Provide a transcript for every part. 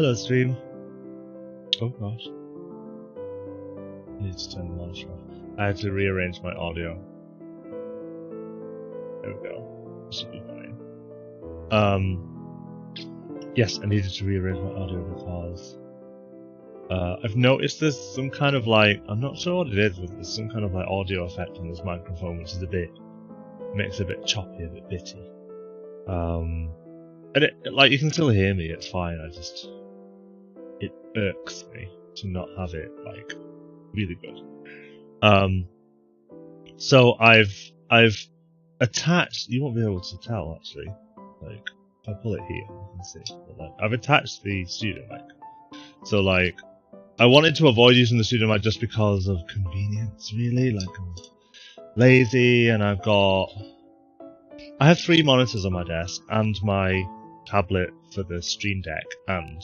Hello, stream. Oh gosh. I need to turn the monitor off. I had to rearrange my audio. There we go. This should be fine. Yes, I needed to rearrange my audio because I've noticed there's some kind of like, I'm not sure what it is, but there's some kind of like audio effect on this microphone which is makes it a bit choppy, a bit bitty. And like, you can still hear me, it's fine, it irks me to not have it, like, really good. So I've attached, you won't be able to tell actually, like, if I pull it here, you can see, but like, I've attached the studio mic. So like, I wanted to avoid using the studio mic just because of convenience, really, like, I'm lazy, and I have 3 monitors on my desk, and my tablet for the Stream Deck, and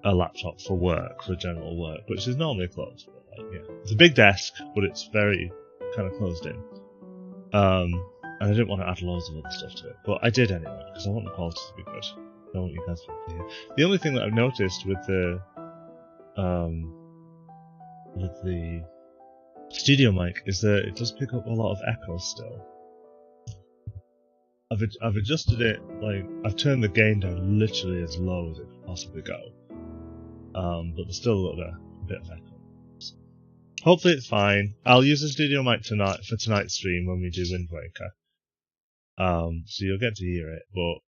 a laptop for work, for general work, which is normally closed, but like, yeah. It's a big desk, but it's very kind of closed in. And I didn't want to add loads of other stuff to it, but I did anyway, because I want the quality to be good. I want you guys to be here. The only thing that I've noticed with the studio mic is that it does pick up a lot of echo still. I've adjusted it, like, I've turned the gain down literally as low as it could possibly go. But there's still a little bit of echo. So hopefully it's fine. I'll use the studio mic tonight for tonight's stream when we do Wind Waker. So you'll get to hear it, but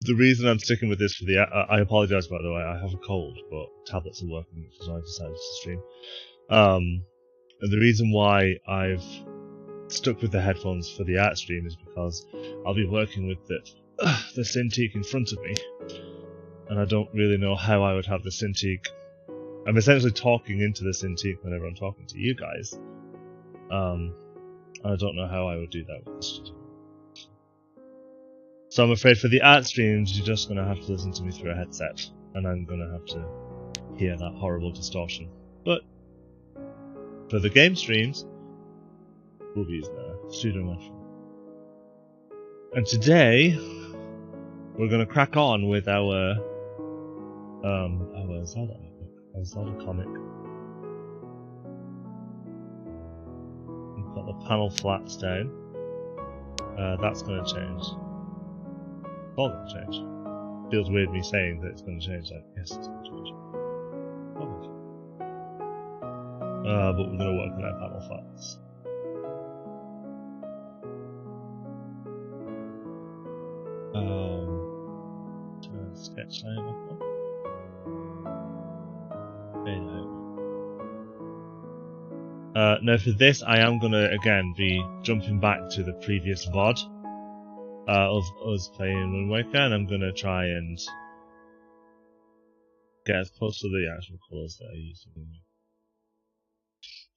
the reason I'm sticking with this for I apologise by the way, I have a cold, but tablets are working, which is why I decided to stream. And the reason why I've stuck with the headphones for the art stream is because I'll be working with the Cintiq in front of me, and I don't really know how I would have the Cintiq. I'm essentially talking into the Cintiq whenever I'm talking to you guys. And I don't know how I would do that with the studio. So I'm afraid for the art streams, you're just going to have to listen to me through a headset, and I'm going to have to hear that horrible distortion. But for the game streams, we'll be using a studio microphone. And today, we're going to crack on with our Zelda comic. We've got the panel flats down. That's going to change. It's all going to change. Feels weird me saying that it's going to change. Like, yes, it's going to change. Probably. But we're going to work on our panel flats. Turn sketch line off. Now for this, I am going to again be jumping back to the previous VOD of us playing Wind Waker, and I'm going to try and get as close to the actual colours that I used in Wind Waker.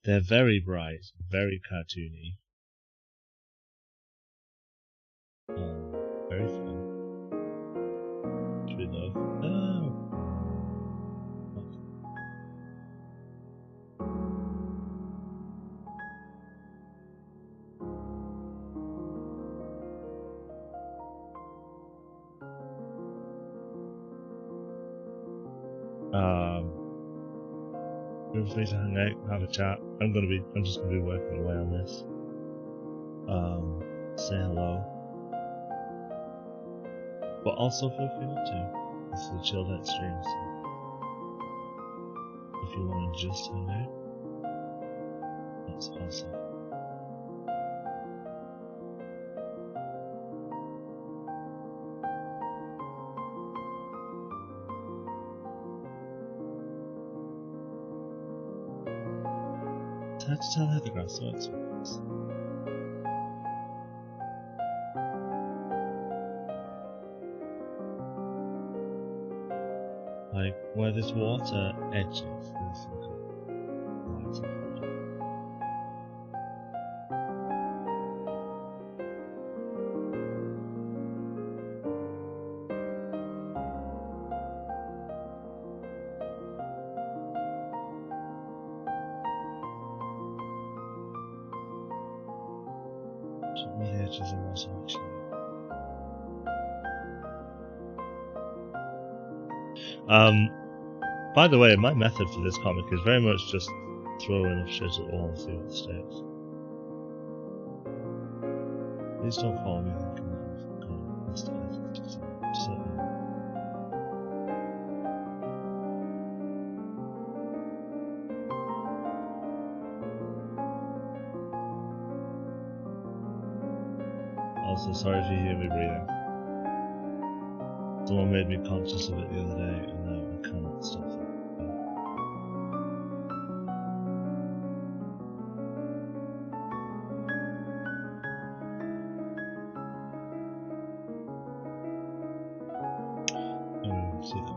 They're very bright, very cartoony, very fun, which we love. Feel free to hang out, have a chat. I'm just gonna be working away on this. Say hello. But also feel free not to. This is a chilled out stream, so if you want to just hang out, that's awesome. It's hard to tell how the grass works. Like, where there's water edges, there's some kind of lights and water. The edges of water actually. By the way, my method for this comic is very much just throw enough shit at the wall and see what sticks. Please don't follow me thinking that I've got a list of items to set me. Also, sorry if you hear me breathing. Someone made me conscious of it the other day, and now I cannot stop it. See that.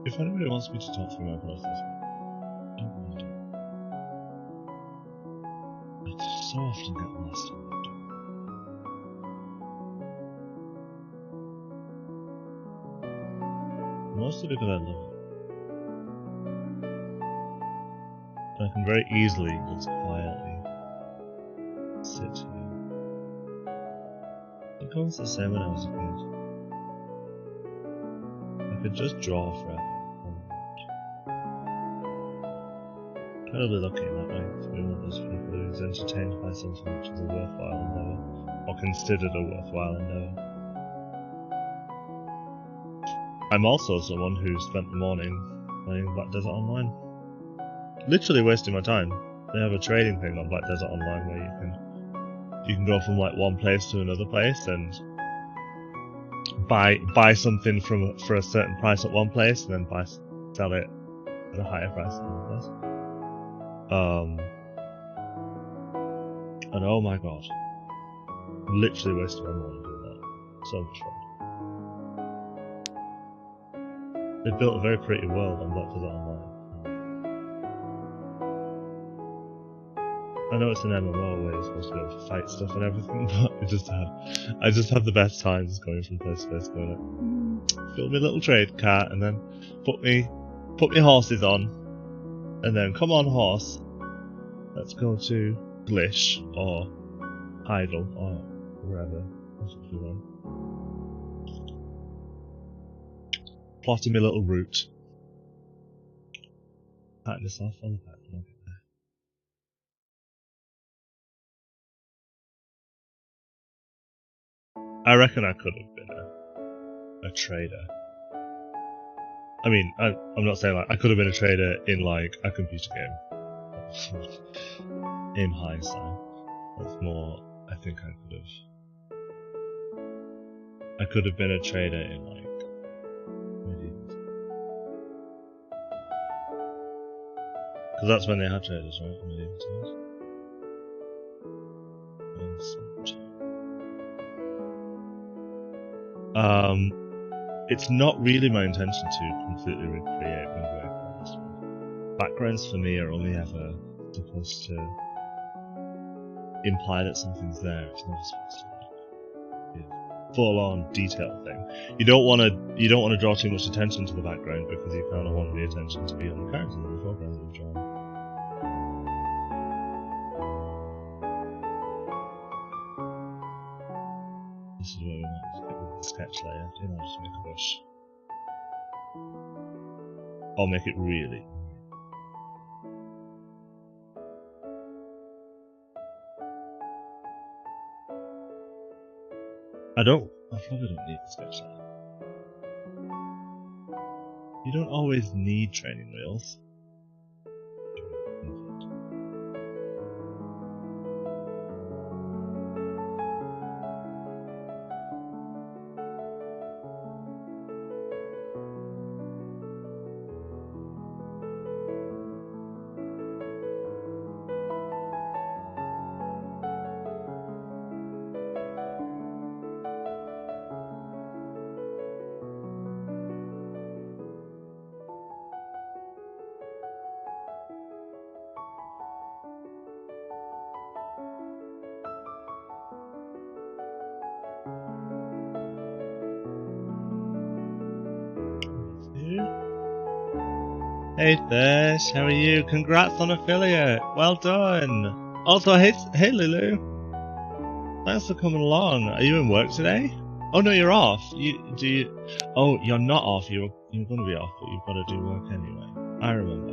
If anybody wants me to talk through my process, I don't want to. I so often get lost in what I'm doing. Mostly because I love it. And I can very easily just quietly sit here. I think I was the same when I was a kid. I could just draw forever. Incredibly lucky in that way to be one of those people who's entertained by something which is a worthwhile endeavour, or considered a worthwhile endeavour. I'm also someone who spent the morning playing Black Desert Online. Literally wasting my time. They have a trading thing on Black Desert Online where you can go from like one place to another place and buy something for a certain price at one place and then sell it at a higher price at another place. And oh my god, literally wasted my morning doing that. So much fun. They built a very pretty world on Black Desert Online. I know it's an MMO where you're supposed to be able to fight stuff and everything, but I just have the best times going from place to place, going like, fill me a little trade cart, and then put me horses on, and then come on horse, let's go to Glish or Heidel or wherever. Plotting my little route. Patting this off on the back. I reckon I could have been a trader. I mean, I'm not saying like I could have been a trader in like a computer game. In hindsight, that's more. I think I could have been a trader in like because that's when they had traders, right? In medieval times. It's not really my intention to completely recreate my backgrounds. Backgrounds for me are only ever supposed to imply that something's there. It's not supposed to be a full-on detailed thing. You don't want to draw too much attention to the background because you kind of want the attention to be on the characters in the foreground that you're drawing. This is where we might just get with the sketch layer. You know, just make a bush. Or make it really. I probably don't need the sketch lab. You don't always need training wheels. Hey Thirsh, how are you? Congrats on affiliate. Well done. Also, hey Lulu. Thanks for coming along. Are you in work today? Oh no, you're off. Oh, you're not off. You're going to be off, but you've got to do work anyway. I remember.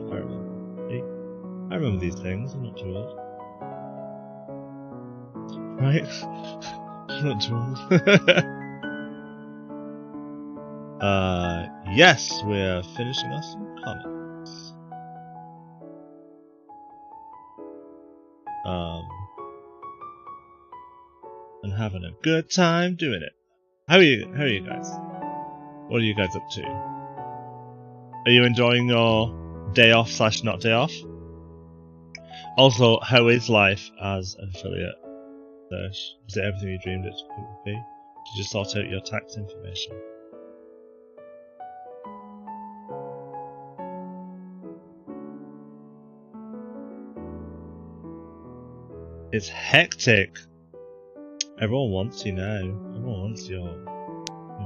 See? I remember these things. I'm not too old. Right? I'm not too old. Yes, we're finishing off some comics. And having a good time doing it. How are you guys? What are you guys up to? Are you enjoying your day off / not day off? Also, how is life as an affiliate? Is it everything you dreamed it would be? Did you sort out your tax information? It's hectic. Everyone wants you now. Everyone wants your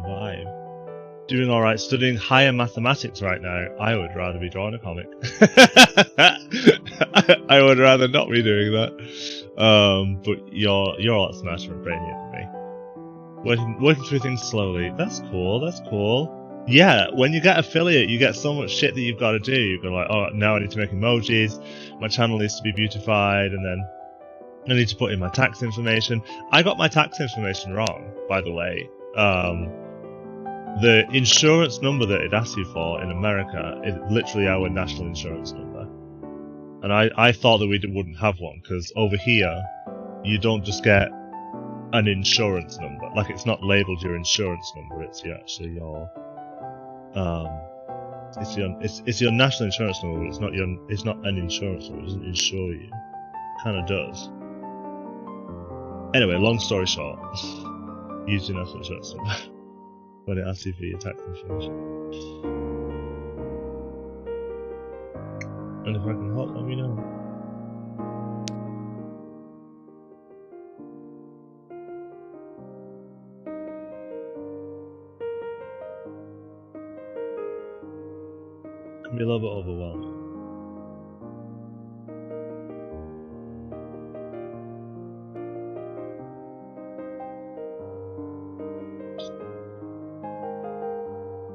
vibe. Doing alright, studying higher mathematics right now. I would rather be drawing a comic. I would rather not be doing that. But you're a lot smarter and brainier than me. Working through things slowly. That's cool. Yeah, when you get affiliate, you get so much shit that you've got to do. You've got like, oh, now I need to make emojis. My channel needs to be beautified, and then I need to put in my tax information. I got my tax information wrong, by the way. The insurance number that it asks you for in America is literally our national insurance number. And I thought that we wouldn't have one, because over here, you don't just get an insurance number. Like, it's not labelled your insurance number, it's actually your... It's your national insurance number, but it's not an insurance number, it doesn't insure you. It kinda does. Anyway, long story short, use your national insurance number when it asks you for your tax information. And if I can help, let me know. It can be a little bit overwhelming.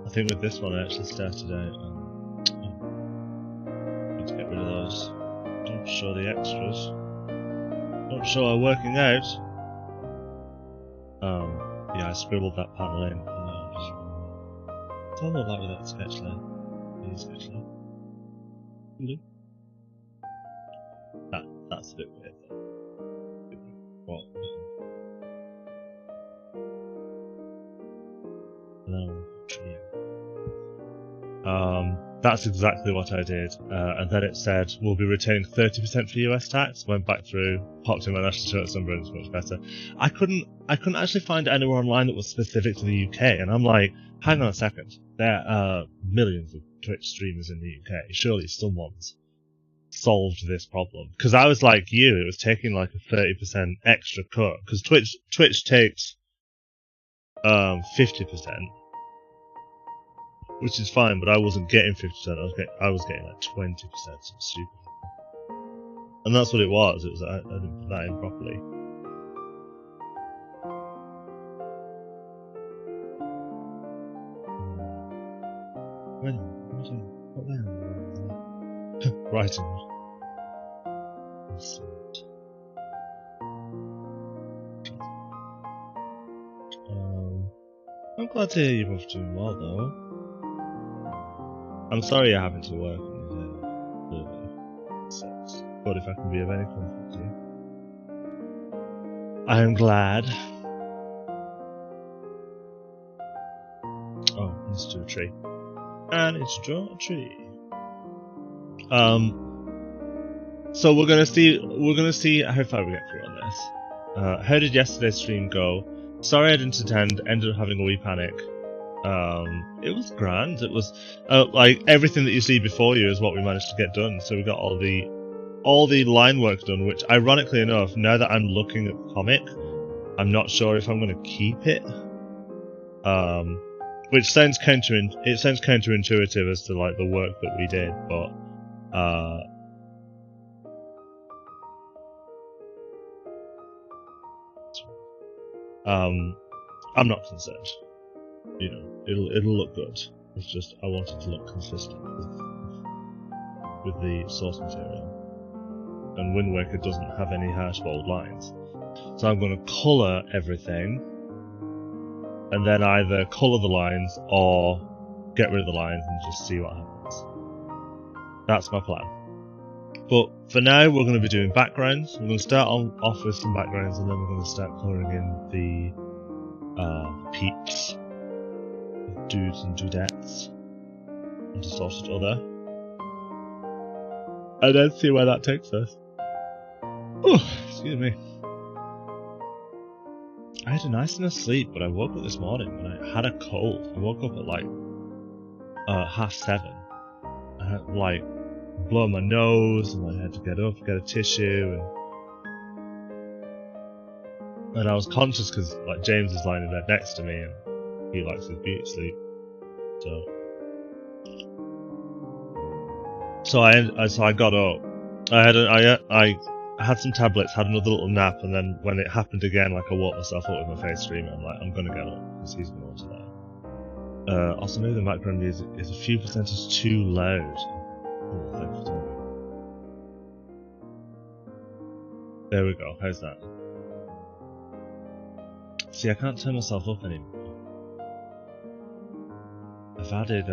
I think with this one I actually started out need to get rid of those. Don't show the extras. Don't show our working out. Yeah, I scribbled that panel in. Tell me that with that sketch line. Sketch line. That's a bit weird though. What? No. That's exactly what I did, and then it said we'll be retaining 30% for US tax. Went back through, popped in my national insurance number, and it's much better. I couldn't actually find anywhere online that was specific to the UK, and I'm like, hang on a second, there are millions of Twitch streamers in the UK. Surely someone's solved this problem. Because I was like you, it was taking like a 30% extra cut. Because Twitch takes 50%. Which is fine, but I wasn't getting 50%, I was getting like 20%, some stupid. And that's what it was, I didn't put that in properly. Writing. I'm glad to hear you're both doing well, though. I'm sorry you're having to work on the day. Sucks. But if I can be of any comfort to you, I am glad. Oh, let's do a tree. And it's draw a tree. So we're gonna see how far we get through on this. How did yesterday's stream go? Sorry I didn't attend, ended up having a wee panic. It was grand. It was like everything that you see before you is what we managed to get done. So we got all the line work done, which ironically enough, now that I'm looking at the comic, I'm not sure if I'm gonna keep it. Which sounds counterintuitive as to like the work that we did, but I'm not concerned. You know, it'll look good. It's just I want it to look consistent with the source material. And Wind Waker doesn't have any harsh bold lines, so I'm going to colour everything, and then either colour the lines or get rid of the lines and just see what happens. That's my plan. But for now, we're going to be doing backgrounds. We're going to start off with some backgrounds, and then we're going to start colouring in the peeps, dudes and dudettes, and distorted other. And then see where that takes us. Oh, excuse me. I had a nice enough sleep, but I woke up this morning and I had a cold. I woke up at like 7:30. I had like blow my nose, and I had to get up, get a tissue, and I was conscious because like James is lying in bed next to me, and he likes his beauty sleep. So I got up. I had some tablets, had another little nap, and then when it happened again, like I woke myself up with my face streaming. I'm like, I'm gonna get up because he's going to that. Also, maybe the background music is a few percentage too loud. Oh, thanks for telling me. There we go. How's that? See, I can't turn myself up anymore. I've added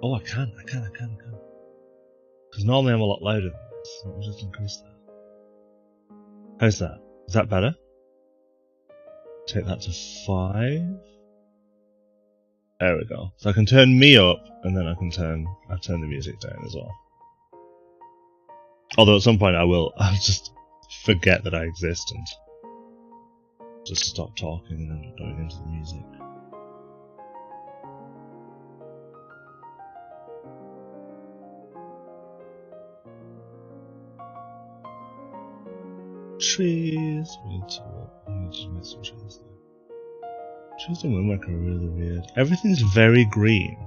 Oh, I can. Because normally I'm a lot louder than this. Let me just increase that. How's that? Is that better? Take that to 5. There we go. So I can turn me up, and then I've turned the music down as well. Although at some point I'll just forget that I exist and just stop talking and then going into the music. Trees. We need to make some trees there. Trees in Wind Waker are really weird. Everything's very green.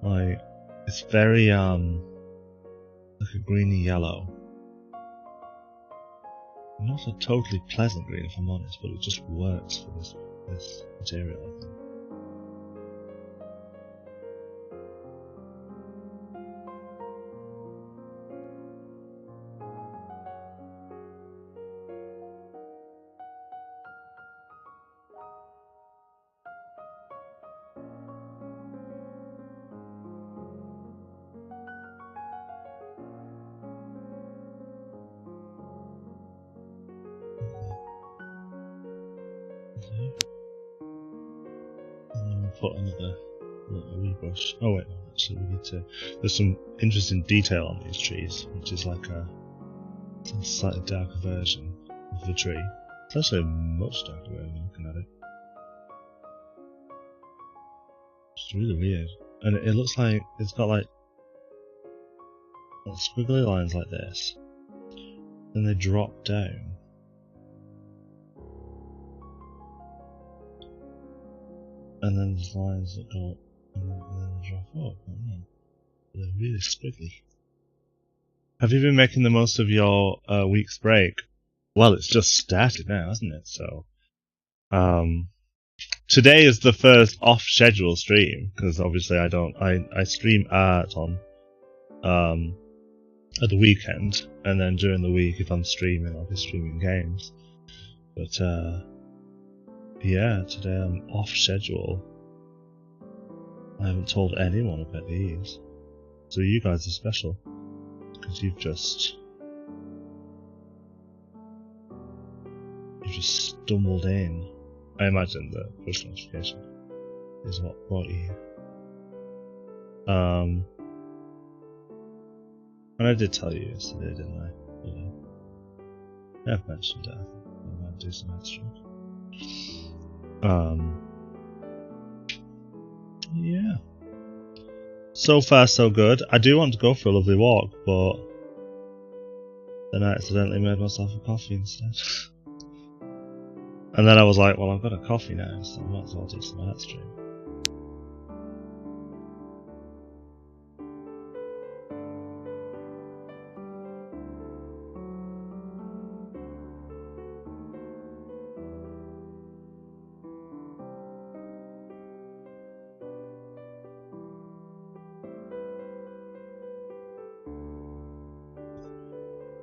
Like, it's very like a greeny yellow. Not a totally pleasant green, if I'm honest, but it just works for this material, I think. Put another wee brush. Oh wait, no, actually we need to. There's some interesting detail on these trees, which is like a slightly darker version of the tree. It's actually a much darker version looking at it. It's really weird, and it looks like it's got like squiggly lines like this, then they drop down. And then there's lines that go up and then drop off. They're really squiggly. Have you been making the most of your week's break? Well, it's just started now, hasn't it? So, today is the first off-schedule stream because obviously I stream art on at the weekend, and then during the week if I'm streaming, I'll be streaming games. But yeah, today I'm off schedule. I haven't told anyone about these. So you guys are special. Because you've just stumbled in. I imagine the push notification is what brought you here. And I did tell you yesterday, didn't I? I've mentioned it. I think I might do some extra. Yeah. So far, so good. I do want to go for a lovely walk, but then I accidentally made myself a coffee instead. And then I was like, well, I've got a coffee now, so I might as well do some art stream.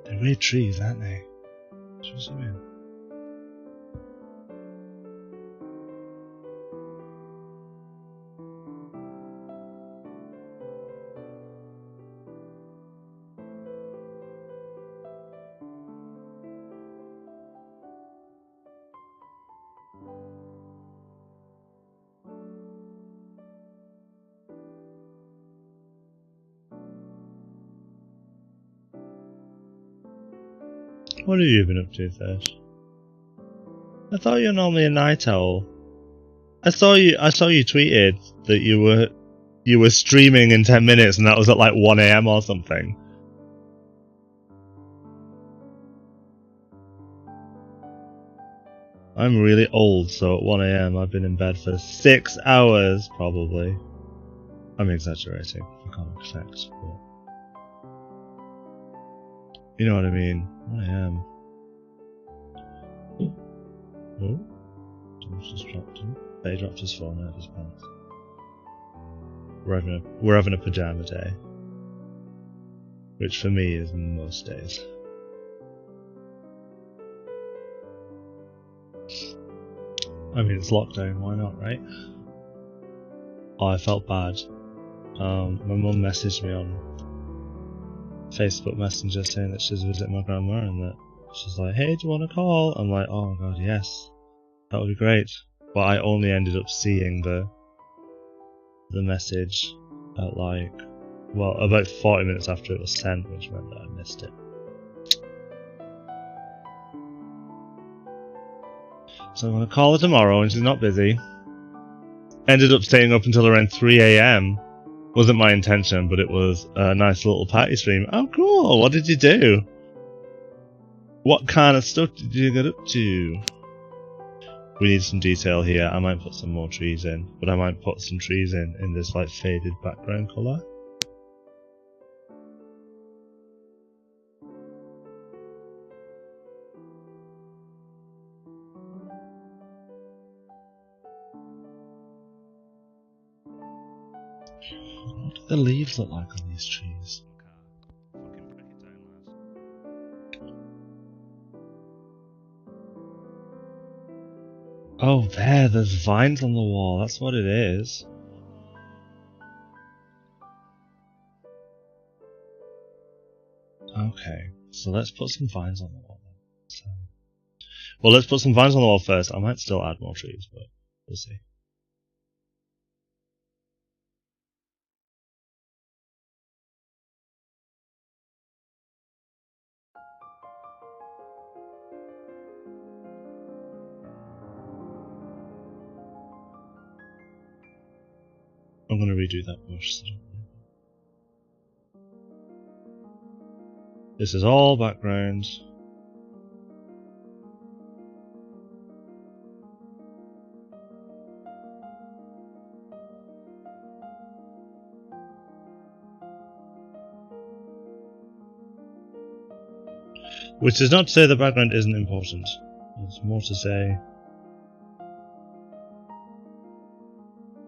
They're weird trees, aren't they? What do you mean? What have you been up to, Fish? I thought you were normally a night owl. I saw you tweeted that you were streaming in 10 minutes and that was at like 1 AM or something. I'm really old, so at 1 AM I've been in bed for 6 hours, probably. I'm exaggerating for comic effect, but you know what I mean. 1 AM. Oh, Thomas just dropped him. He dropped his phone out of his pants. We're having a pajama day, which for me is most days. I mean, it's lockdown, why not, right? Oh, I felt bad. My mum messaged me on Facebook Messenger saying that she's visiting my grandma and that she's like, hey, do you want to call? I'm like, oh my god, yes. That would be great. But I only ended up seeing the message at like, well, about 40 minutes after it was sent, which meant that I missed it. So I'm going to call her tomorrow when she's not busy. Ended up staying up until around 3 AM. Wasn't my intention, but it was a nice little party stream. Oh cool, what did you do? What kind of stuff did you get up to? We need some detail here. I might put some more trees in, but I might put some trees in this like faded background colour. What do the leaves look like on these trees? Oh, there's vines on the wall, that's what it is. Okay, so let's put some vines on the wall then. So, well, let's put some vines on the wall first. I might still add more trees, but we'll see. I'm gonna redo that bush. So this is all background. Which is not to say the background isn't important. It's more to say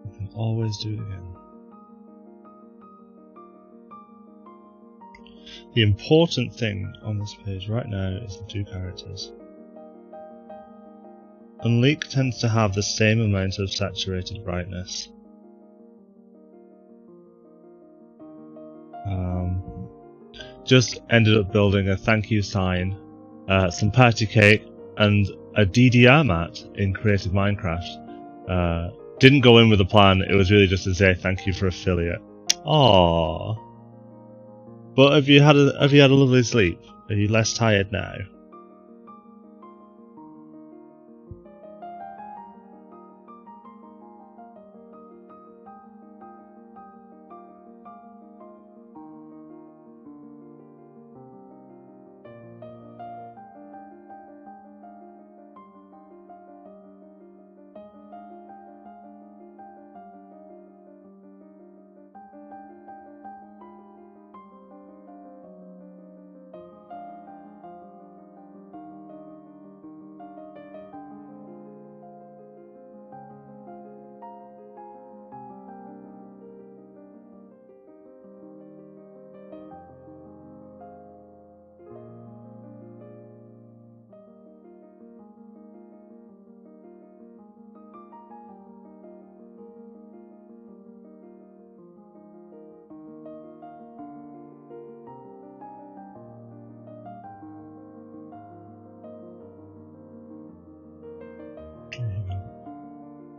you can always do it again. The important thing on this page right now is the two characters. Unleak tends to have the same amount of saturated brightness. Just ended up building a thank you sign, some party cake, and a DDR mat in Creative Minecraft. Didn't go in with a plan, it was really just to say thank you for affiliate. Aww. But have you had a lovely sleep? Are you less tired now?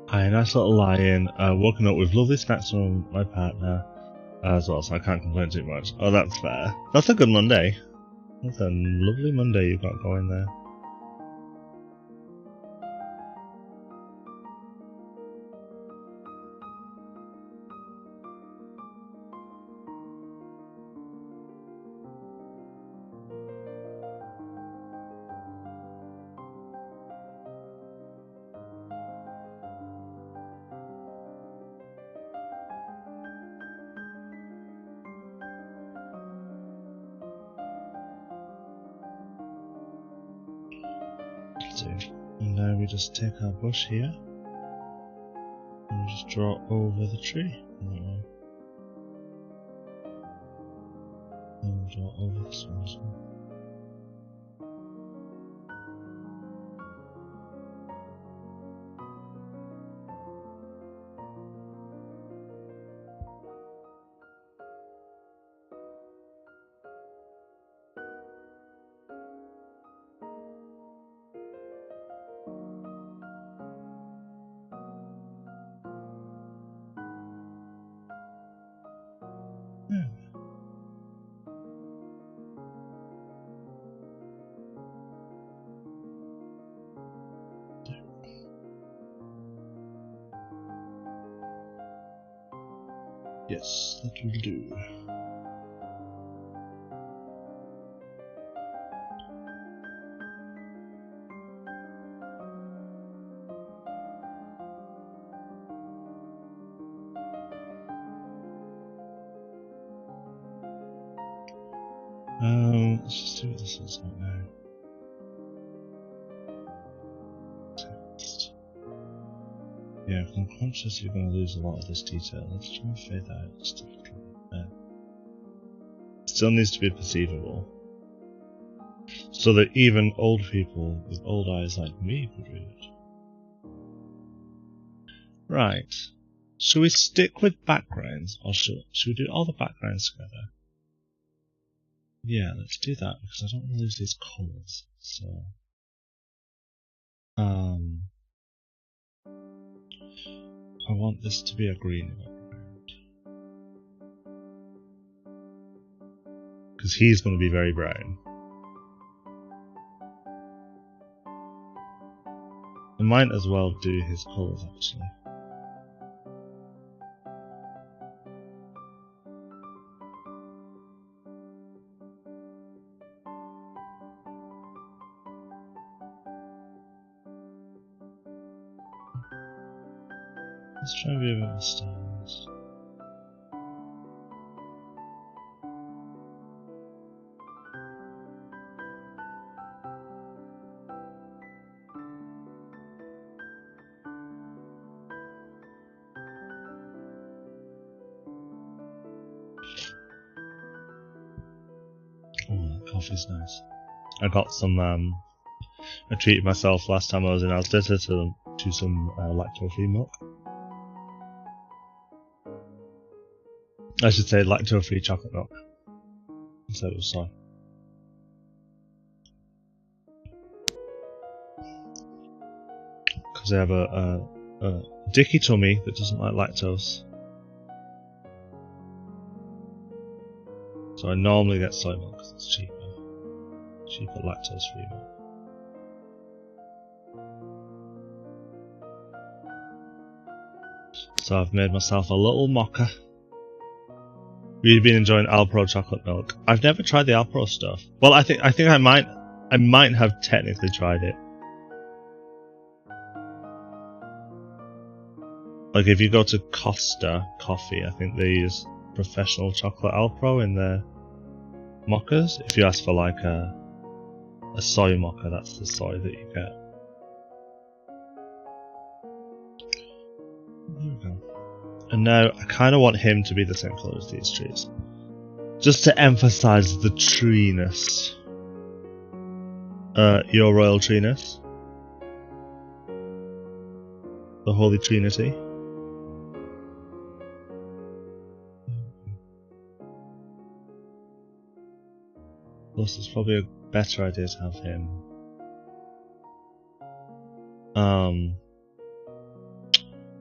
Hi, nice little lie-in. Woken up with lovely snacks from my partner as well, so I can't complain too much. Oh, that's fair. That's a good Monday. That's a lovely Monday you've got going there. And now we just take our brush here and just draw over the tree. And draw over this one as well. Yes, that will do. Let's just see what this looks like now. Text. Yeah, if I'm conscious you're going to lose a lot of this detail, let's try and fade that out just a little bit there. Still needs to be perceivable, so that even old people with old eyes like me could read it. Right. Should we stick with backgrounds, or should we do all the backgrounds together? Yeah, let's do that, because I don't want to lose these colours, so... I want this to be a green background. Because he's going to be very brown. I might as well do his colours, actually. Let's try and be a bit more stylized. Oh, that coffee's nice. I got some I treated myself last time I was in Asda to some lactose-free milk. I should say lactose-free chocolate milk instead of soy. Because I have a dicky tummy that doesn't like lactose. So I normally get soy milk because it's cheaper. Cheaper lactose-free milk. So I've made myself a little mocha. We've been enjoying Alpro chocolate milk. I've never tried the Alpro stuff. Well, I think I might have technically tried it. Like if you go to Costa Coffee, I think they use professional chocolate Alpro in their mochas. If you ask for like a soy mocha, that's the soy that you get. There we go. And now I kind of want him to be the same colour as these trees, just to emphasise the treeness. Your royal treeness, the Holy Trinity. Plus, it's probably a better idea to have him.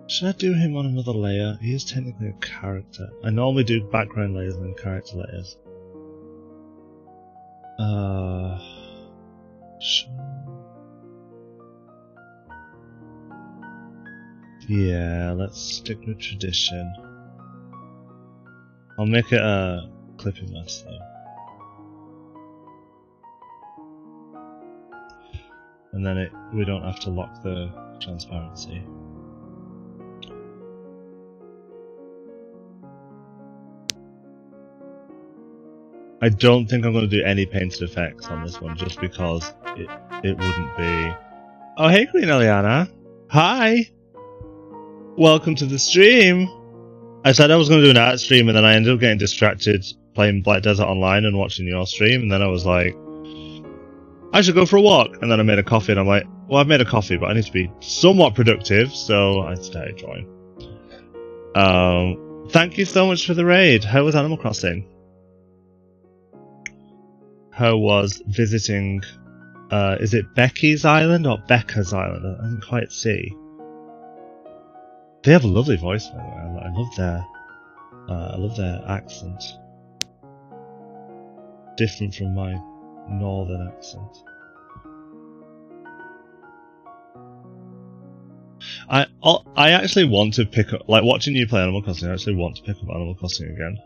Should I do him on another layer? He is technically a character. I normally do background layers and then character layers. Sure. Yeah, let's stick with tradition. I'll make it a clipping mess though. And then we don't have to lock the transparency. I don't think I'm going to do any painted effects on this one, just because it wouldn't be... Oh, hey Queen Eliana! Hi! Welcome to the stream! I said I was going to do an art stream, and then I ended up getting distracted playing Black Desert Online and watching your stream, and then I was like, I should go for a walk! And then I made a coffee, and I'm like, well, I've made a coffee, but I need to be somewhat productive, so I started drawing. Thank you so much for the raid. How was Animal Crossing? How was visiting, is it Becky's Island or Becca's Island? I didn't quite see. They have a lovely voice, by the way. I love their accent. Different from my northern accent. I actually want to pick up, like watching you play Animal Crossing, I actually want to pick up Animal Crossing again.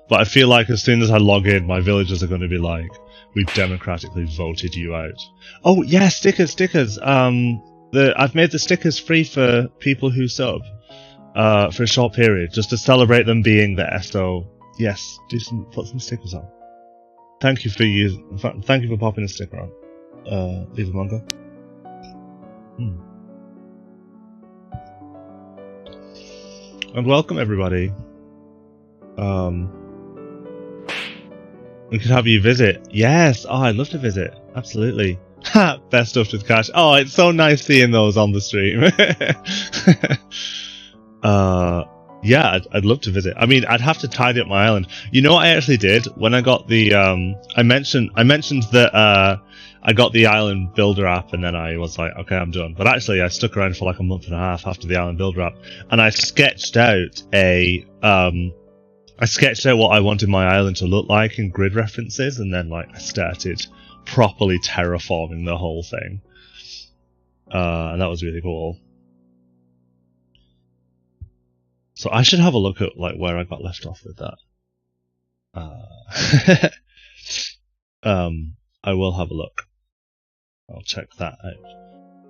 But I feel like as soon as I log in, my villagers are going to be like, we've democratically voted you out. Oh, yeah, stickers. I've made the stickers free for people who sub, for a short period, just to celebrate them being there. So, yes, put some stickers on. Thank you for popping a sticker on. Leave a manga. And welcome, everybody. We could have you visit. Yes! Oh, I'd love to visit. Absolutely. Ha! Best stuffed with cash. Oh, it's so nice seeing those on the stream. Yeah, I'd love to visit. I mean, I'd have to tidy up my island. You know what I actually did? When I got the, I mentioned that, I got the Island Builder app, and then I was like, okay, I'm done. But actually, I stuck around for like a month and a half after the Island Builder app, and I sketched out what I wanted my island to look like in grid references, and then like I started properly terraforming the whole thing, and that was really cool. So I should have a look at like where I got left off with that. I will have a look. I'll check that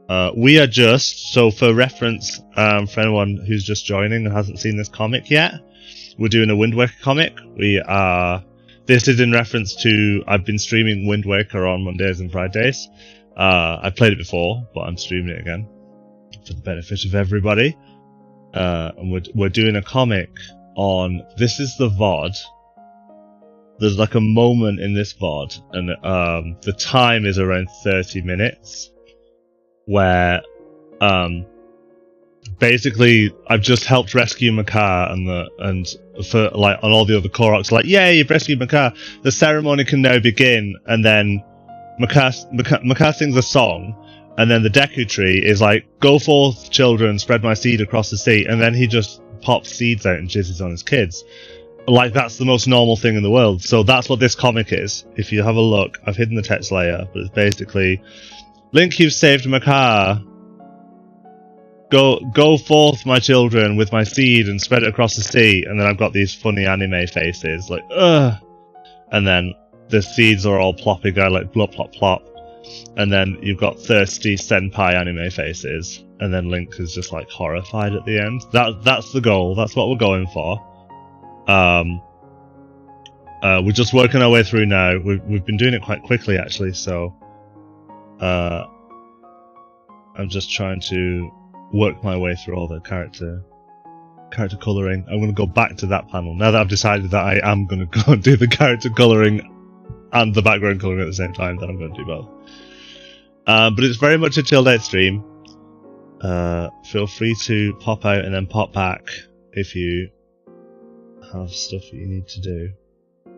out. We are just, so for reference, for anyone who's just joining and hasn't seen this comic yet, we're doing a Wind Waker comic. This is in reference to, I've been streaming Wind Waker on Mondays and Fridays. I've played it before, but I'm streaming it again for the benefit of everybody. And we're doing a comic on, this is the VOD, there's like a moment in this VOD, and the time is around 30 minutes, where basically I've just helped rescue Makar, and for like on all the other Koroks, like, yay, you've rescued Makar, the ceremony can now begin, and then Makar sings a song, and then the Deku tree is like, go forth children, spread my seed across the sea, and then he just pops seeds out and jizzes on his kids. Like, that's the most normal thing in the world. So that's what this comic is. If you have a look, I've hidden the text layer, but it's basically, Link, you've saved Makar. Go forth, my children, with my seed and spread it across the sea. And then I've got these funny anime faces, like, ugh. And then the seeds are all plopping out, like, plop, plop, plop. And then you've got thirsty senpai anime faces. And then Link is just, like, horrified at the end. That's the goal. That's what we're going for. We're just working our way through now. We've been doing it quite quickly, actually, so I'm just trying to work my way through all the character colouring. I'm going to go back to that panel. Now that I've decided that I am going to go and do the character colouring and the background colouring at the same time, then I'm going to do both. But it's very much a chilled out stream. Feel free to pop out and then pop back if you have stuff that you need to do.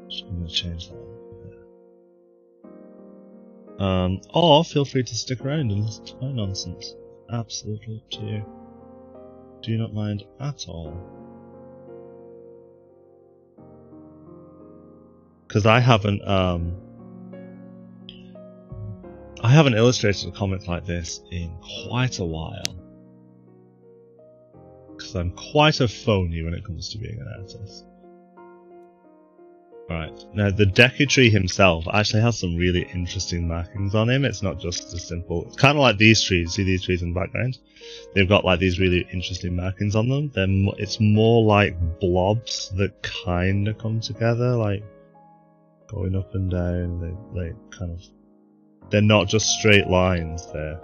Just going to change that a bit. Or feel free to stick around and listen to my nonsense. Absolutely up to you. Do not mind at all. Because I haven't illustrated a comic like this in quite a while. Because I'm quite a phony when it comes to being an artist. Right, now the Deku tree himself actually has some really interesting markings on him. It's not just as simple. It's kind of like these trees. See these trees in the background? They've got like these really interesting markings on them. It's more like blobs that kind of come together, like going up and down. They kind of, they're not just straight lines. They're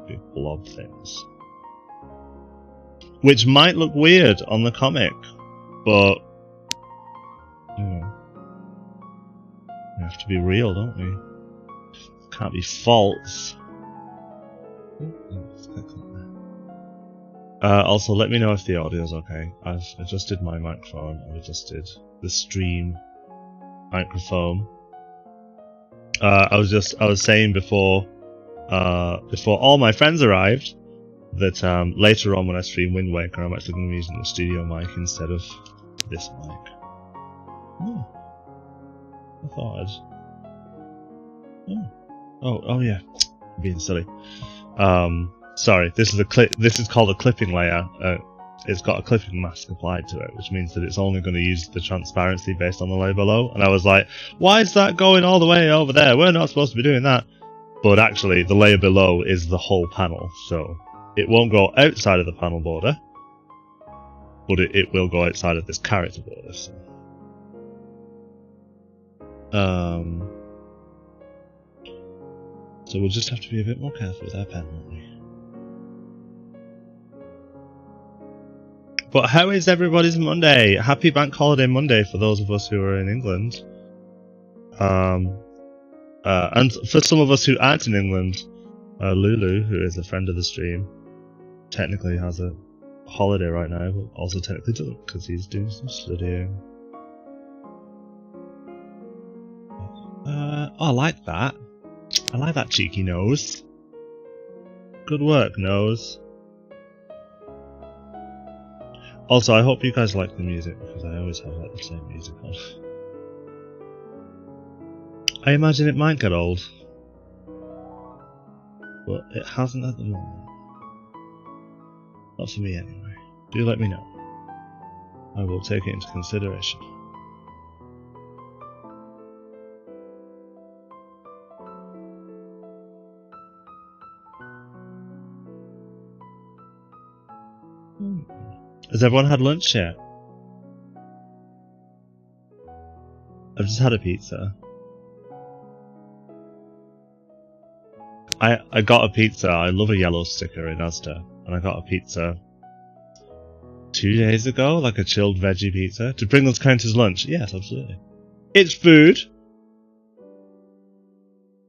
big blob things, which might look weird on the comic, but you know, we have to be real, don't we? Can't be false. Also, let me know if the audio's okay. I've adjusted my microphone. I've adjusted the stream microphone. I was saying before all my friends arrived that later on when I stream Wind Waker, I'm actually going to be using the studio mic instead of this mic. Oh, I thought I'd. Oh yeah, I'm being silly. Sorry. This is called a clipping layer. It's got a clipping mask applied to it, which means that it's only going to use the transparency based on the layer below. And I was like, why is that going all the way over there? We're not supposed to be doing that. But actually, the layer below is the whole panel, so it won't go outside of the panel border, but it will go outside of this character border. So. So we'll just have to be a bit more careful with our pen, won't we? But how is everybody's Monday? Happy Bank Holiday Monday for those of us who are in England. And for some of us who aren't in England, Lulu, who is a friend of the stream, technically has a holiday right now, but also technically doesn't because he's doing some studying. I like that. I like that cheeky nose. Good work, nose. Also, I hope you guys like the music, because I always have like the same music on. I imagine it might get old, but it hasn't at the moment. Not for me anyway. Do let me know. I will take it into consideration. Has everyone had lunch yet? I've just had a pizza. I got a pizza. I love a yellow sticker in Asda, and I got a pizza 2 days ago, like a chilled veggie pizza. Did Pringles count as lunch? Yes, absolutely. It's food.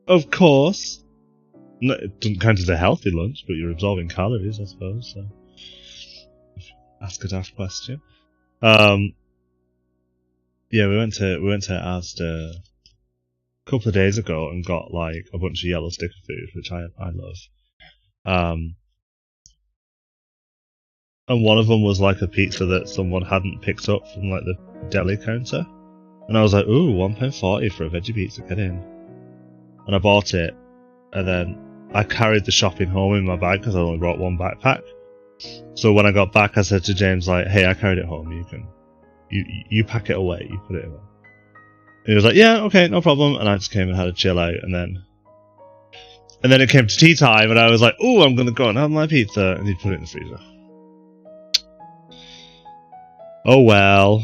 Of course. No, it doesn't count as a healthy lunch, but you're absorbing calories, I suppose. So, ask a daft question. Yeah, we went to Asda a couple of days ago and got like a bunch of yellow sticker food, which I love. And one of them was like a pizza that someone hadn't picked up from like the deli counter, and I was like, "Ooh, £1.40 for a veggie pizza, get in!" And I bought it, and then I carried the shopping home in my bag because I only brought one backpack. So when I got back, I said to James, like, "Hey, I carried it home. You pack it away. You put it away." And he was like, "Yeah, okay, no problem." And I just came and had a chill out, and then it came to tea time, and I was like, "Oh, I'm gonna go and have my pizza," and he put it in the freezer. Oh well,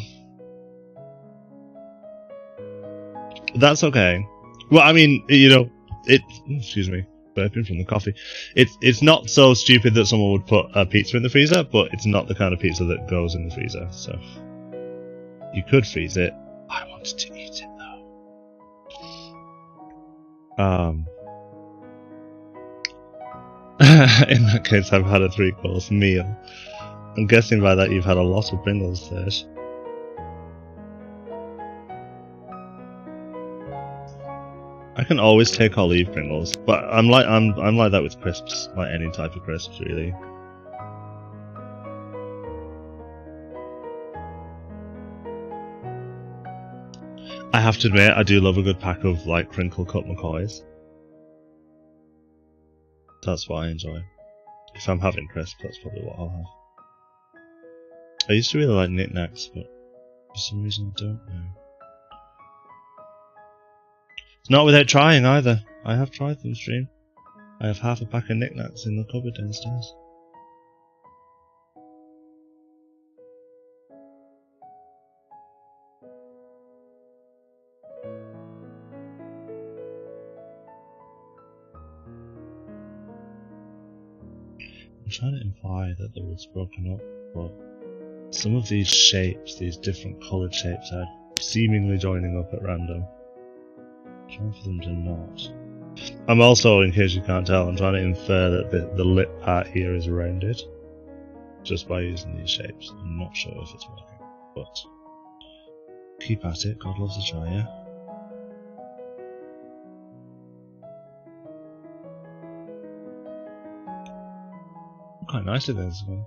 that's okay. Well, I mean, you know, excuse me, burping from the coffee. It's not so stupid that someone would put a pizza in the freezer, but it's not the kind of pizza that goes in the freezer. So you could freeze it. I wanted to eat it though. In that case, I've had a 3-course meal. I'm guessing by that you've had a lot of Pringles, Serge. I can always take or leave Pringles, but I'm like that with crisps, like any type of crisps, really. I have to admit, I do love a good pack of like crinkle cut McCoys. That's what I enjoy. If I'm having crisps, that's probably what I'll have. I used to really like Knick Knacks, but for some reason I don't now. It's not without trying either. I have tried them, stream. I have half a pack of Knick Knacks in the cupboard downstairs. I'm trying to imply that the wood's broken up, but some of these shapes, these different coloured shapes, are seemingly joining up at random. I'm trying for them to not. I'm also, in case you can't tell, I'm trying to infer that the lip part here is rounded, just by using these shapes. I'm not sure if it's working, but keep at it, God loves a try, yeah? Quite nicely there this one.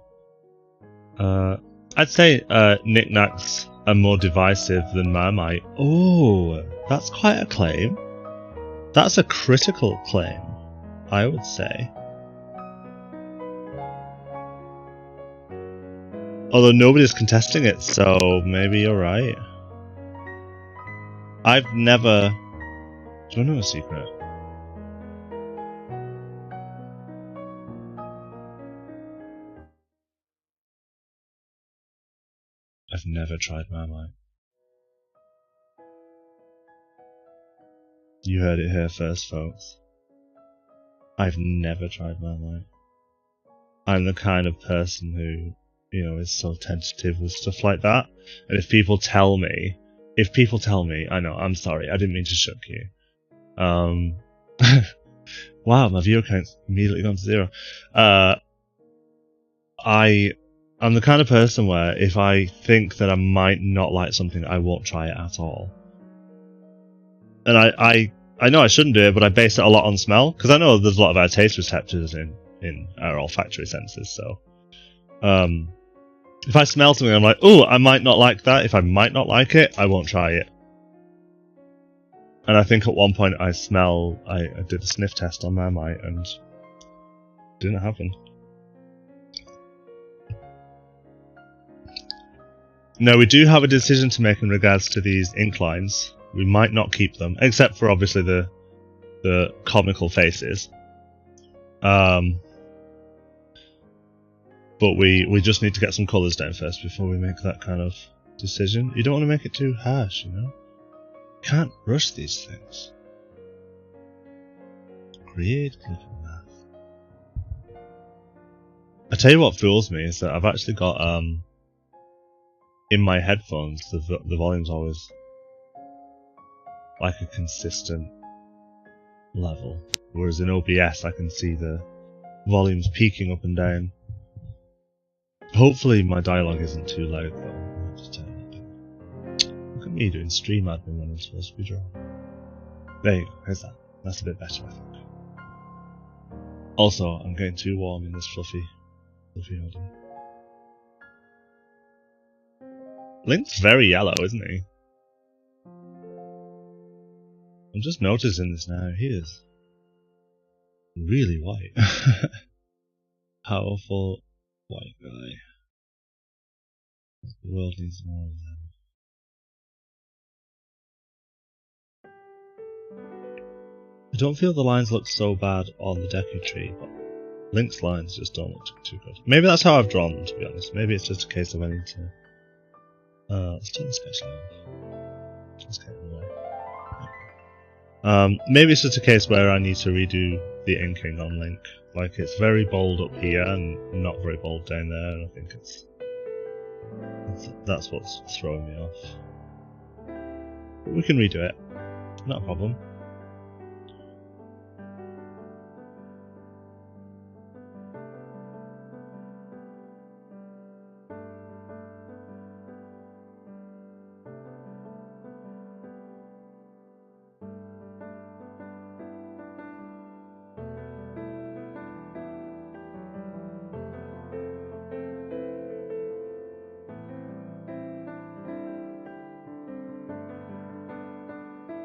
I'd say Knick Knacks are more divisive than Marmite. Oh, that's quite a claim. That's a critical claim, I would say. Although nobody's contesting it, so maybe you're right. I've never... Do I know a secret? I've never tried Marmite. You heard it here first, folks. I've never tried Marmite. I'm the kind of person who, you know, is so tentative with stuff like that. And if people tell me, I know, I'm sorry, I didn't mean to shock you. Wow, my viewer count's immediately gone to 0. I'm the kind of person where if I think that I might not like something, I won't try it at all. And I know I shouldn't do it, but I base it a lot on smell, because I know there's a lot of our taste receptors in our olfactory senses, so... if I smell something, I'm like, oh, I might not like that. If I might not like it, I won't try it. And I think at one point I did a sniff test on Marmite, and it didn't happen. Now, we do have a decision to make in regards to these ink lines. We might not keep them, except for obviously the comical faces. But we just need to get some colours down first before we make that kind of decision. You don't want to make it too harsh, you know? You can't rush these things. Create clipping math. I tell you what fools me is that I've actually got in my headphones the volume's always like a consistent level. Whereas in OBS I can see the volumes peaking up and down. Hopefully my dialogue isn't too loud though. I'll have to turn it down. Look at me doing stream admin when I'm supposed to be drawing. There you go, how's that? That's a bit better I think. Also, I'm getting too warm in this fluffy hoodie. Link's very yellow, isn't he? I'm just noticing this now. He is really white. Powerful white guy. The world needs more of them. I don't feel the lines look so bad on the Deku tree, but Link's lines just don't look too good. Maybe that's how I've drawn them, to be honest. Maybe it's just a case of I need to... let's turn the special off. Let's get in the way. Maybe it's just a case where I need to redo the inking on Link. Like, it's very bold up here and not very bold down there, and I think that's what's throwing me off. But we can redo it. Not a problem.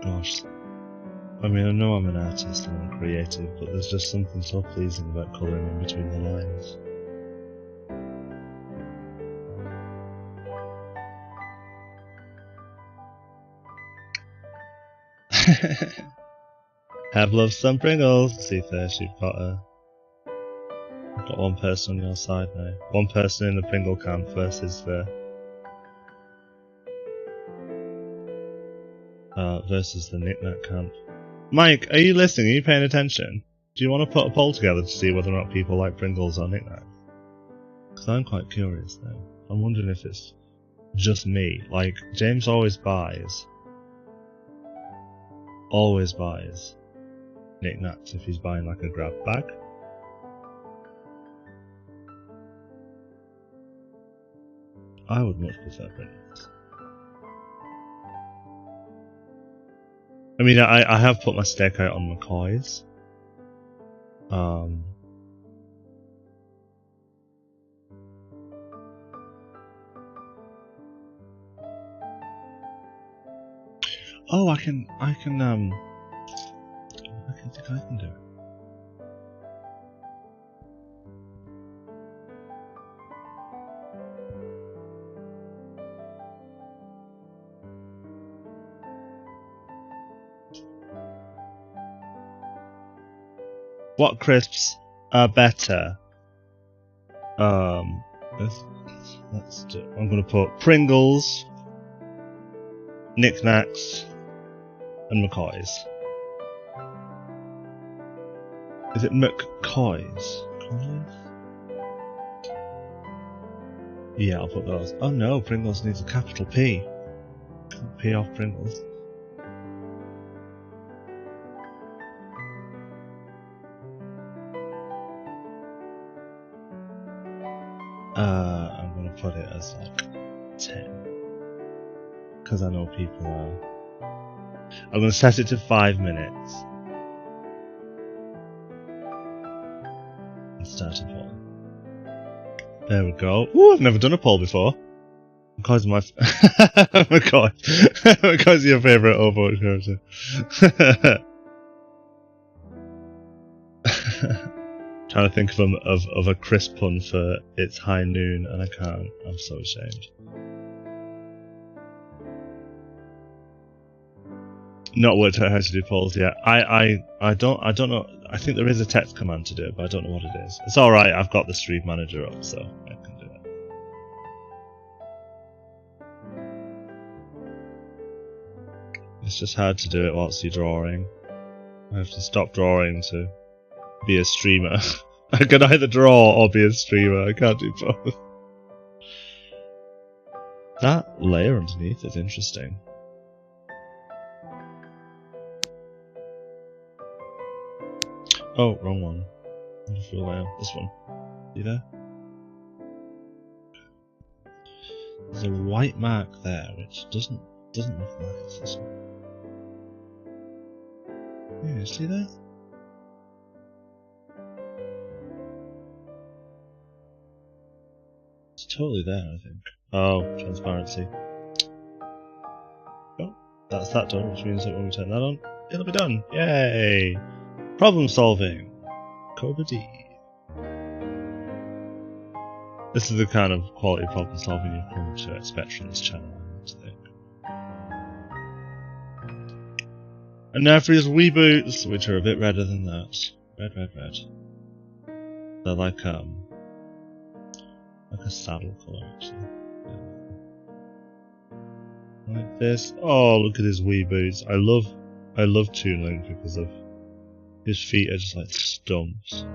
Gosh, I mean, I know I'm an artist and I'm creative, but there's just something so pleasing about colouring in between the lines. Have love some Pringles. See first, you've got one person on your side now. One person in the Pringle camp versus the Knick-Knack camp. Mike, are you listening? Are you paying attention? Do you want to put a poll together to see whether or not people like Pringles or Knick-Knack? Because I'm quite curious now. I'm wondering if it's just me. Like, James always buys Knick-Knacks if he's buying like a grab bag. I would much prefer Pringles. I mean, I have put my stake out on McCoy's. Oh, I think I can do it. What crisps are better? Let's do. I'm gonna put Pringles, Knick-Knacks, and McCoy's. Is it McCoy's? Yeah, I'll put those. Oh no, Pringles needs a capital P. Can't P off Pringles. I'm gonna put it as like 10. Because I know people are. I'm gonna set it to 5 minutes. And start a poll. There we go. Ooh, I've never done a poll before. McCoy's my McCoy's your favourite Overwatch character. Trying to think of a crisp pun for it's high noon and I can't. I'm so ashamed. Not worked out how to do polls yet. I don't know. I think there is a text command to do it, but I don't know what it is. It's alright, I've got the stream manager up, so I can do it. It's just hard to do it whilst you're drawing. I have to stop drawing to be a streamer. I can either draw or be a streamer. I can't do both. That layer underneath is interesting. Oh, wrong one. This one. See there? There's a white mark there, which doesn't look like it's this one. Yeah, see that? It's totally there, I think. Oh, transparency. Oh, that's that done, which means that when we turn that on, it'll be done. Yay! Problem solving. Kohbah D. This is the kind of quality problem solving you've come to expect from this channel, I think. And now for his wee boots, which are a bit redder than that. Red. They're like a saddle colour, actually. Yeah. Like this. Oh, look at his wee boots. I love Toon Link because of his feet are just like stumps.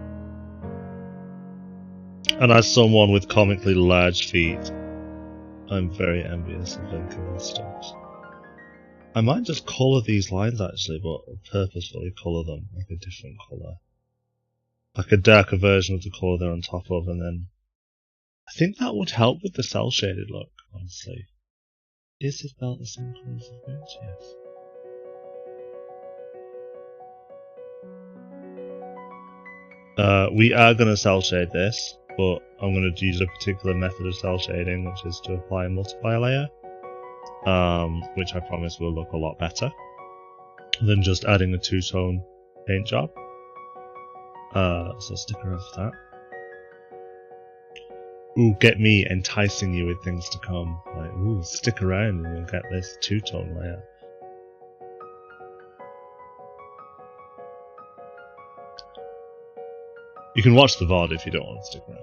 And as someone with comically large feet, I'm very envious of Link and his stumps. I might just colour these lines actually, but purposefully colour them like a different colour. Like a darker version of the colour they're on top of, and then I think that would help with the cell shaded look, honestly. Is his belt the same colour as his boots? Yes. We are going to cell shade this, but I'm going to use a particular method of cell shading, which is to apply a multiplier layer, which I promise will look a lot better than just adding a two-tone paint job. So stick around for that. Ooh, get me enticing you with things to come. Like, ooh, stick around and you'll get this two-tone layer. You can watch the VOD if you don't want to stick around.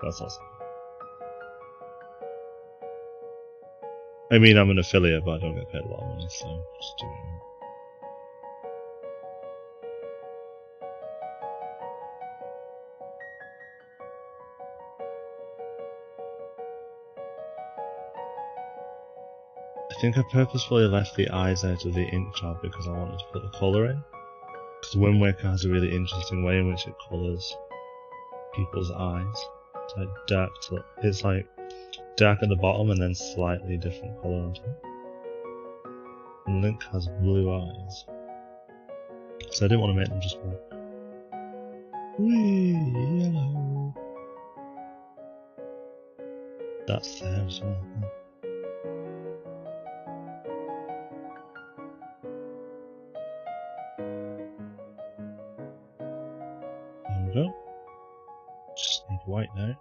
That's awesome. I mean, I'm an affiliate, but I don't get paid a lot of money, so just do it. I think I purposefully left the eyes out of the ink job because I wanted to put the colour in. Because Wind Waker has a really interesting way in which it colours people's eyes. It's like dark it's like dark at the bottom and then slightly different colour on top. And Link has blue eyes. So I didn't want to make them just black. Whee, yellow. That's there as well. There we go. Just need white now.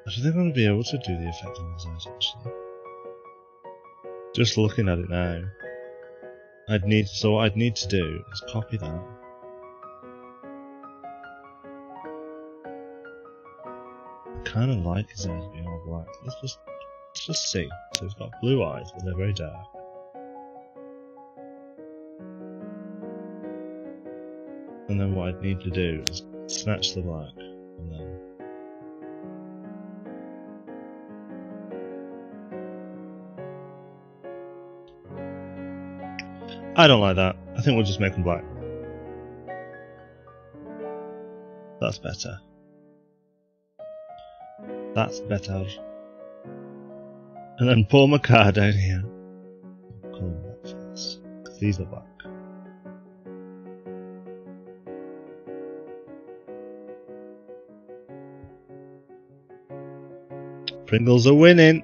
I don't think I'm going to be able to do the effect on his eyes actually. Just looking at it now, so what I'd need to do is copy that. I kind of like his eyes being all black. Let's just see. So he's got blue eyes, but they're very dark. And then what I'd need to do is snatch the black, and then I don't like that. I think we'll just make them black. That's better. That's better. And then pull my car down here. Colour black first, because these are black. Pringles are winning!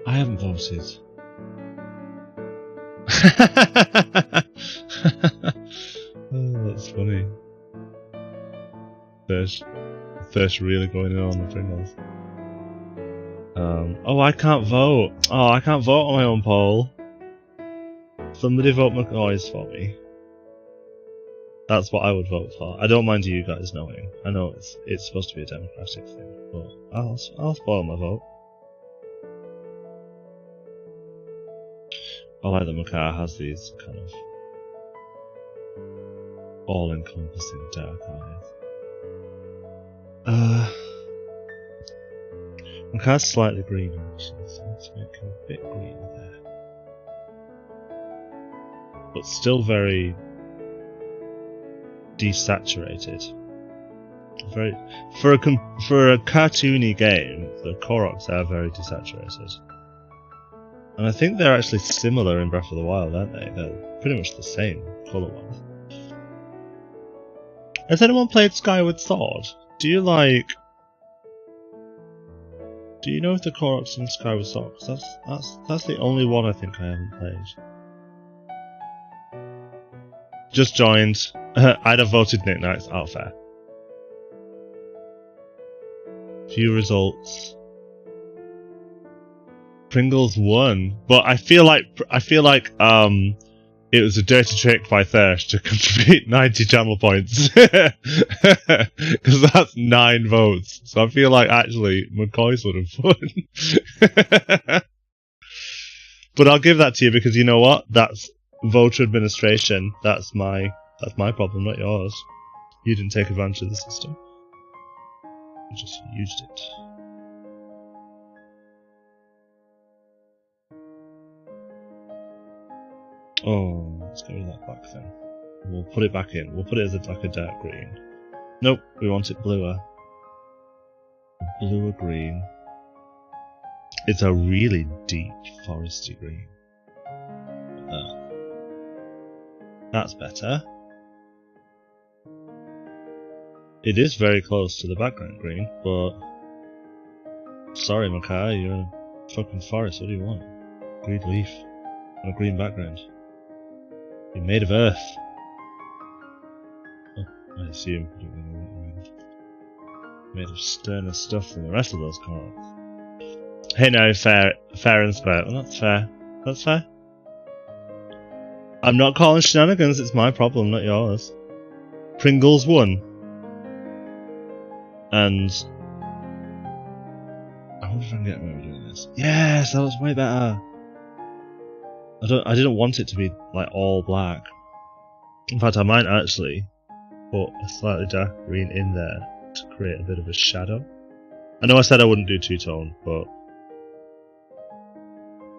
I haven't voted. Oh, that's funny. Thirst really going on the Pringles. Oh, I can't vote. Oh, I can't vote on my own poll. Somebody vote McCoy's for me. That's what I would vote for. I don't mind you guys knowing. I know it's supposed to be a democratic thing, but I'll spoil my vote. I like that Makar has these kind of all-encompassing dark eyes. My car's slightly green actually, so let's make it a bit green there. But still very desaturated. Very for a cartoony game, the Koroks are very desaturated. And I think they're actually similar in Breath of the Wild, aren't they? They're pretty much the same colour-wise. Has anyone played Skyward Sword? Do you know if the Koroks in Skyward Sword? Because that's the only one I think I haven't played. Just joined. I'd have voted Nick Knight's out fair. Few results. Pringles won, but I feel like it was a dirty trick by Thirst to contribute 90 channel points because that's 9 votes. So I feel like actually McCoy's would have won. But I'll give that to you because you know what? That's voter administration. That's my problem, not yours. You didn't take advantage of the system. You just used it. Oh, let's get rid of that black thing. We'll put it back in. We'll put it as like a dark green. Nope, we want it bluer. Bluer green. It's a really deep foresty green. That's better. It is very close to the background green, but sorry, Makai, you're in a fucking forest. What do you want? Green leaf on a green background. You're made of earth. Oh, I assume. I don't really know what you mean. Made of sterner stuff than the rest of those cards. Hey, no, fair and square. Well, that's fair. That's fair. I'm not calling shenanigans. It's my problem, not yours. Pringles won. And I wonder if I can get away with doing this. Yes, that was way better. I didn't want it to be like all black. In fact, I might actually put a slightly dark green in there to create a bit of a shadow. I know I said I wouldn't do two-tone, but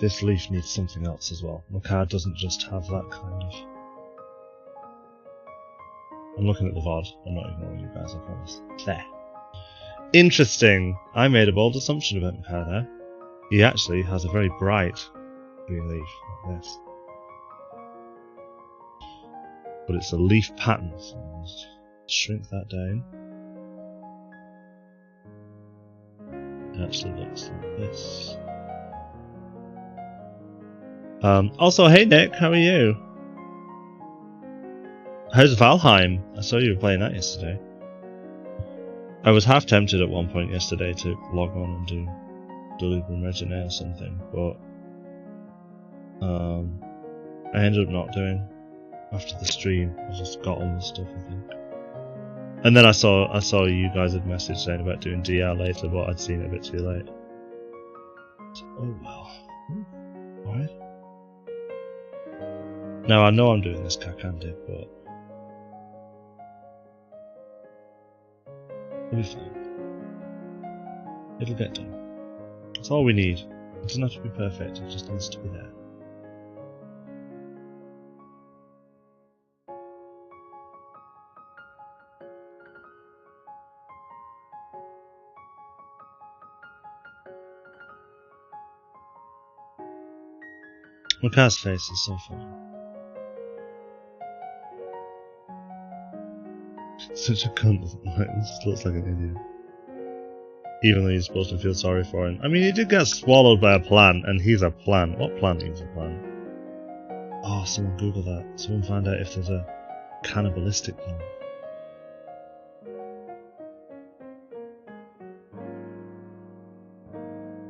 this leaf needs something else as well. My card doesn't just have that kind of... I'm looking at the VOD. I'm not ignoring you guys, I promise. There. Interesting. I made a bold assumption about my card there. He actually has a very bright green leaf like this. But it's a leaf pattern, so I'll just shrink that down. It actually looks like this. Also, hey Nick, how are you? How's Valheim? I saw you were playing that yesterday. I was half tempted at one point yesterday to log on and do Deliberate Regina or something, but I ended up not doing after the stream. I just got on with stuff, I think. And then I saw you guys had messaged saying about doing DR later, but I'd seen it a bit too late. So, oh well. Alright. Now I know I'm doing this cack-handed, but it'll be fine. It'll get done. That's all we need. It doesn't have to be perfect, it just needs to be there. Maka's face is so funny. Such a cunt, like, he just looks like an idiot. Even though you're supposed to feel sorry for him. I mean, he did get swallowed by a plant, and he's a plant. What plant is a plant? Oh, someone Google that. Someone find out if there's a cannibalistic plant.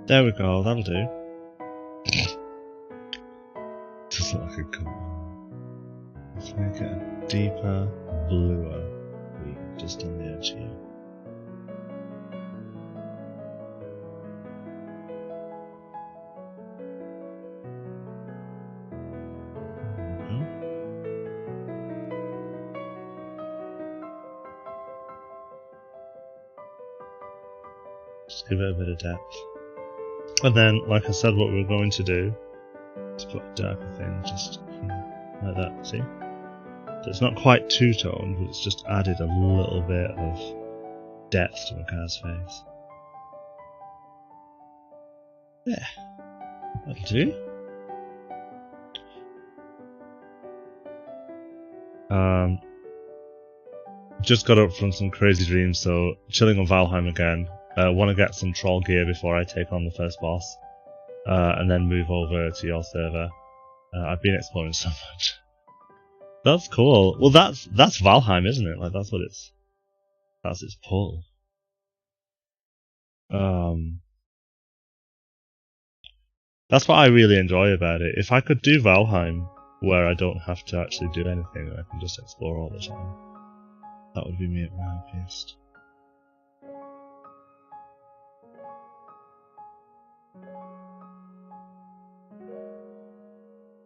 There we go, that'll do. Just look like a cunt. Let's make it a deeper, bluer green, just on the edge here. Just give it a bit of depth. And then, like I said, what we were going to do is put a darker thing just here, like that, see? So it's not quite two-toned, but it's just added a little bit of depth to the car's face. Yeah, that'll do. Just got up from some crazy dreams, so chilling on Valheim again. Want to get some troll gear before I take on the first boss, and then move over to your server. I've been exploring so much. That's cool. Well, that's Valheim, isn't it? Like that's its pull. That's what I really enjoy about it. If I could do Valheim, where I don't have to actually do anything, I can just explore all the time, that would be me at my happiest.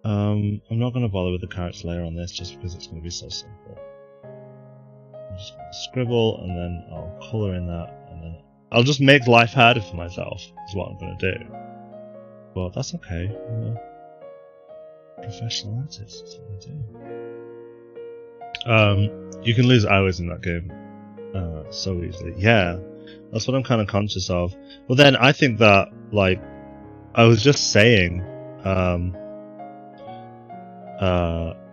I'm not going to bother with the character layer on this just because it's going to be so simple. I'm just going to scribble and then I'll colour in that and then I'll just make life harder for myself is what I'm going to do. But that's okay. I'm a professional artist, that's what I do. You can lose hours in that game so easily. Yeah, that's what I'm kind of conscious of. Well then, I think that, like, I was just saying,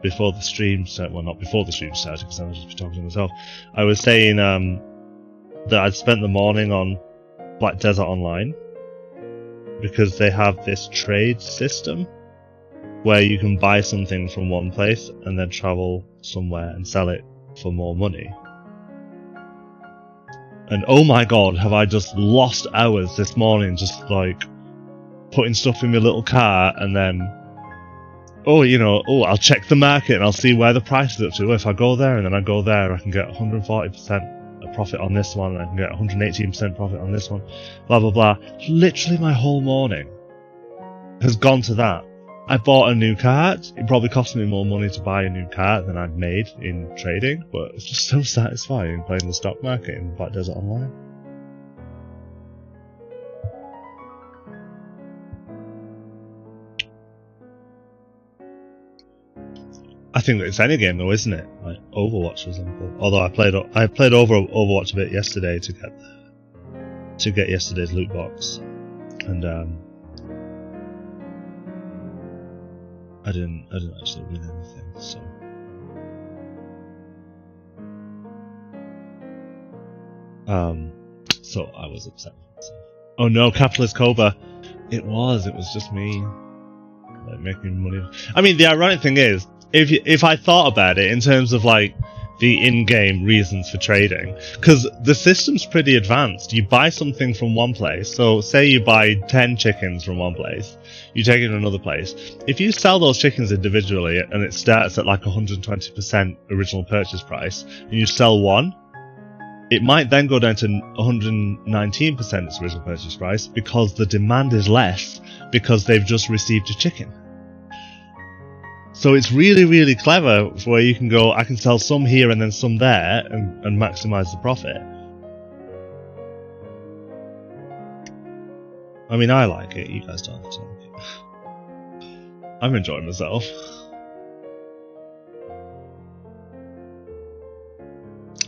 before the stream started, well not before the stream started because I was just talking to myself, I was saying that I'd spent the morning on Black Desert Online because they have this trade system where you can buy something from one place and then travel somewhere and sell it for more money. And oh my god, have I just lost hours this morning just like putting stuff in my little car and then I'll check the market and I'll see where the price is up to. If I go there and then I go there, I can get 140% profit on this one, and I can get 118% profit on this one, blah blah blah. Literally my whole morning has gone to that. I bought a new cart. It probably cost me more money to buy a new cart than I'd made in trading, but it's just so satisfying playing the stock market in Black Desert Online. I think it's any game though, isn't it? Like Overwatch, for example. Although I played over Overwatch a bit yesterday to get yesterday's loot box, and I didn't actually win anything. So I was upset with myself. Oh no, capitalist Kohbah. It was just me, like making money. I mean, the ironic thing is, if I thought about it in terms of like the in-game reasons for trading, because the system's pretty advanced. You buy something from one place, so say you buy 10 chickens from one place, you take it to another place. If you sell those chickens individually and it starts at like 120% original purchase price, and you sell one, it might then go down to 119% its original purchase price because the demand is less because they've just received a chicken. So it's really, really clever where you can go, I can sell some here and then some there and maximize the profit. I mean, I like it. You guys don't have to like it. I'm enjoying myself.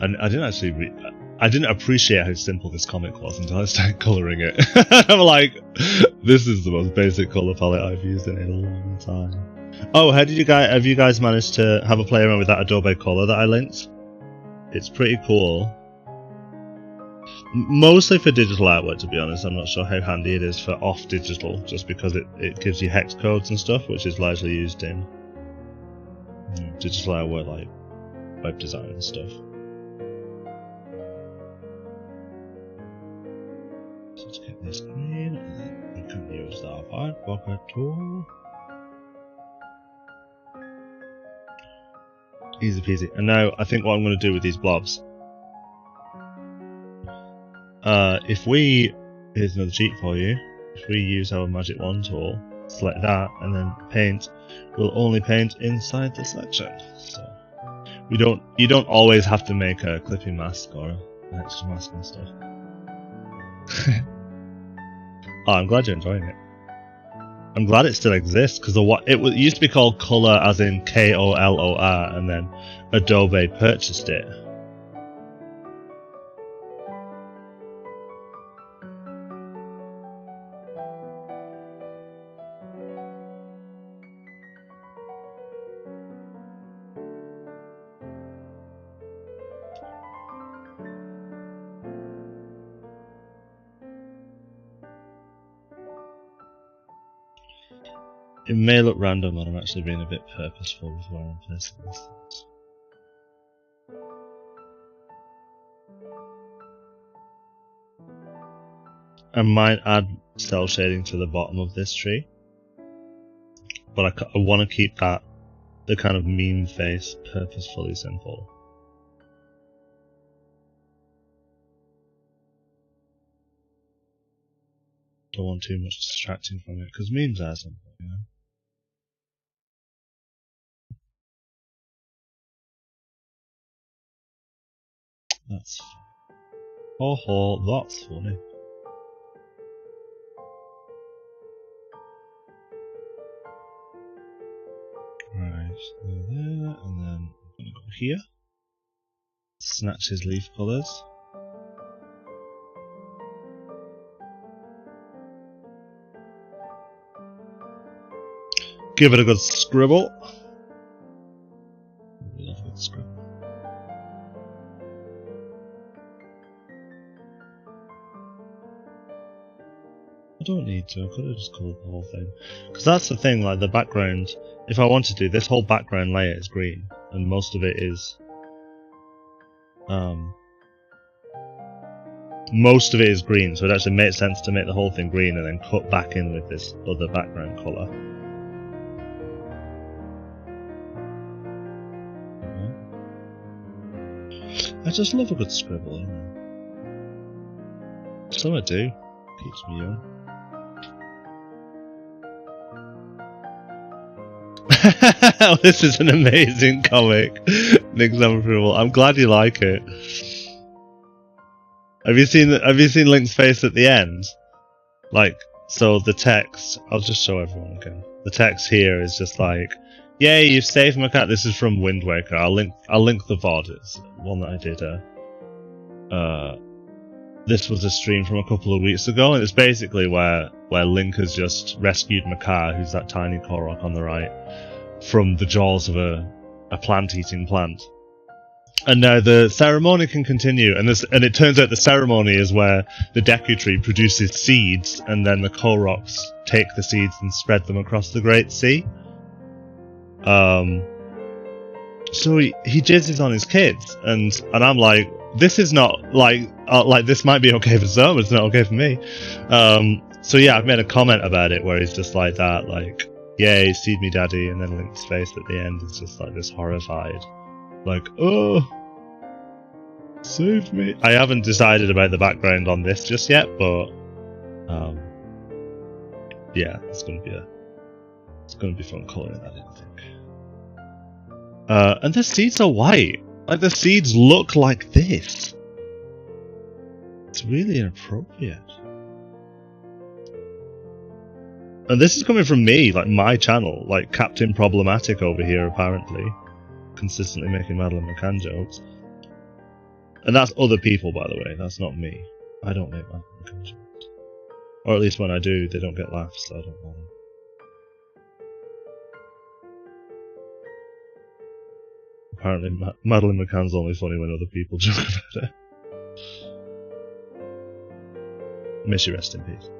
And I didn't appreciate how simple this comic was until I started colouring it. I'm like, this is the most basic colour palette I've used in a long time. Oh, have you guys managed to have a play around with that Adobe Color that I linked? It's pretty cool. Mostly for digital artwork, to be honest. I'm not sure how handy it is for off digital, just because it gives you hex codes and stuff, which is largely used in digital artwork like web design and stuff. So let's get this green, and then we can use the art bucket tool. Easy peasy. And now I think what I'm going to do with these blobs, here's another cheat for you. If we use our magic wand tool, select that, and then paint, we'll only paint inside the selection. So you don't always have to make a clipping mask or an extra mask and stuff. Oh, I'm glad you're enjoying it. I'm glad it still exists, because it used to be called Color, as in Kolor, and then Adobe purchased it. It may look random, but I'm actually being a bit purposeful with where I'm placing these things. I might add cell shading to the bottom of this tree, but I want to keep the kind of meme face purposefully simple. Don't want too much distracting from it, because memes are simple, you know? That's funny. Oh, that's funny. Right, there, and then I'm gonna go here. Snatch his leaf colours. Give it a good scribble. Love a good scribble. I don't need to, I could have just colored the whole thing. Because that's the thing, like the background, if I wanted to, this whole background layer is green, and most of it is green, so it actually makes sense to make the whole thing green and then cut back in with this other background colour. I just love a good scribble, you know. So I do. Keeps me young. This is an amazing comic. Nick's approval. I'm glad you like it. Have you seen Link's face at the end? Like, so the text, I'll just show everyone again. The text here is just like, "Yay, you've saved my cat." This is from Wind Waker. I'll link the VOD. It's one that I did. This was a stream from a couple of weeks ago, and it's basically where Link has just rescued Makar, who's that tiny Korok on the right, from the jaws of a plant-eating plant. And now the ceremony can continue, and it turns out the ceremony is where the Deku Tree produces seeds, and then the Koroks take the seeds and spread them across the Great Sea. So he jizzes on his kids, and I'm like, this is not like this might be okay for some, it's not okay for me. So yeah, I've made a comment about it where he's just like that, like, "Yay, seed me daddy," and then Link's face at the end is just like this horrified, like, "Oh, save me." I haven't decided about the background on this just yet, but yeah, it's gonna be fun colouring that in, I think. And the seeds are white. Like, the seeds look like this. It's really inappropriate. And this is coming from me, like my channel, like Captain Problematic over here, apparently. Consistently making Madeline McCann jokes. And that's other people, by the way, that's not me. I don't make Madeline McCann jokes. Or at least when I do, they don't get laughs, so I don't bother. Apparently, Madeline McCann's only funny when other people joke about it. May she rest in peace.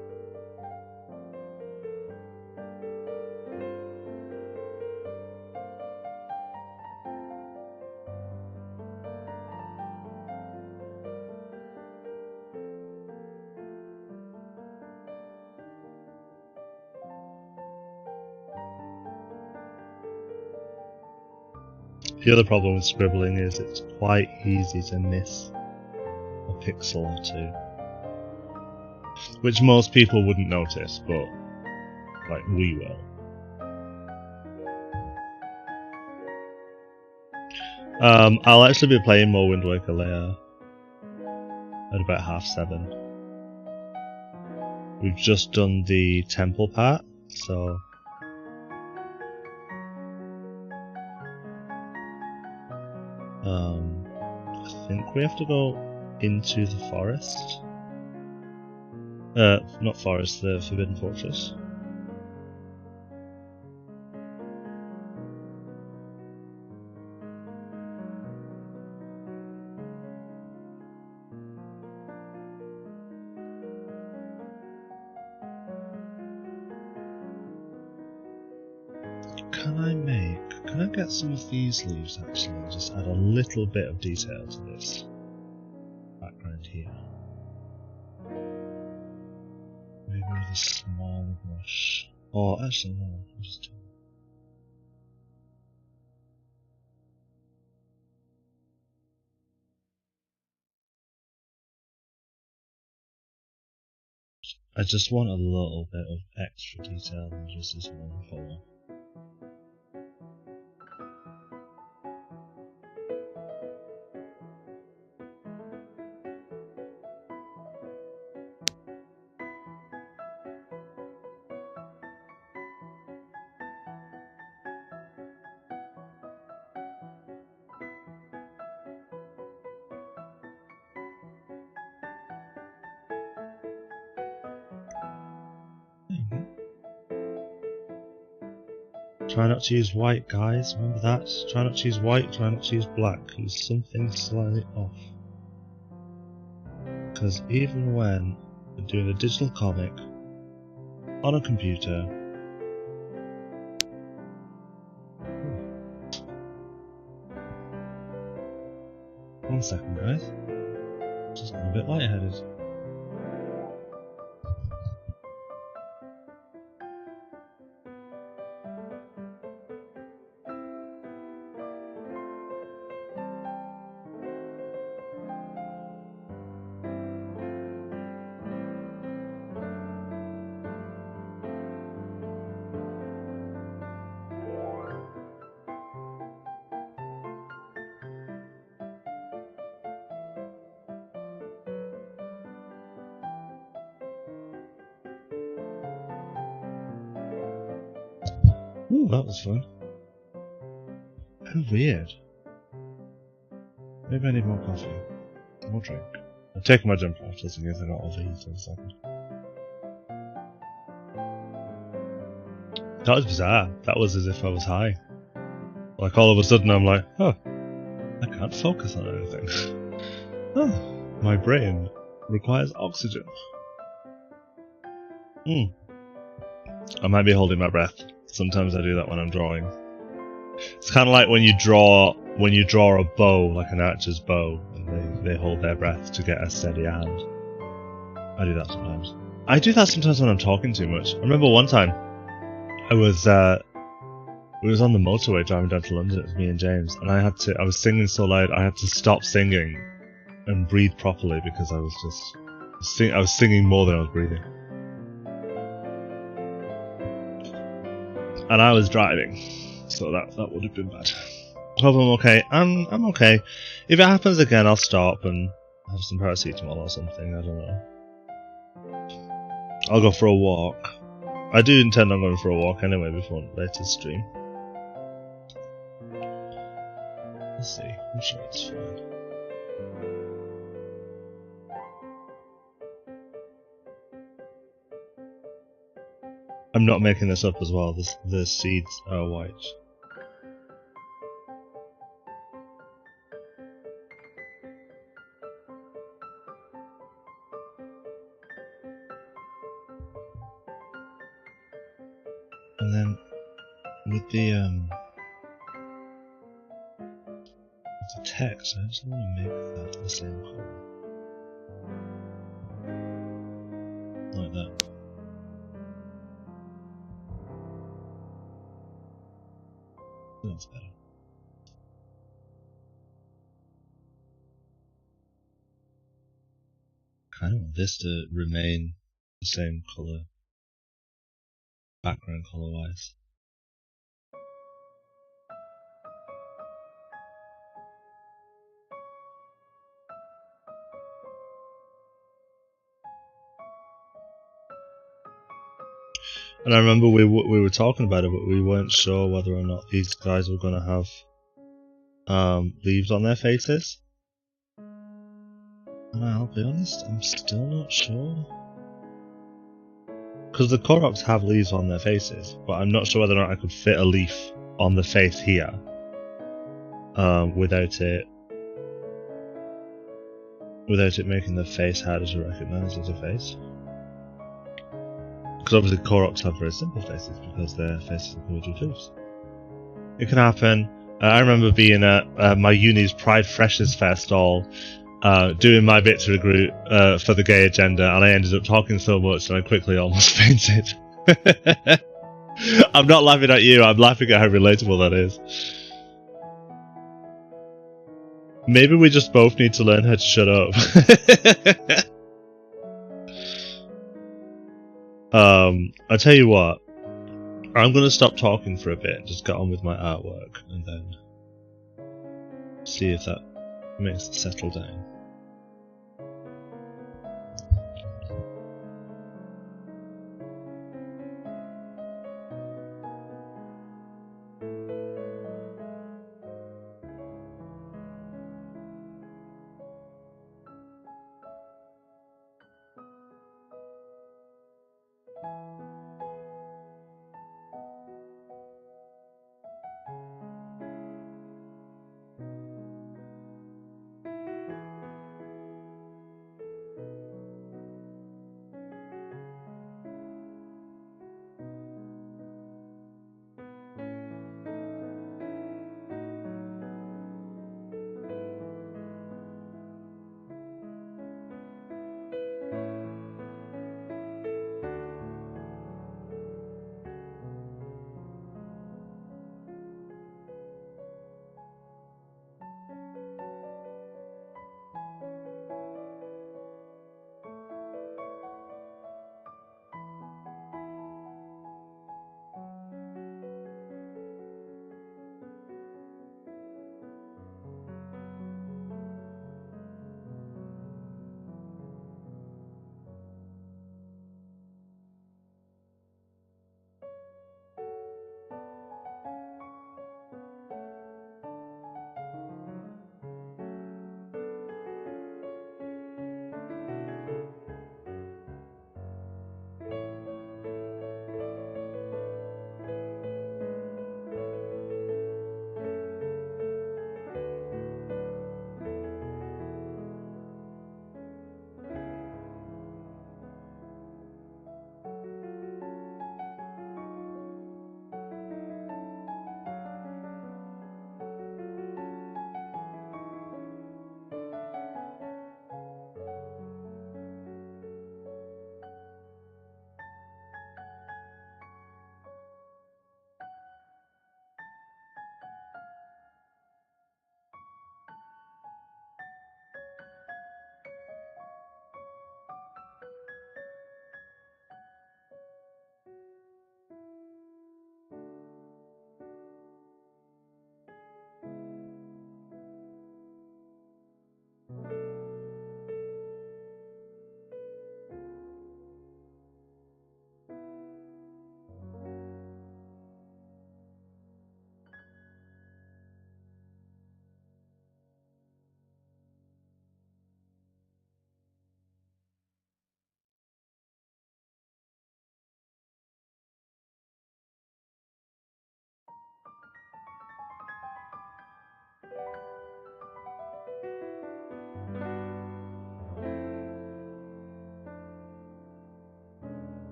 The other problem with scribbling is it's quite easy to miss a pixel or two. Which most people wouldn't notice, but like we will. I'll actually be playing more Wind Waker later at about 7:30. we've just done the temple part, so I think we have to go into the forest. Not forest, the Forbidden Fortress. Can I get some of these leaves actually and just add a little bit of detail to this background here? Maybe with a small brush. Oh, actually no, I'll just do it. I just want a little bit of extra detail in just this one photo. Try not to use white, guys, remember that? Try not to use white, try not to use black. Use something slightly off. Because even when we're doing a digital comic on a computer, one second guys, just got a bit lightheaded. Ooh, that was fun. How weird. Maybe I need more coffee. More drink. I'm taking my jumper off just in case I got overheated in a second. That was bizarre. That was as if I was high. Like all of a sudden I'm like, oh, I can't focus on anything. Oh, my brain requires oxygen. I might be holding my breath. Sometimes I do that when I'm drawing. It's kind of like when you draw a bow, like an archer's bow, and they hold their breath to get a steady hand. I do that sometimes. I do that sometimes when I'm talking too much. I remember one time we was on the motorway driving down to London. It was me and James, and I was singing so loud I had to stop singing and breathe properly because I was singing more than I was breathing. And I was driving, so that would have been bad. Hope I'm okay. I'm okay. If it happens again, I'll stop and have some paracetamol or something. I don't know. I'll go for a walk. I do intend on going for a walk anyway before later stream. Let's see. I'm sure it's fine. I'm not making this up as well. The seeds are white. And then with the text, I just want to make that the same color. Like that. That's better. Kind of want this to remain the same color, background color wise. And I remember we were talking about it, but we weren't sure whether or not these guys were going to have leaves on their faces. And I'll be honest, I'm still not sure. Because the Koroks have leaves on their faces, but I'm not sure whether or not I could fit a leaf on the face here without it making the face harder to recognise as a face. Because obviously Koroks have very simple faces because their faces are covered with hooves. It can happen. I remember being at my uni's Pride Freshers Fair stall, doing my bit to recruit for the gay agenda, and I ended up talking so much that I quickly almost fainted. I'm not laughing at you, I'm laughing at how relatable that is. Maybe we just both need to learn how to shut up. I tell you what, I'm going to stop talking for a bit and just get on with my artwork, and then see if that makes it settle down.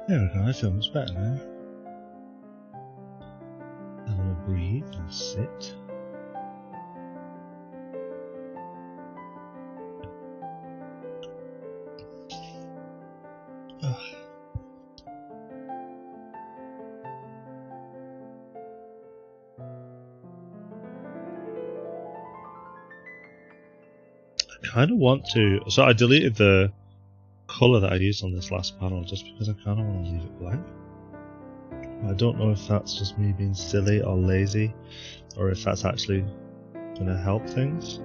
There we go, I feel much better now. And we'll breathe and sit. I kind of want to. So I deleted the colour that I used on this last panel just because I kind of want to leave it blank. I don't know if that's just me being silly or lazy, or if that's actually going to help things.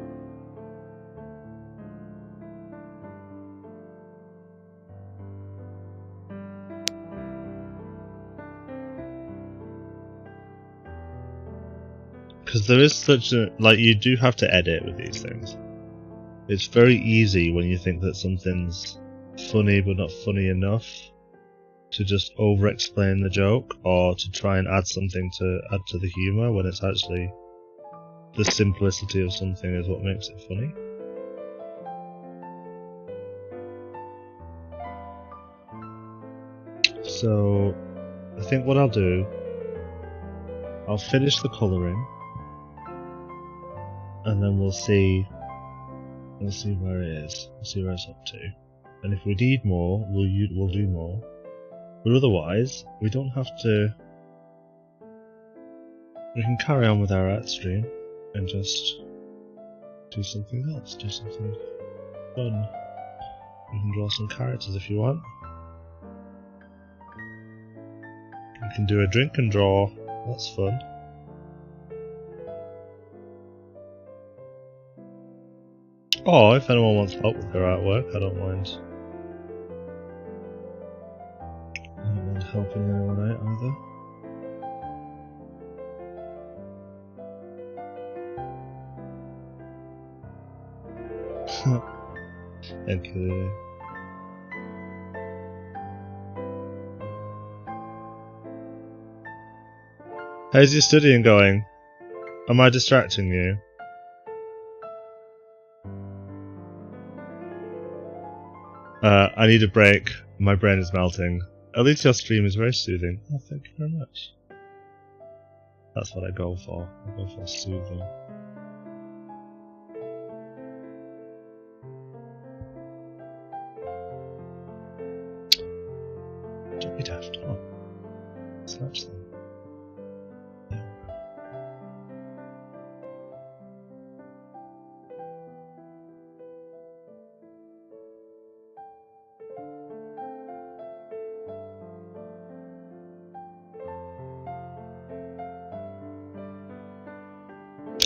Because there is such a, like, you do have to edit with these things. It's very easy when you think that something's funny but not funny enough to just over-explain the joke, or to try and add something to add to the humour, when it's actually the simplicity of something is what makes it funny. So I think what I'll do, I'll finish the colouring, and then we'll see where it is. We'll see where it's up to. And if we need more, we'll do more. But otherwise, we don't have to. We can carry on with our art stream and just do something else. Do something fun. You can draw some characters if you want. You can do a drink and draw. That's fun. Oh, if anyone wants help with their artwork, I don't mind. I don't mind helping anyone out either. Thank you. How's your studying going? Am I distracting you? I need a break. My brain is melting. At least your stream is very soothing. Oh, thank you very much. That's what I go for. I go for soothing. Don't be daft. Come on. Snatch them.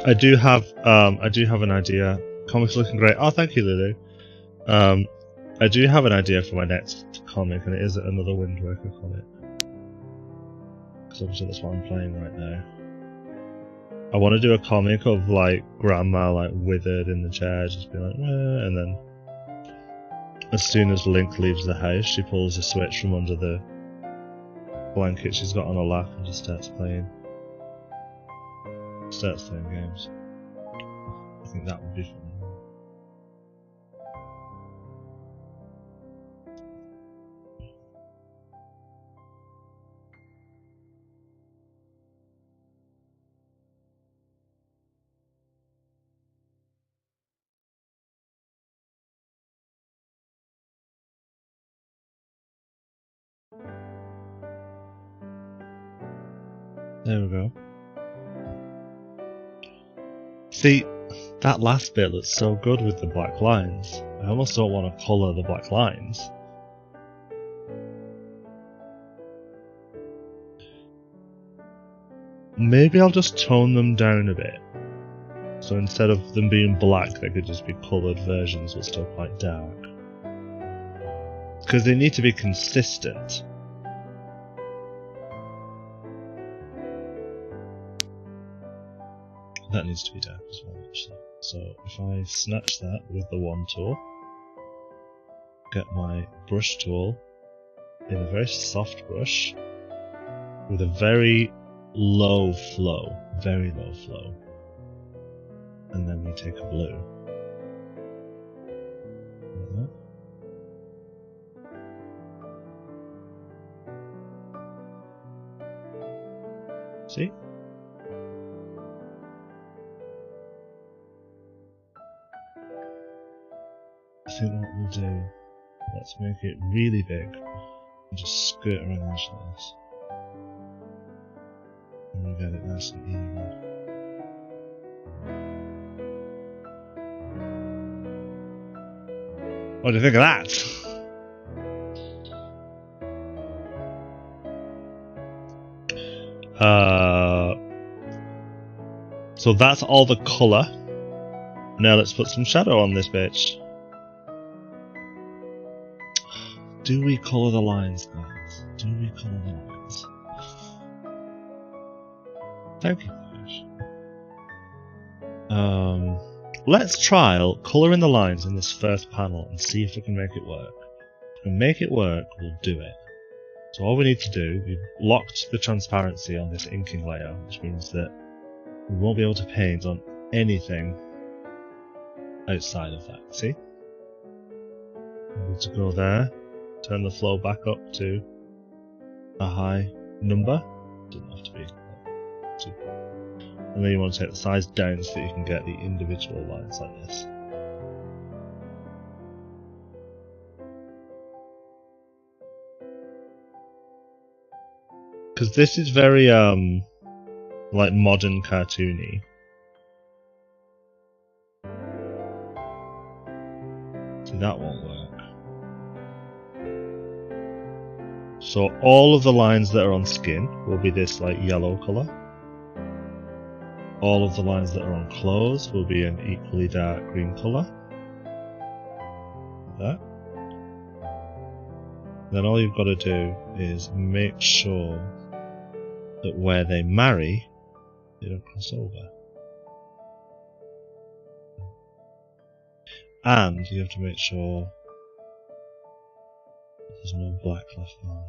I do have an idea. Comic's looking great. Oh, thank you, Lulu. I do have an idea for my next comic, and it is another Wind Waker comic. Because obviously that's what I'm playing right now. I want to do a comic of like grandma like withered in the chair, just being like, eh, and then as soon as Link leaves the house, she pulls a switch from under the blanket she's got on her lap and just starts playing games. I think that would be fun. There we go. See, that last bit looks so good with the black lines. I almost don't want to colour the black lines. Maybe I'll just tone them down a bit. So instead of them being black, they could just be coloured versions but still quite dark. Because they need to be consistent. That needs to be dark as well, actually. So if I snatch that with the wand tool, get my brush tool in a very soft brush with a very low flow, and then we take a blue. Like that. See? I think what we'll do, let's make it really big and just skirt around the edge like this. And we'll get it nice and even. What do you think of that? So that's all the colour. Now let's put some shadow on this bitch. Do we colour the lines, guys? Do we colour the lines? Thank you, guys. Let's trial colouring the lines in this first panel and see if we can make it work. If we can make it work, we'll do it. So all we need to do, we've locked the transparency on this inking layer, which means that we won't be able to paint on anything outside of that. See? We need to go there, turn the flow back up to a high number. Doesn't have to be too. And then you want to take the size down so that you can get the individual lines like this. Because this is very like modern cartoony. See, that won't work. So all of the lines that are on skin will be this like yellow colour. All of the lines that are on clothes will be an equally dark green colour. Like that. Then all you've got to do is make sure that where they marry, they don't cross over. And you have to make sure there's no black left behind.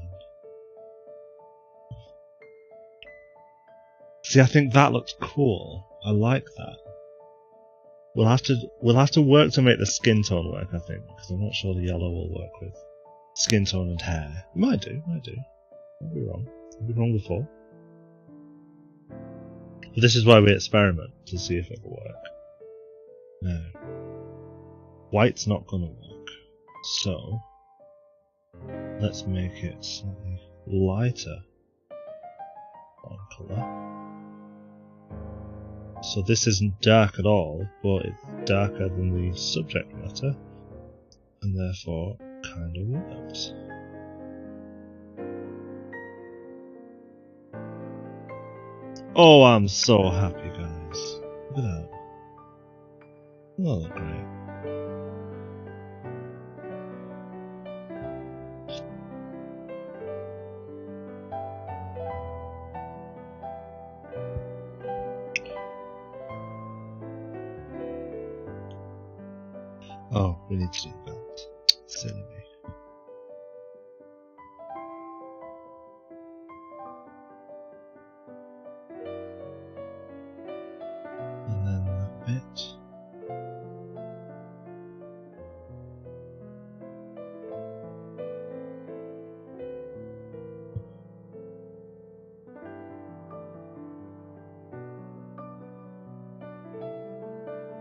See, I think that looks cool. I like that. We'll have to work to make the skin tone work, I think, because I'm not sure the yellow will work with skin tone and hair. It might do. I'll be wrong. I've been wrong before. But this is why we experiment, to see if it will work. Now, white's not going to work. So, let's make it slightly lighter on colour. So this isn't dark at all, but it's darker than the subject matter, and therefore kind of works. Oh, I'm so happy, guys. Look at that. Oh, look great. Oh, we need to do that. Silly me. And then that bit.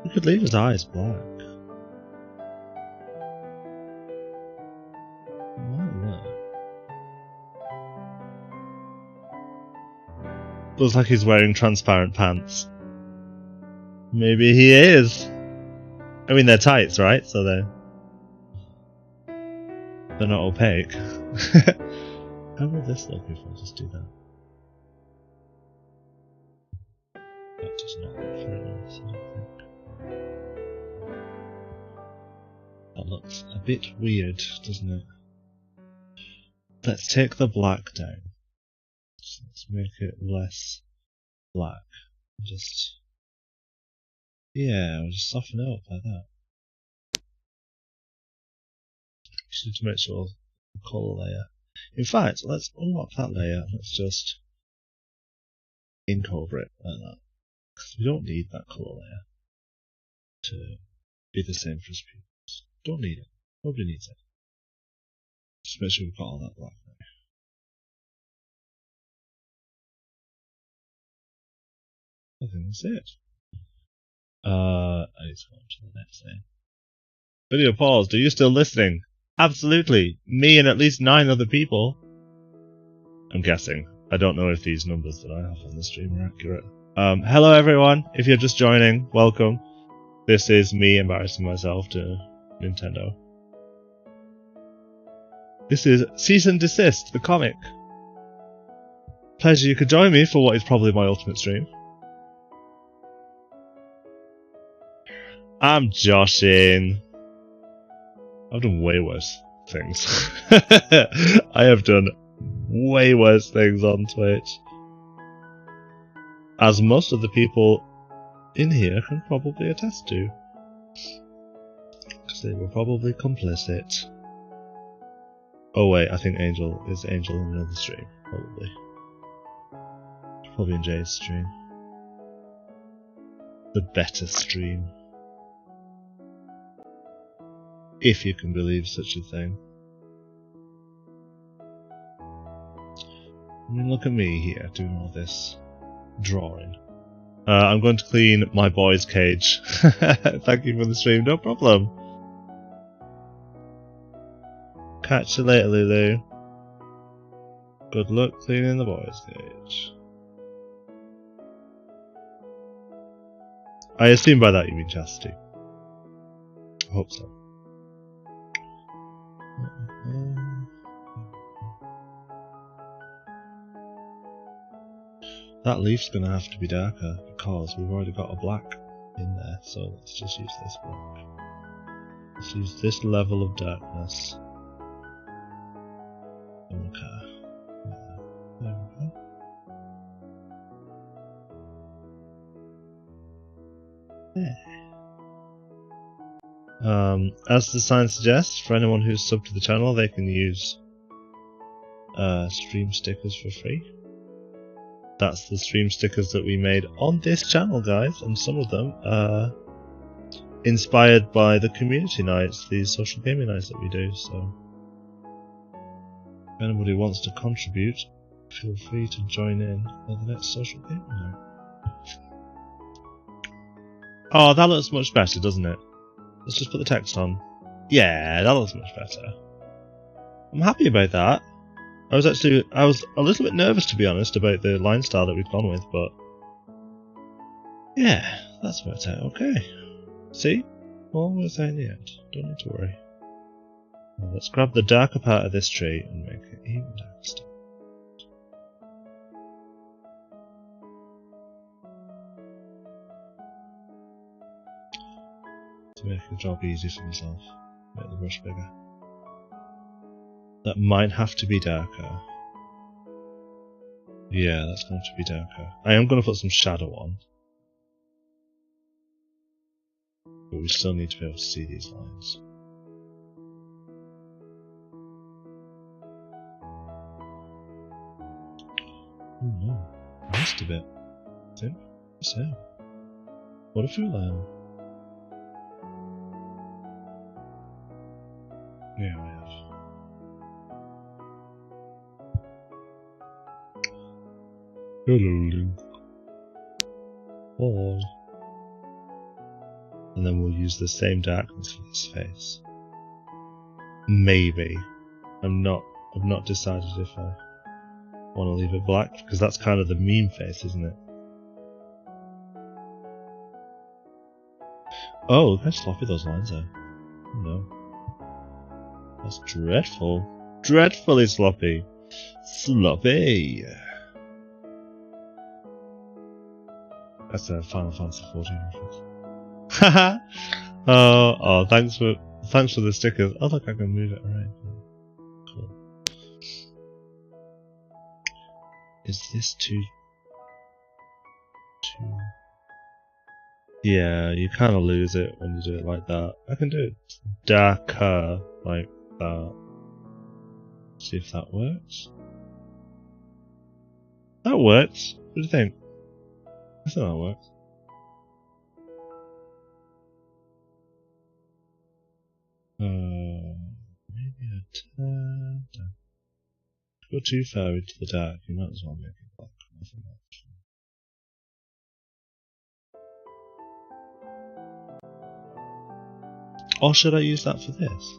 We could leave his eyes black. Looks like he's wearing transparent pants. Maybe he is. I mean, they're tights, right? So they're not opaque. How will this look if I just do that? That does not look very nice, I don't think. That looks a bit weird, doesn't it? Let's take the black down. So let's make it less black. Just, yeah, we'll just soften it up like that. Just need to make sure the colour layer. In fact, let's unlock that layer. Let's just ink over it like that. Because we don't need that colour layer to be the same for his pupils. Don't need it. Nobody needs it. Just make sure we've got all that black there. I think that's it. I need to go on to the next thing. Video paused. Are you still listening? Absolutely. Me and at least 9 other people. I'm guessing. I don't know if these numbers that I have on the stream are accurate. Hello everyone. If you're just joining, welcome. This is me embarrassing myself to Nintendo. This is Cease and Desist, the comic. Pleasure you could join me for what is probably my ultimate stream. I'm joshing. I've done way worse things. I have done way worse things on Twitch. As most of the people in here can probably attest to. Because they were probably complicit. Oh wait, I think Angel is Angel in another stream, probably. Probably in Jay's stream. The better stream. If you can believe such a thing. I mean, look at me here, doing all this drawing. I'm going to clean my boy's cage. Thank you for the stream, no problem. Catch you later, Lulu. Good luck cleaning the boy's cage. I assume by that you mean Chastity. I hope so. That leaf's gonna have to be darker because we've already got a black in there, so let's just use this black. Let's use this level of darkness. Okay. There we go. As the sign suggests, for anyone who's subbed to the channel, they can use stream stickers for free. That's the stream stickers that we made on this channel, guys, and some of them are inspired by the community nights, these social gaming nights that we do, so if anybody wants to contribute, feel free to join in for the next social gaming night. Oh, that looks much better, doesn't it? Let's just put the text on. Yeah, that looks much better. I'm happy about that. I was a little bit nervous, to be honest, about the line style that we've gone with, but yeah, that's worked out okay. See? All works out in the end. Don't need to worry. Now let's grab the darker part of this tree and make it even darker still. To make the job easy for myself, make the brush bigger. That might have to be darker. Yeah, that's going to be darker. I am going to put some shadow on. But we still need to be able to see these lines. Oh no, I missed a bit. I think. So, what a fool I am. Yeah, I have. Hello, Link. Oh. And then we'll use the same darkness for this face. Maybe. I've not decided if I want to leave it black, because that's kind of the meme face, isn't it? Oh, look how sloppy those lines are. Oh no. That's dreadful. Dreadfully sloppy. Sloppy. That's a Final Fantasy 14 reference. Haha. Oh, thanks for the stickers. Oh look, I can move it around. Cool. Is this too? Yeah, you kind of lose it when you do it like that. I can do it darker like that. See if that works. That works. What do you think? I think that works. Maybe a tad down. If you go too far into the dark, you might as well make it black. I think that's Or should I use that for this?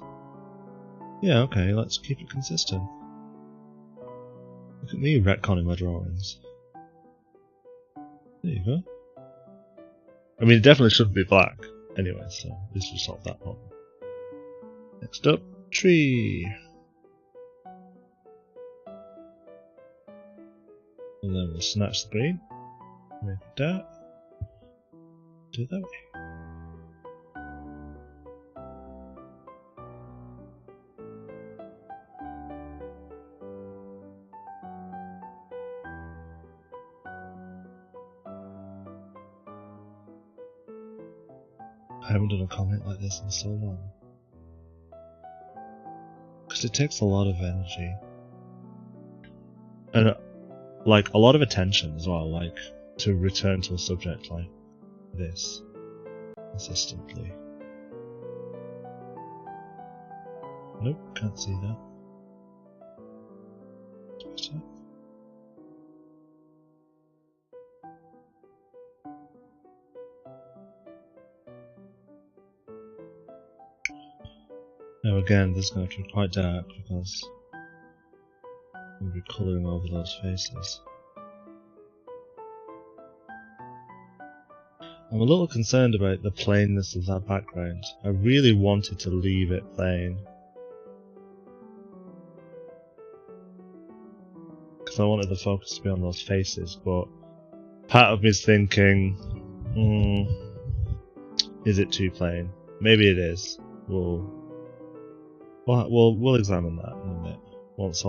Yeah, okay, let's keep it consistent. Look at me retconning my drawings. There you go. I mean, it definitely shouldn't be black. Anyway, so this will solve that problem. Next up, tree. And then we'll snatch the green. Make it dark. Do it that way. I haven't done a comic like this in so long. Because it takes a lot of energy. And like a lot of attention as well, like to return to a subject like this consistently. Nope, can't see that. Now again, this is going to be quite dark because we'll be colouring over those faces. I'm a little concerned about the plainness of that background. I really wanted to leave it plain. Because I wanted the focus to be on those faces, but part of me is thinking, is it too plain? Maybe it is. We'll examine that in a bit. Once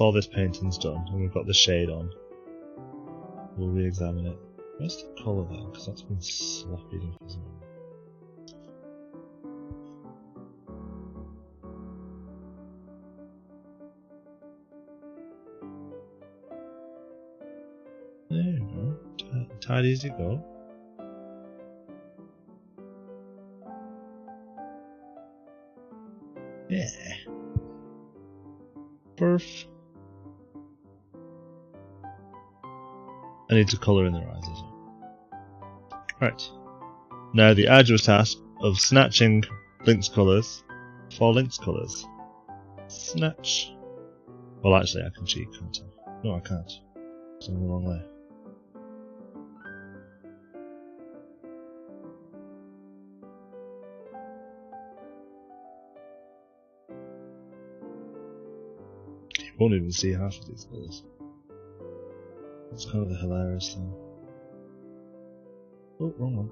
all this painting's done and we've got the shade on, we'll re-examine it. Where's the colour then? Because that's been sloppy enough, isn't it? There you go. Tidy as you go. Yeah. Perf. I need to colour in their eyes as well. Right. Now the arduous task of snatching Link's colours for Link's colours. Snatch. Well, actually, I can cheat, can't I? No, I can't. It's on the wrong way. You won't even see half of these colours. That's kind of the hilarious thing. Oh, wrong one.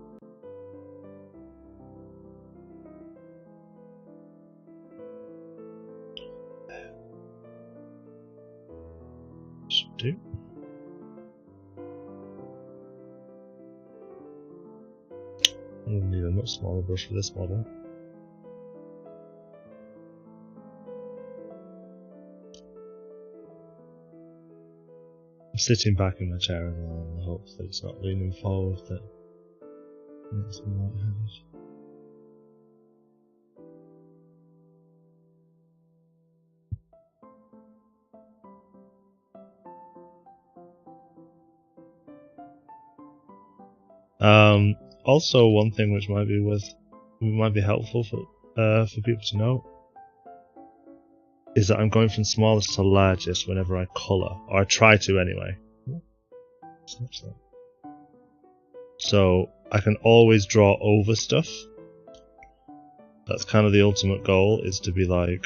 Should do. I'm going to need a much smaller brush for this model. I'm sitting back in my chair as well in the hopes that it's not leaning forward that makes me light-headed. Also, one thing which might be helpful for people to know is that I'm going from smallest to largest whenever I colour, or I try to anyway. So I can always draw over stuff. That's kind of the ultimate goal, is to be like,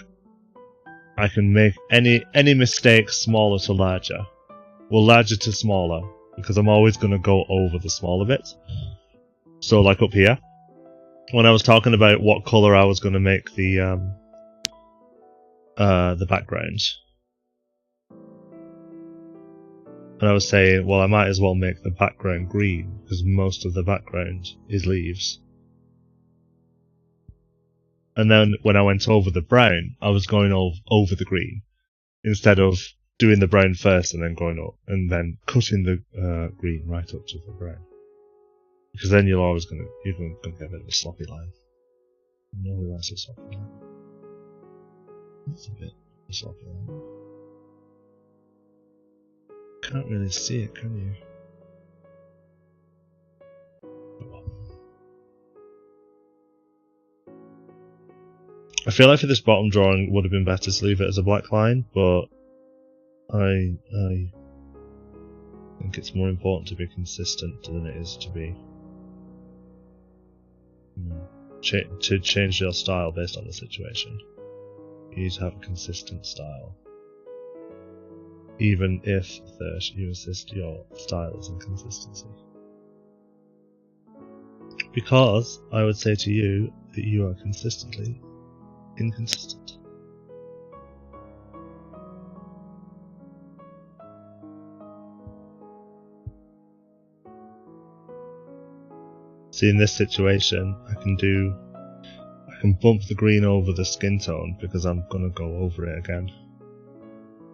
I can make any mistake smaller to larger. Well, larger to smaller, because I'm always going to go over the smaller bits. So like up here, when I was talking about what colour I was going to make the background, and I was saying, well, I might as well make the background green, because most of the background is leaves. And then when I went over the brown, I was going over the green, instead of doing the brown first and then going up, and then cutting the green right up to the brown. Because then you're gonna get a bit of a sloppy line. No one likes a sloppy line. That's a bit of a sloppy line. Can't really see it, can you? Oh well. I feel like for this bottom drawing, it would have been better to leave it as a black line, but I think it's more important to be consistent than it is to be to change your style based on the situation. You need to have a consistent style, even if you insist your style is inconsistency. Because I would say to you that you are consistently inconsistent. See, in this situation, I can bump the green over the skin tone because I'm gonna go over it again.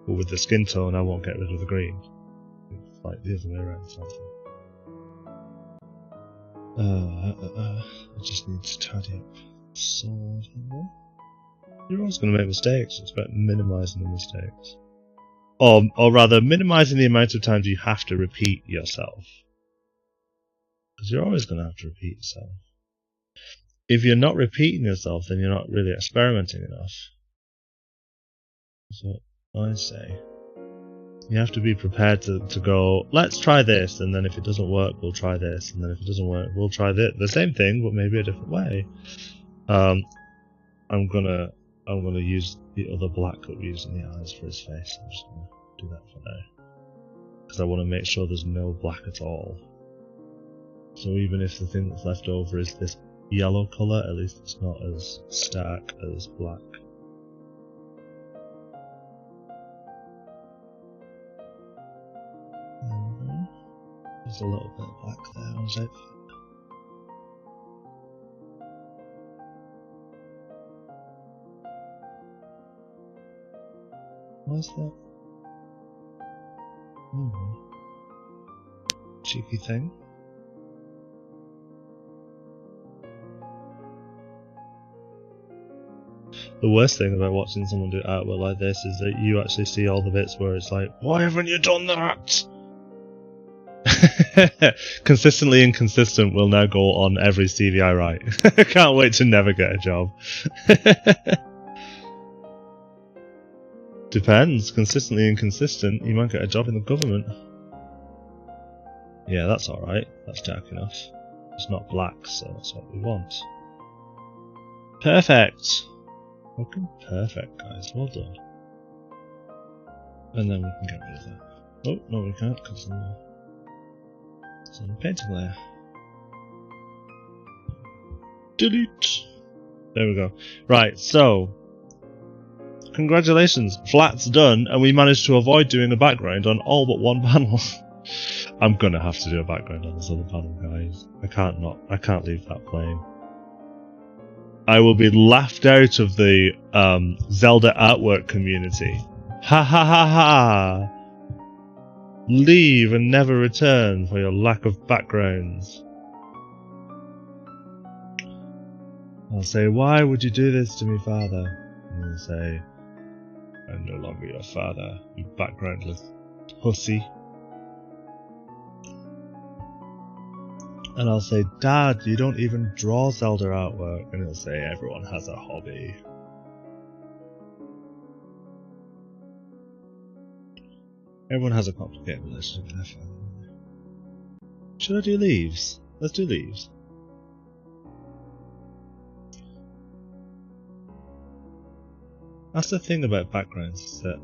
But with the skin tone, I won't get rid of the green. It's like the other way around. I just need to tidy up. So, you're always gonna make mistakes. It's about minimizing the mistakes, or rather, minimizing the amount of times you have to repeat yourself. Because you're always going to have to repeat yourself. If you're not repeating yourself, then you're not really experimenting enough. So I say, you have to be prepared to go, let's try this, and then if it doesn't work, we'll try this, and then if it doesn't work, we'll try this. The same thing, but maybe a different way. I'm gonna use the other black that we used in the eyes for his face. I'm just gonna do that for now, because I want to make sure there's no black at all. So even if the thing that's left over is this yellow colour, at least it's not as stark as black. There's a little bit of black there on his outfit. What's that? Cheeky thing. The worst thing about watching someone do artwork like this is that you actually see all the bits where it's like, why haven't you done that? Consistently inconsistent will now go on every CV I write. I can't wait to never get a job. Depends. Consistently inconsistent, you might get a job in the government. Yeah, that's alright. That's dark enough. It's not black, so that's what we want. Perfect! Fucking perfect, guys. Well done. And then we can get rid of that. Oh, no we can't, because it's on the painting layer. Delete! There we go. Right, so congratulations, flat's done, and we managed to avoid doing a background on all but one panel. I'm gonna have to do a background on this other panel, guys. I can't leave that plain. I will be laughed out of the Zelda artwork community. Ha ha ha ha! Leave and never return for your lack of backgrounds. I'll say, why would you do this to me, father? And he'll say, I'm no longer your father, you backgroundless pussy. And I'll say, Dad, you don't even draw Zelda artwork. And he'll say, everyone has a hobby. Everyone has a complicated relationship with their family. Should I do leaves? Let's do leaves. That's the thing about backgrounds, is that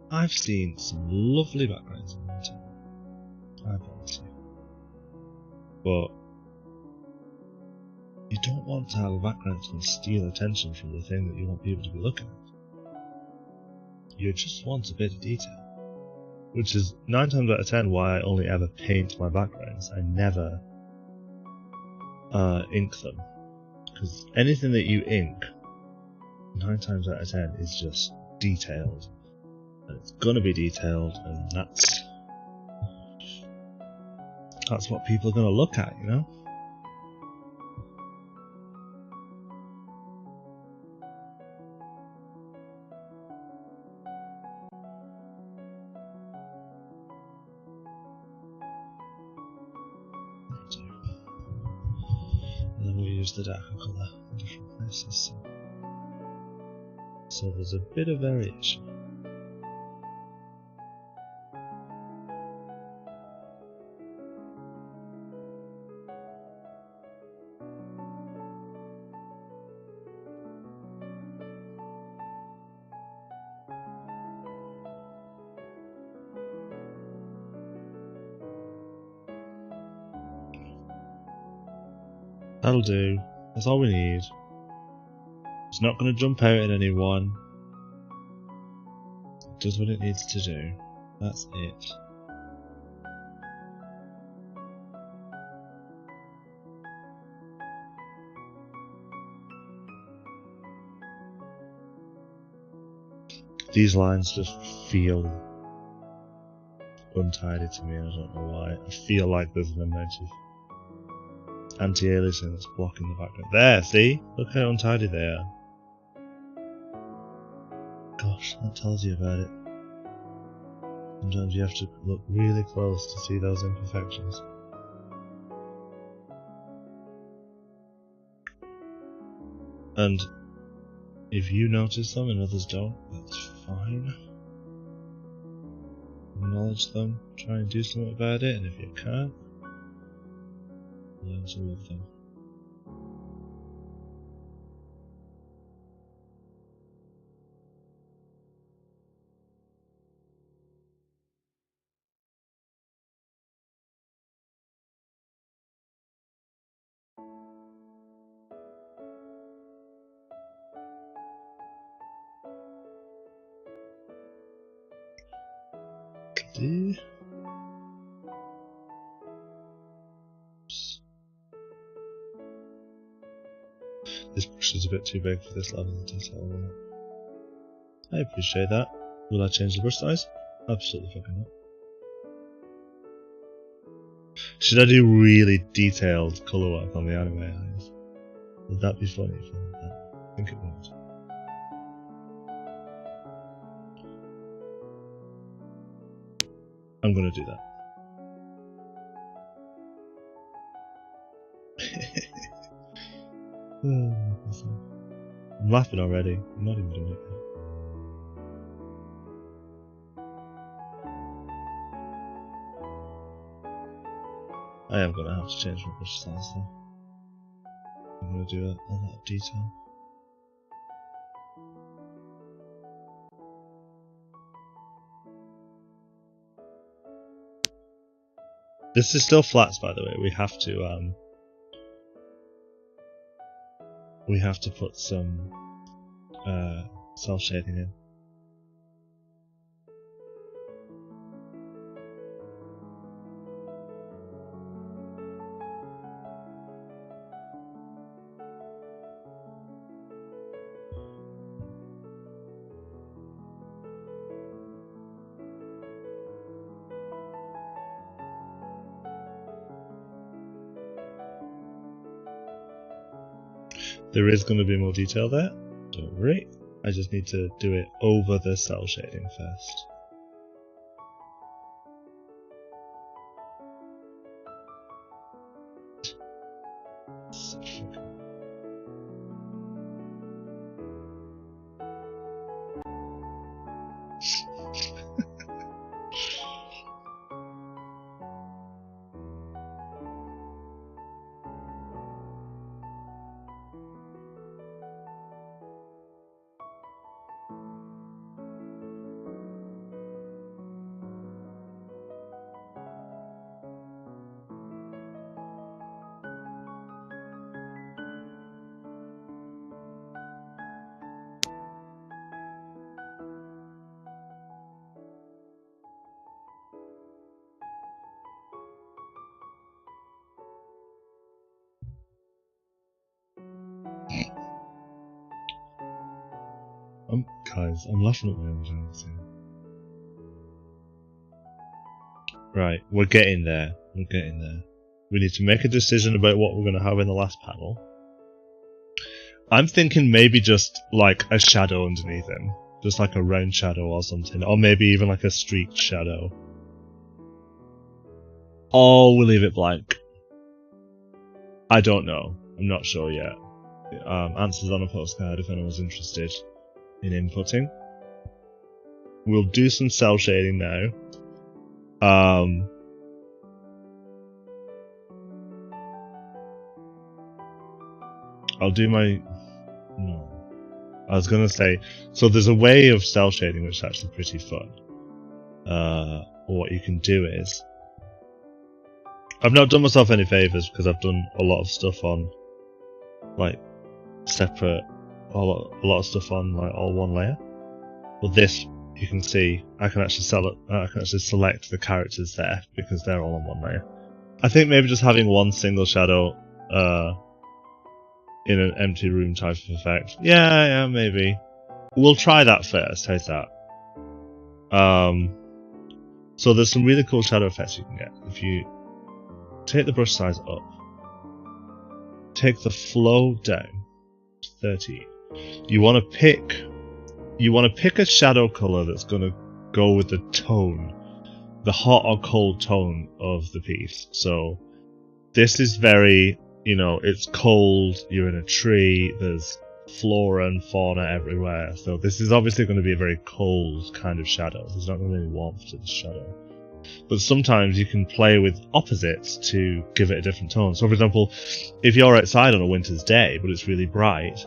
I've seen some lovely backgrounds in my time. I promise you. But you don't want to have a background that's going to steal attention from the thing that you want people to be looking at. You just want a bit of detail. Which is 9 times out of 10 why I only ever paint my backgrounds. I never ink them. Because anything that you ink, 9 times out of 10 is just detailed. And it's gonna be detailed, and that's what people are gonna look at, you know? use the darker colour in different places. So there's a bit of variation. That'll do. That's all we need. It's not going to jump out at anyone. It does what it needs to do. That's it. These lines just feel untidy to me, and I don't know why. I feel like there's an amount of anti-aliasing that's blocking the background. There, see? Look how untidy they are. Gosh, that tells you about it. Sometimes you have to look really close to see those imperfections. And if you notice them and others don't, that's fine. Acknowledge them, try and do something about it, and if you can't, learn to love them. This brush is a bit too big for this level of detail, isn't it? I appreciate that. Will I change the brush size? Absolutely fucking not. Should I do really detailed colour work on the anime eyes? Would that be funny if I did that? I think it would. I'm gonna do that. I'm laughing already. I'm not even doing it yet. I am gonna have to change my brush size though. I'm gonna do a lot of detail. This is still flats, by the way. We have to put some self shading in. There is going to be more detail there, don't worry. I just need to do it over the cell shading first. Guys, I'm laughing at my own jokes here. Right, we're getting there. We're getting there. We need to make a decision about what we're going to have in the last panel. I'm thinking maybe just like a shadow underneath him. Just like a round shadow or something. Or maybe even like a streaked shadow. Or we'll leave it blank. I don't know. I'm not sure yet. Answers on a postcard if anyone's interested in inputting. We'll do some cell shading now. I'll do my... No. I was going to say, so there's a way of cell shading which is actually pretty fun. What you can do is... I've not done myself any favours because I've done a lot of stuff on, like, separate... A lot of stuff on, like, all one layer. But this, you can see, I can actually select the characters there because they're all on one layer. I think maybe just having one single shadow in an empty room type of effect. Yeah, maybe. We'll try that first, how's that? So there's some really cool shadow effects you can get. If you take the brush size up, take the flow down to 30. You want to pick a shadow color that's going to go with the tone, the hot or cold tone of the piece. So this is very, it's cold, you're in a tree, there's flora and fauna everywhere. So this is obviously going to be a very cold kind of shadow. There's not going to be any warmth to the shadow. But sometimes you can play with opposites to give it a different tone. So for example, if you're outside on a winter's day, but it's really bright,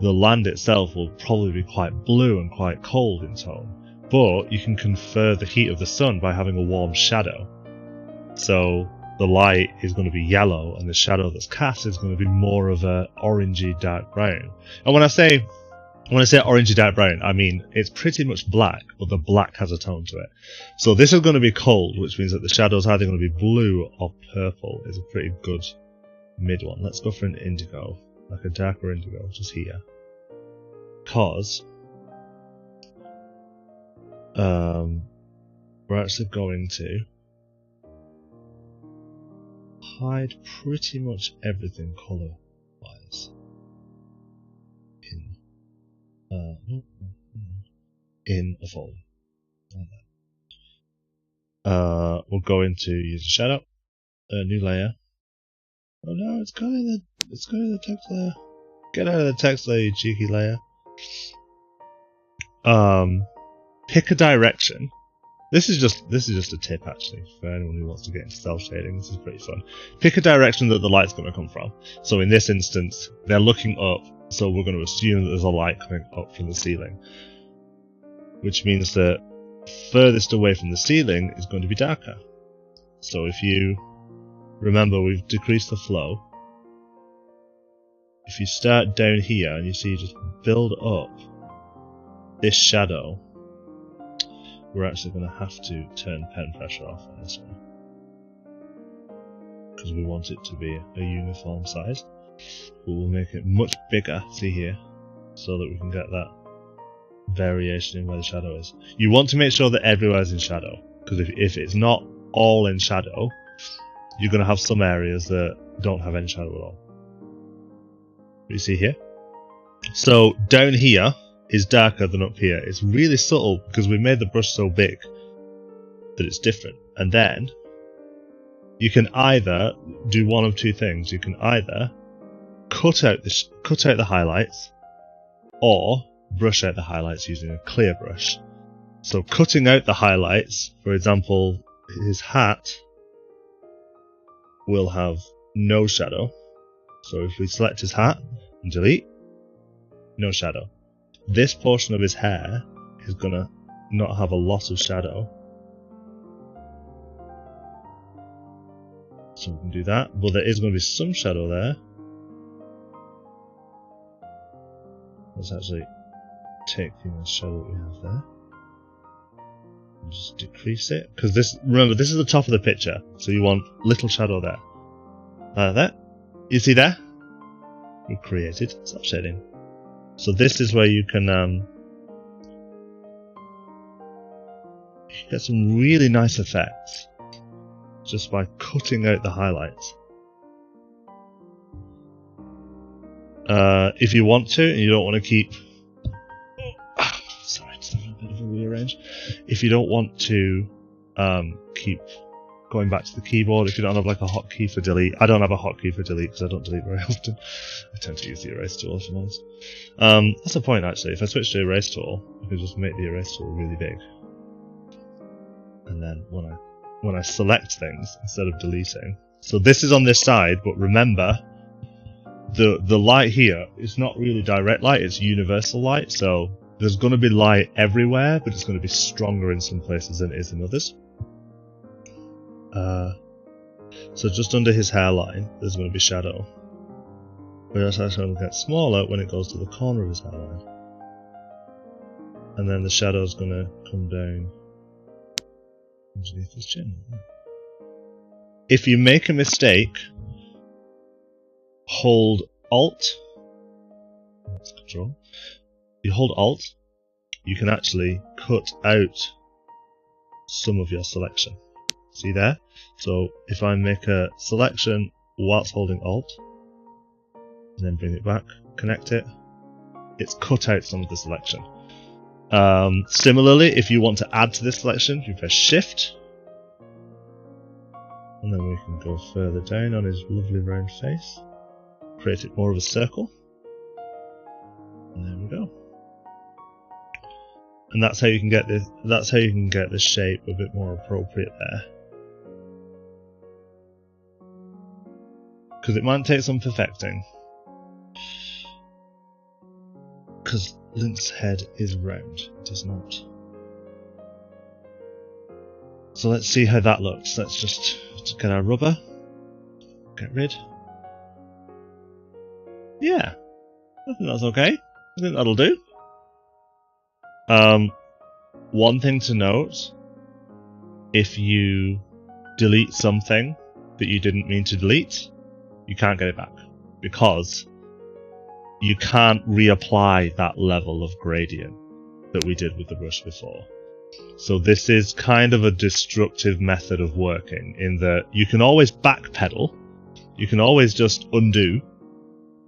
the land itself will probably be quite blue and quite cold in tone. But you can confer the heat of the sun by having a warm shadow. So the light is going to be yellow and the shadow that's cast is going to be more of a orangey dark brown. And when I say orangey dark brown, I mean it's pretty much black, but the black has a tone to it. So this is going to be cold, which means that the shadow's either going to be blue or purple. Is a pretty good mid one. Let's go for an indigo, like a darker indigo, just here. Because we're actually going to hide pretty much everything color wise in a folder like that. We'll go into use a shadow, a new layer. Oh no, it's going in the text layer. Get out of the text layer, you cheeky layer. Pick a direction. This is just a tip actually for anyone who wants to get into cell shading. This is pretty fun. Pick a direction that the light's going to come from. So in this instance, they're looking up, so we're going to assume that there's a light coming up from the ceiling, which means that furthest away from the ceiling is going to be darker. So if you remember, we've decreased the flow. If you start down here and you see just build up this shadow, we're actually going to have to turn pen pressure off on this one because we want it to be a uniform size. But we'll make it much bigger, see here, so that we can get that variation in where the shadow is. You want to make sure that everywhere is in shadow, because if it's not all in shadow, you're going to have some areas that don't have any shadow at all. You see here? So down here is darker than up here. It's really subtle because we made the brush so big that it's different. And then you can either do one of two things. You can either cut out the highlights or brush out the highlights using a clear brush. So cutting out the highlights, for example, his hat will have no shadow. So if we select his hat and delete, no shadow. This portion of his hair is going to not have a lot of shadow. So we can do that, but there is going to be some shadow there. Let's actually take the shadow that we have there and just decrease it, because remember, this is the top of the picture, so you want little shadow there. Like that. You see there? We created cell shading. So this is where you can get some really nice effects just by cutting out the highlights. If you want to, and you don't want to keep... sorry, just having a bit of a rearrange. If you don't want to keep going back to the keyboard. If you don't have like a hotkey for delete, I don't have a hotkey for delete because I don't delete very often. I tend to use the erase tool if I'm honest. That's the point actually. If I switch to erase tool, I can just make the erase tool really big. And then when I select things instead of deleting, so this is on this side, but remember the light here is not really direct light, it's universal light. So there's going to be light everywhere, but it's going to be stronger in some places than it is in others. So just under his hairline, there's going to be shadow. But it's actually going to get smaller when it goes to the corner of his hairline. And then the shadow is going to come down underneath his chin. If you make a mistake, hold Alt. That's Control. You hold Alt, you can actually cut out some of your selection. See there? So if I make a selection whilst holding Alt, and then bring it back, connect it, it's cut out some of the selection. Similarly, if you want to add to this selection, you press Shift, and then we can go further down on his lovely round face, create it more of a circle, and there we go. And that's how you can get this. That's how you can get the shape a bit more appropriate there. Because it might take some perfecting. Because Link's head is round, it is not. So let's see how that looks. Let's just get our rubber. Get rid. Yeah, I think that's okay. I think that'll do. One thing to note, if you delete something that you didn't mean to delete, you can't get it back, because you can't reapply that level of gradient that we did with the brush before. So this is kind of a destructive method of working, in that you can always backpedal, you can always just undo.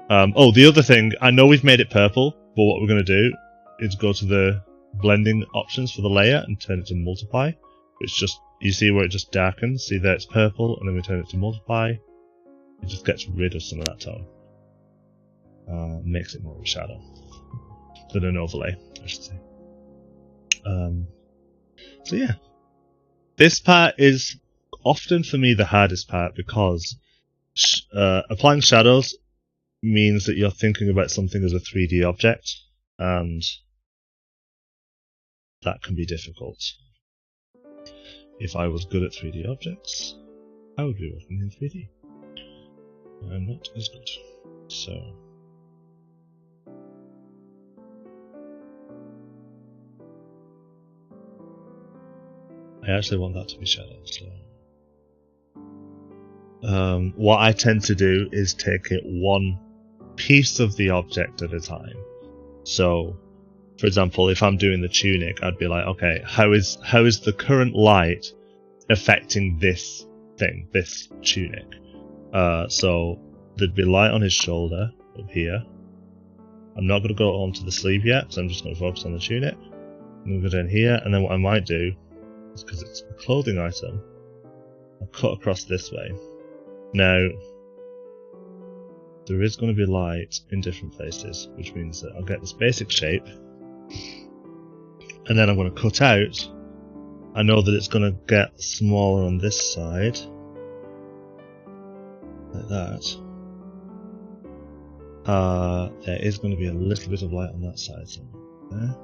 Oh, the other thing, I know we've made it purple, but what we're going to do is go to the blending options for the layer and turn it to multiply. It's just, you see where it just darkens, see that it's purple, and then we turn it to multiply. It just gets rid of some of that tone. Makes it more of a shadow than an overlay, I should say. So yeah, this part is often for me the hardest part, because applying shadows means that you're thinking about something as a 3D object, and that can be difficult. If I was good at 3D objects, I would be working in 3D. I'm not as good. So I actually want that to be shadow. So what I tend to do is take it one piece of the object at a time. So for example, if I'm doing the tunic, I'd be like, okay, how is the current light affecting this thing, this tunic? So there'd be light on his shoulder up here. I'm not going to go onto the sleeve yet, because I'm just going to focus on the tunic. I'm going to go down here, and then what I might do is, because it's a clothing item, I'll cut across this way. Now, there is going to be light in different places, which means that I'll get this basic shape, and then I'm going to cut out. I know that it's going to get smaller on this side, like that. There is going to be a little bit of light on that side, so there.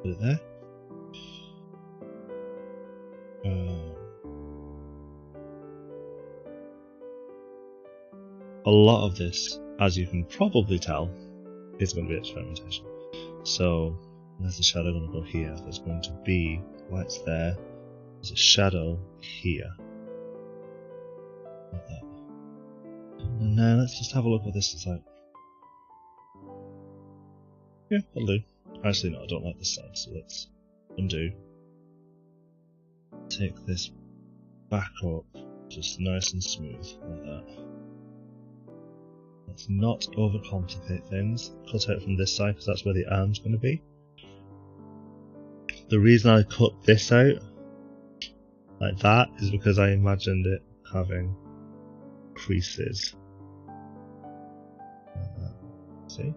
Put it there. A lot of this, as you can probably tell, is going to be experimentation. So, there's a shadow going to go here. There's going to be lights there. There's a shadow here. Like that. And now let's just have a look what this is like. Yeah, that'll do. Actually, no, I don't like this side, so let's undo. Take this back up, just nice and smooth, like that. Let's not overcomplicate things. Cut out from this side, because that's where the arm's going to be. The reason I cut this out like that is because I imagined it having creases. Like that. See?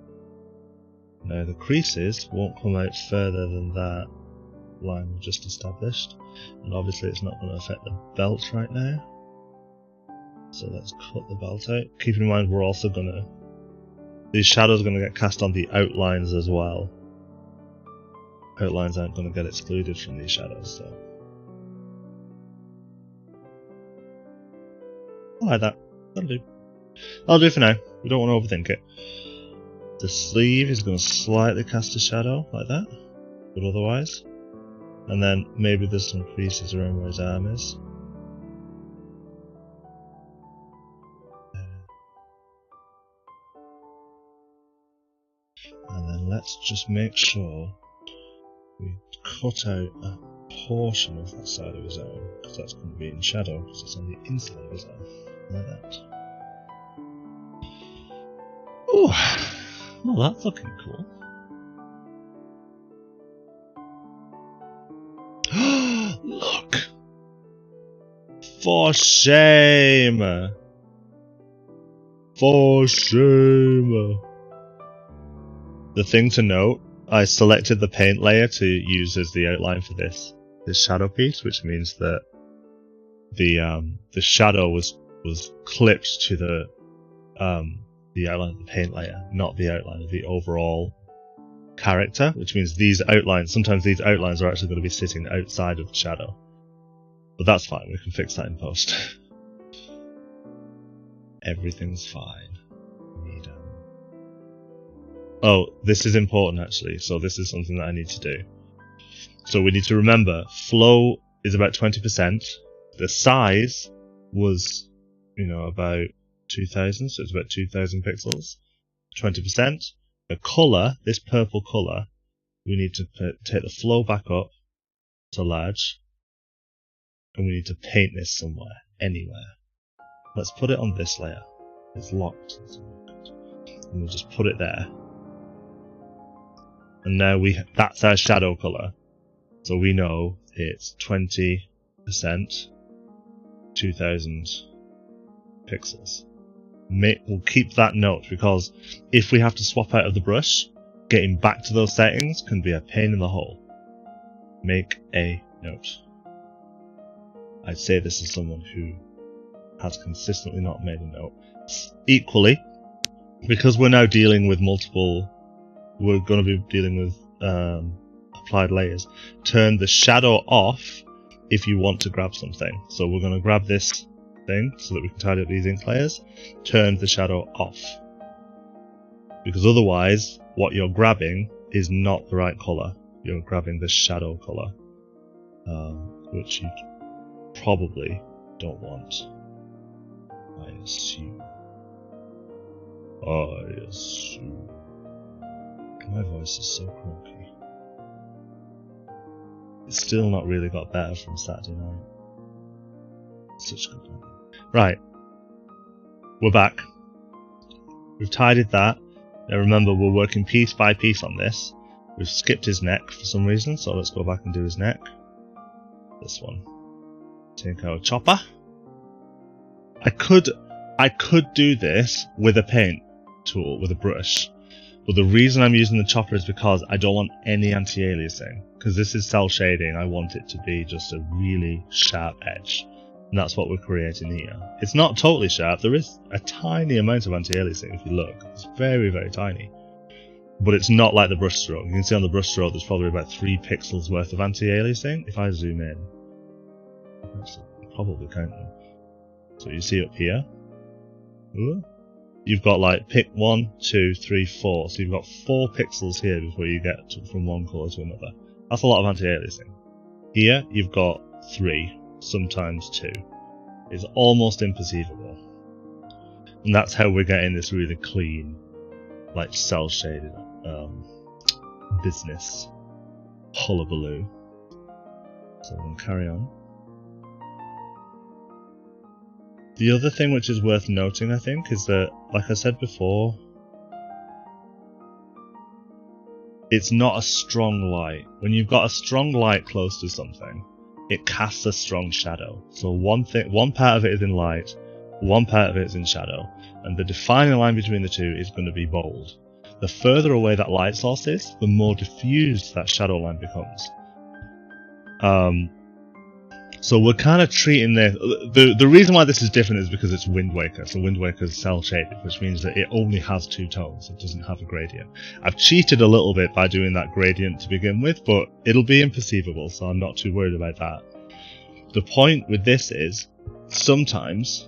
Now the creases won't come out further than that line we've just established, and obviously it's not going to affect the belt right now. So let's cut the belt out. Keeping in mind we're also going to... these shadows are going to get cast on the outlines as well. Outlines aren't going to get excluded from these shadows, so... I like that. That'll do. That'll do for now. We don't want to overthink it. The sleeve is going to slightly cast a shadow, like that. But otherwise. And then maybe there's some creases around where his arm is. And then let's just make sure we cut out a portion of that side of his arm, because that's going to be in shadow, because it's on the inside of his arm. Like that. Ooh, well that's looking cool. Look! For shame! For shame! The thing to note, I selected the paint layer to use as the outline for this shadow piece, which means that the shadow was clipped to the outline of the paint layer, not the outline of the overall character, which means sometimes these outlines are actually going to be sitting outside of the shadow. But that's fine, we can fix that in post. Everything's fine. Oh, this is important actually, so this is something that I need to do. So we need to remember, flow is about 20%, the size was, about 2000, so it's about 2000 pixels. 20%. The colour, this purple colour, we need to take the flow back up to large, and we need to paint this somewhere, anywhere. Let's put it on this layer. It's locked. And we'll just put it there. And now that's our shadow colour. So we know it's 20%, 2000 pixels. We'll keep that note, because if we have to swap out of the brush, getting back to those settings can be a pain in the hole. Make a note. I'd say this is someone who has consistently not made a note. Equally, because we're now dealing with we're going to be dealing with applied layers, turn the shadow off if you want to grab something. So we're going to grab this thing so that we can tidy up these ink layers. Turn the shadow off, because otherwise what you're grabbing is not the right colour. You're grabbing the shadow colour, which you probably don't want, I assume. My voice is so croaky. It's still not really got better from Saturday night. Such good night. Right. We're back. We've tidied that. Now remember, we're working piece by piece on this. We've skipped his neck for some reason, so let's go back and do his neck. This one. Take our chopper. I could do this with a paint tool, with a brush. But the reason I'm using the chopper is because I don't want any anti-aliasing. Because this is cell shading, I want it to be just a really sharp edge. And that's what we're creating here. It's not totally sharp, there is a tiny amount of anti-aliasing if you look. It's very, very tiny. But it's not like the brush stroke. You can see on the brush stroke there's probably about 3 pixels worth of anti-aliasing. If I zoom in, actually, probably count them. So you see up here, you've got like pick 1, 2, 3, 4. So you've got 4 pixels here before you get from one colour to another. That's a lot of anti-aliasing. Here you've got 3, sometimes 2. It's almost imperceivable. And that's how we're getting this really clean, like cell shaded business hullabaloo. So we're going to carry on. The other thing which is worth noting, I think, is that, like I said before, it's not a strong light. When you've got a strong light close to something, it casts a strong shadow. So one part of it is in light, one part of it is in shadow, and the defining line between the two is going to be bold. The further away that light source is, the more diffused that shadow line becomes. So we're kind of treating the reason why this is different is because it's Wind Waker. So Wind Waker is cell shaded, which means that it only has 2 tones. It doesn't have a gradient. I've cheated a little bit by doing that gradient to begin with, but it'll be imperceivable, so I'm not too worried about that. The point with this is, sometimes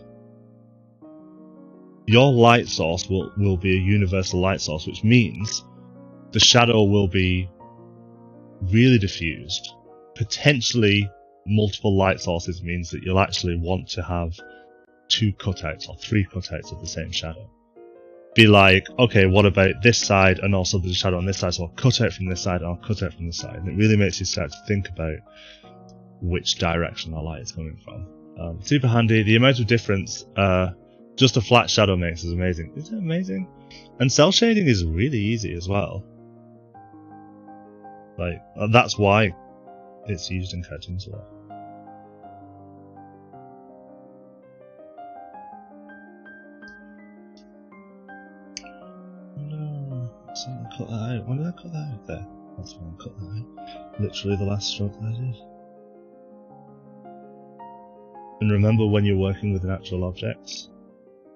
your light source will be a universal light source, which means the shadow will be really diffused. Potentially multiple light sources means that you'll actually want to have 2 cutouts or 3 cutouts of the same shadow. Be like, okay, what about this side and also the shadow on this side, so I'll cut out from this side and I'll cut out from this side. And it really makes you start to think about which direction that light is coming from. Super handy. The amount of difference just a flat shadow makes is amazing. Isn't it amazing? And cell shading is really easy as well. Like, that's why it's used in cartoons a lot. No, I cut that out. When did I cut that out there? That's when I cut that out. Literally the last stroke that I did. And remember, when you're working with natural objects,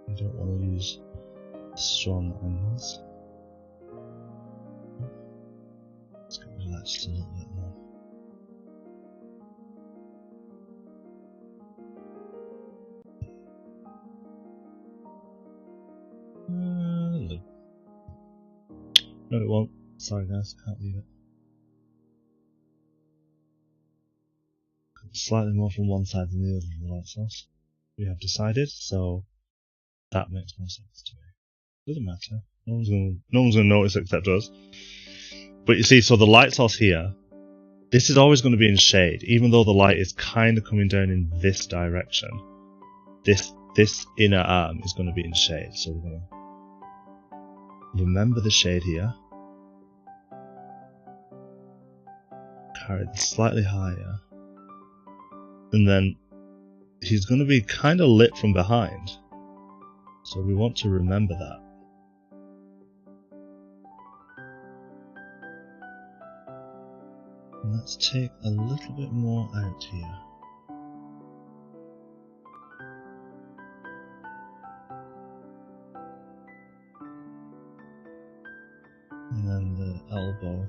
you don't want to use strong angles. Let's get rid of that just a little bit more. No, it won't. Sorry guys, can't leave it. Slightly more from one side than the other of the light source. We have decided, so that makes more sense to me. Doesn't matter. No one's gonna notice except us. But you see, so the light source here, this is always going to be in shade, even though the light is kind of coming down in this direction. This inner arm is going to be in shade, so we're going to remember the shade here. Carry it slightly higher. And then he's going to be kind of lit from behind. So we want to remember that. And let's take a little bit more out here. And then the elbow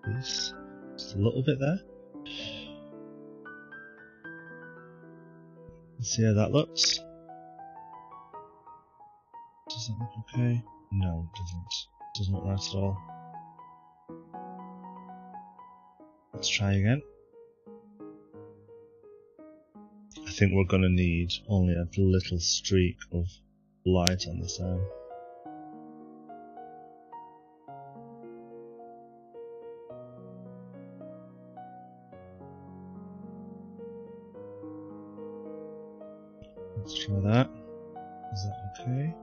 piece. Just a little bit there. Let's see how that looks. Does that look okay? No, it doesn't. It doesn't look nice at all. Let's try again. I think we're going to need only a little streak of light on this arm. Let's try that. Is that okay?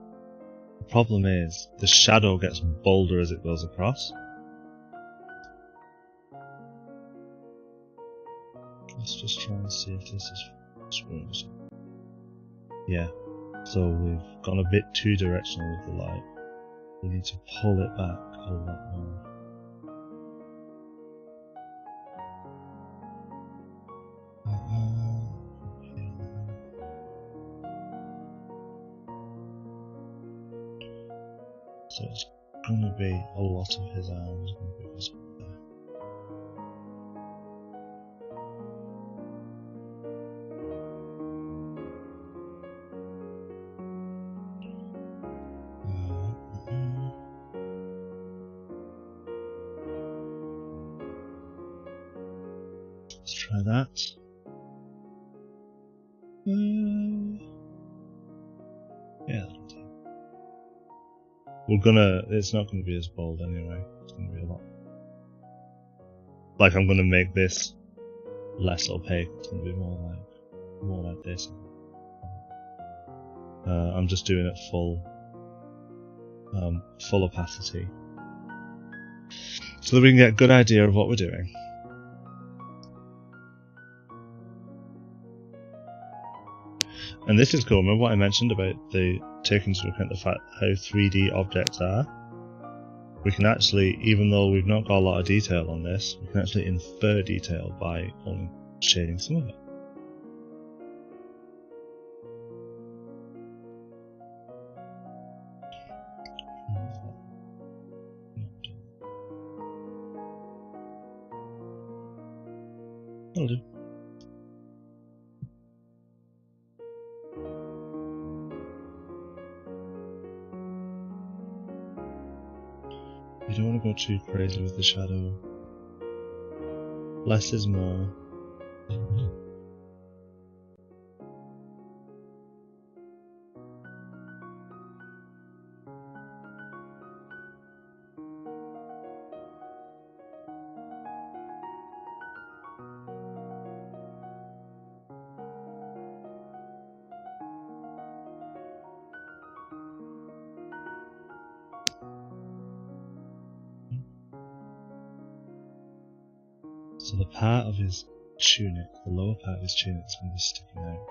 The problem is, the shadow gets bolder as it goes across. Let's just try and see if this is smooth. Yeah, so we've gone a bit too directional with the light. We need to pull it back a lot more. So it's going to be a lot of his arms going to be visible there. Let's try that. Yeah, that'll do. It's not gonna be as bold anyway. It's gonna be a lot. Like, I'm gonna make this less opaque. It's gonna be more like this. I'm just doing it full opacity, so that we can get a good idea of what we're doing. And this is cool. Remember what I mentioned about the taking into account the fact how 3D objects are? We can actually, even though we've not got a lot of detail on this, we can actually infer detail by only shading some of it. That'll do. You don't want to go too crazy with the shadow. Less is more. So the part of his tunic, the lower part of his tunic is going to be sticking out.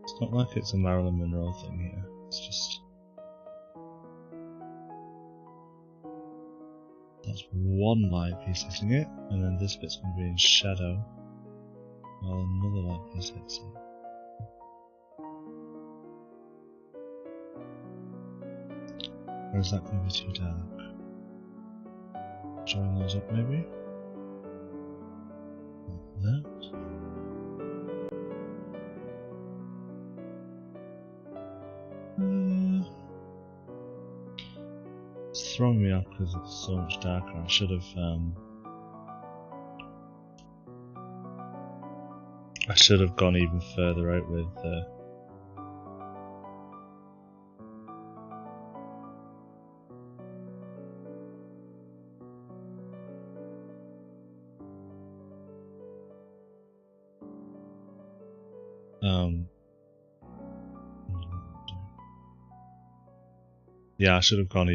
It's not like it's a Marilyn Monroe thing here, it's just... That's one light piece hitting it, and then this bit's going to be in shadow, while another light piece hits it. Or is that going to be too dark? Join those up maybe? That. It's throwing me off because it's so much darker. I should have gone even further out with yeah, I should have gone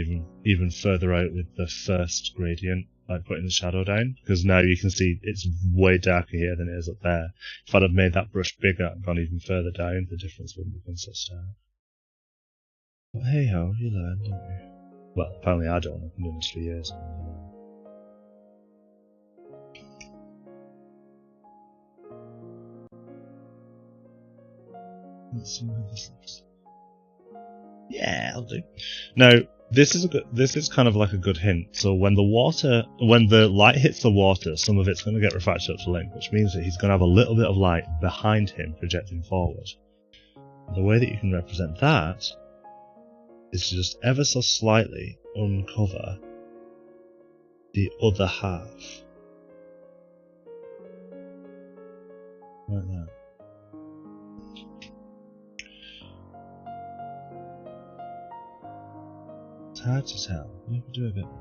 even further out with the first gradient, like putting the shadow down, because now you can see it's way darker here than it is up there. If I'd have made that brush bigger and gone even further down, the difference wouldn't have been so stark. But hey ho, you learn, don't you? Well, apparently I don't. I've been doing this for years. Let's see how this looks. Yeah, I'll do. Now, this is kind of like a good hint. So when the light hits the water, some of it's going to get refracted up to Link, which means that he's going to have a little bit of light behind him projecting forward. The way that you can represent that is to just ever so slightly uncover the other half. Like that. It's hard to tell. You can do a bit more.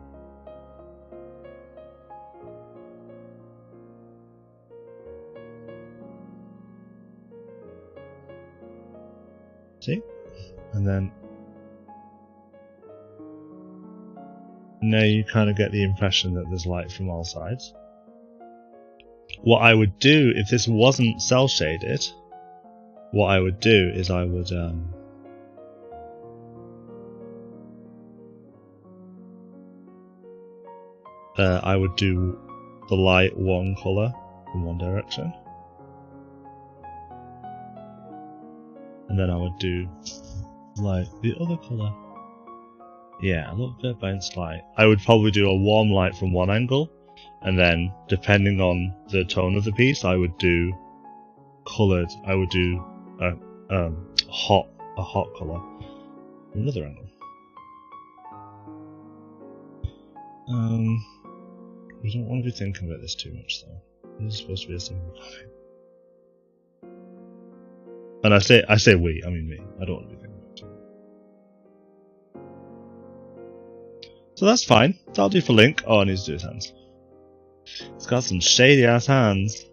See? And then now you kind of get the impression that there's light from all sides. What I would do if this wasn't cell shaded, what I would do is I would do the light one colour in one direction, and then I would do light the other colour. Yeah, a little bit bounced light. I would probably do a warm light from one angle, and then depending on the tone of the piece, I would do coloured. I would do a hot colour from another angle. We don't want to be thinking about this too much, though. This is supposed to be a simple comic. And I say we, I mean me. I don't want to be thinking about it too much. So that's fine. That'll do for Link. Oh, I need to do his hands. He's got some shady ass hands.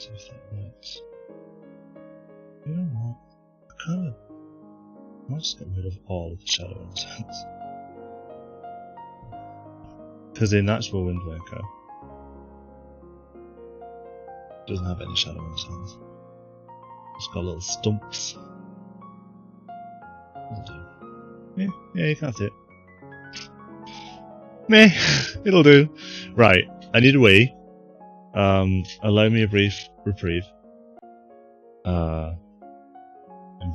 see if that works. You know what? I might just get rid of all of the shadow in a sense. Because in actual Wind Waker, it doesn't have any shadow in a sense. It's got little stumps. That'll do. Yeah, you can't see it. Meh, it'll do. Right, I need a wee. Allow me a brief reprieve. I'm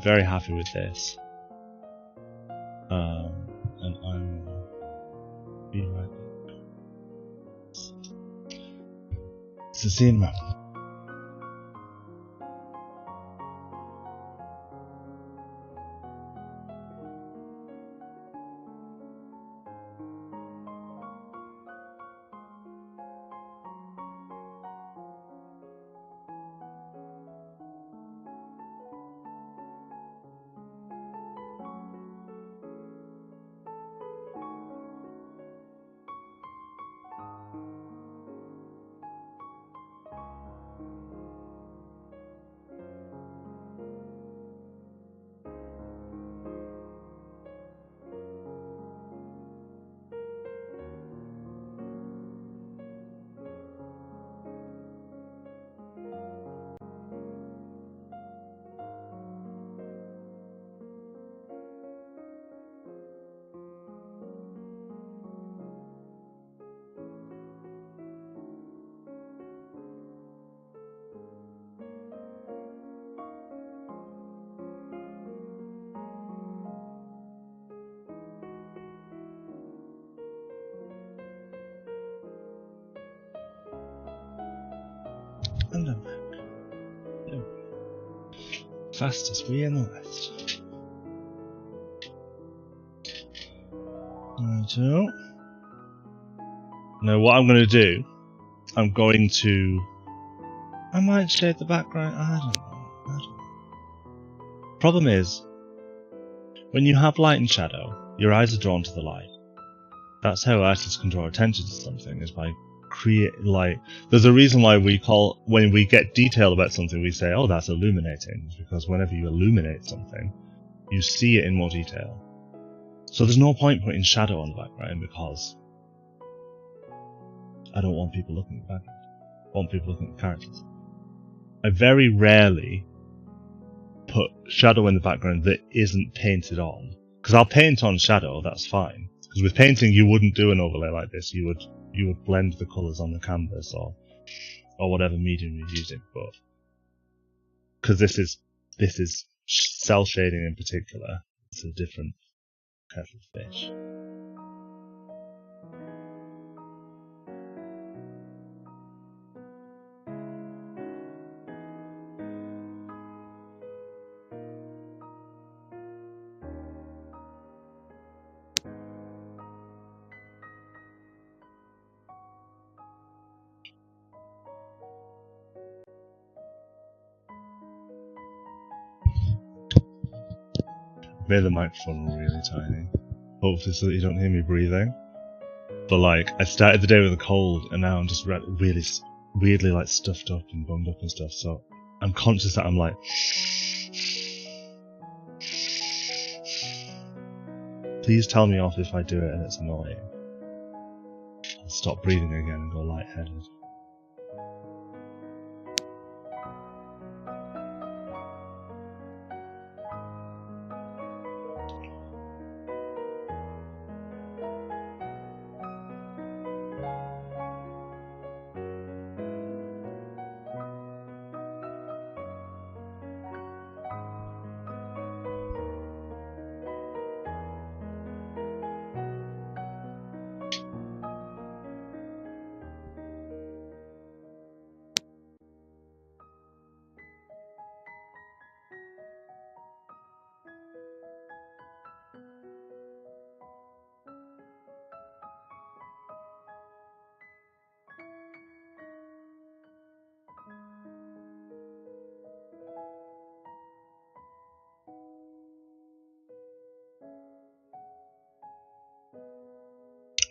very happy with this. And I will be right back. It's a scene map. And I'm back. There we go. Fastest we in the West. Righto. Now what I'm going to do, I might shade the background, I don't know. Problem is, when you have light and shadow, your eyes are drawn to the light. That's how artists can draw attention to something, is by there's a reason why when we get detail about something, we say, oh, that's illuminating. It's because whenever you illuminate something, you see it in more detail. So there's no point putting shadow on the background because I don't want people looking at the background. I want people looking at the characters. I very rarely put shadow in the background that isn't painted on. Because I'll paint on shadow, that's fine. Because with painting, you wouldn't do an overlay like this. You would blend the colours on the canvas or whatever medium you're using, but because this is cell shading in particular, it's a different kettle of fish. Made the microphone really tiny, hopefully so that you don't hear me breathing. But like, I started the day with a cold, and now I'm just really weirdly like stuffed up and bunged up and stuff. So I'm conscious that I'm like, please tell me off if I do it and it's annoying. I'll stop breathing again and go lightheaded.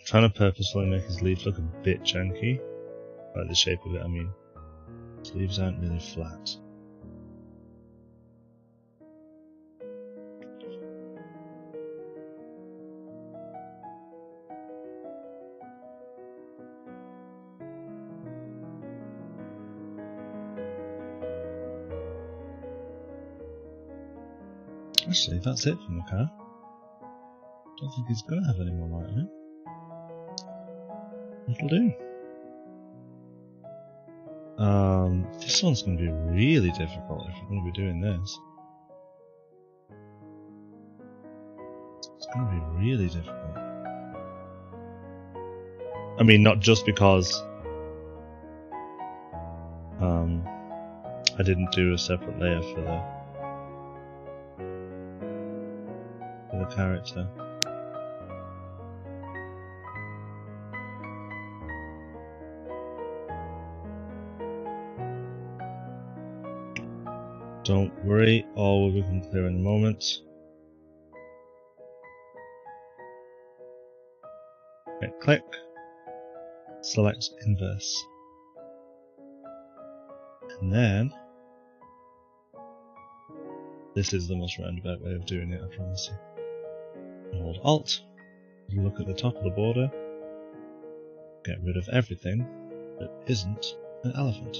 Trying to purposefully make his leaf look a bit chunky. By the shape of it, I mean. Sleeves aren't really flat. Actually, that's it from the car. Don't think he's gonna have any more light on it. It'll do. This one's gonna be really difficult if we're gonna be doing this. It's gonna be really difficult. I mean, not just because I didn't do a separate layer for the character. Don't worry, all will become clear in a moment. Right click, select inverse. And then, this is the most roundabout way of doing it, I promise you. Hold Alt, look at the top of the border, get rid of everything that isn't an elephant.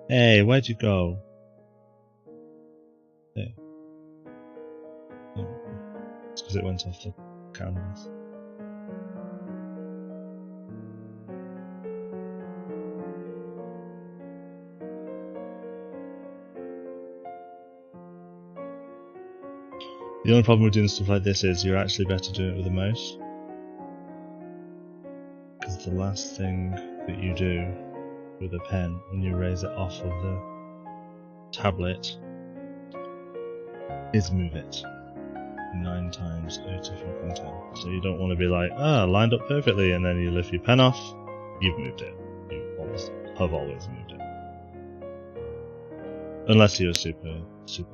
Hey, where'd you go? There. Oh, it's because it went off the canvas. The only problem with doing stuff like this is you're actually better doing it with a mouse. Because the last thing that you do with a pen when you raise it off of the tablet is move it 9 times out of fucking 10. So you don't want to be like, lined up perfectly, and then you lift your pen off, you've moved it. You have always moved it. Unless you're a super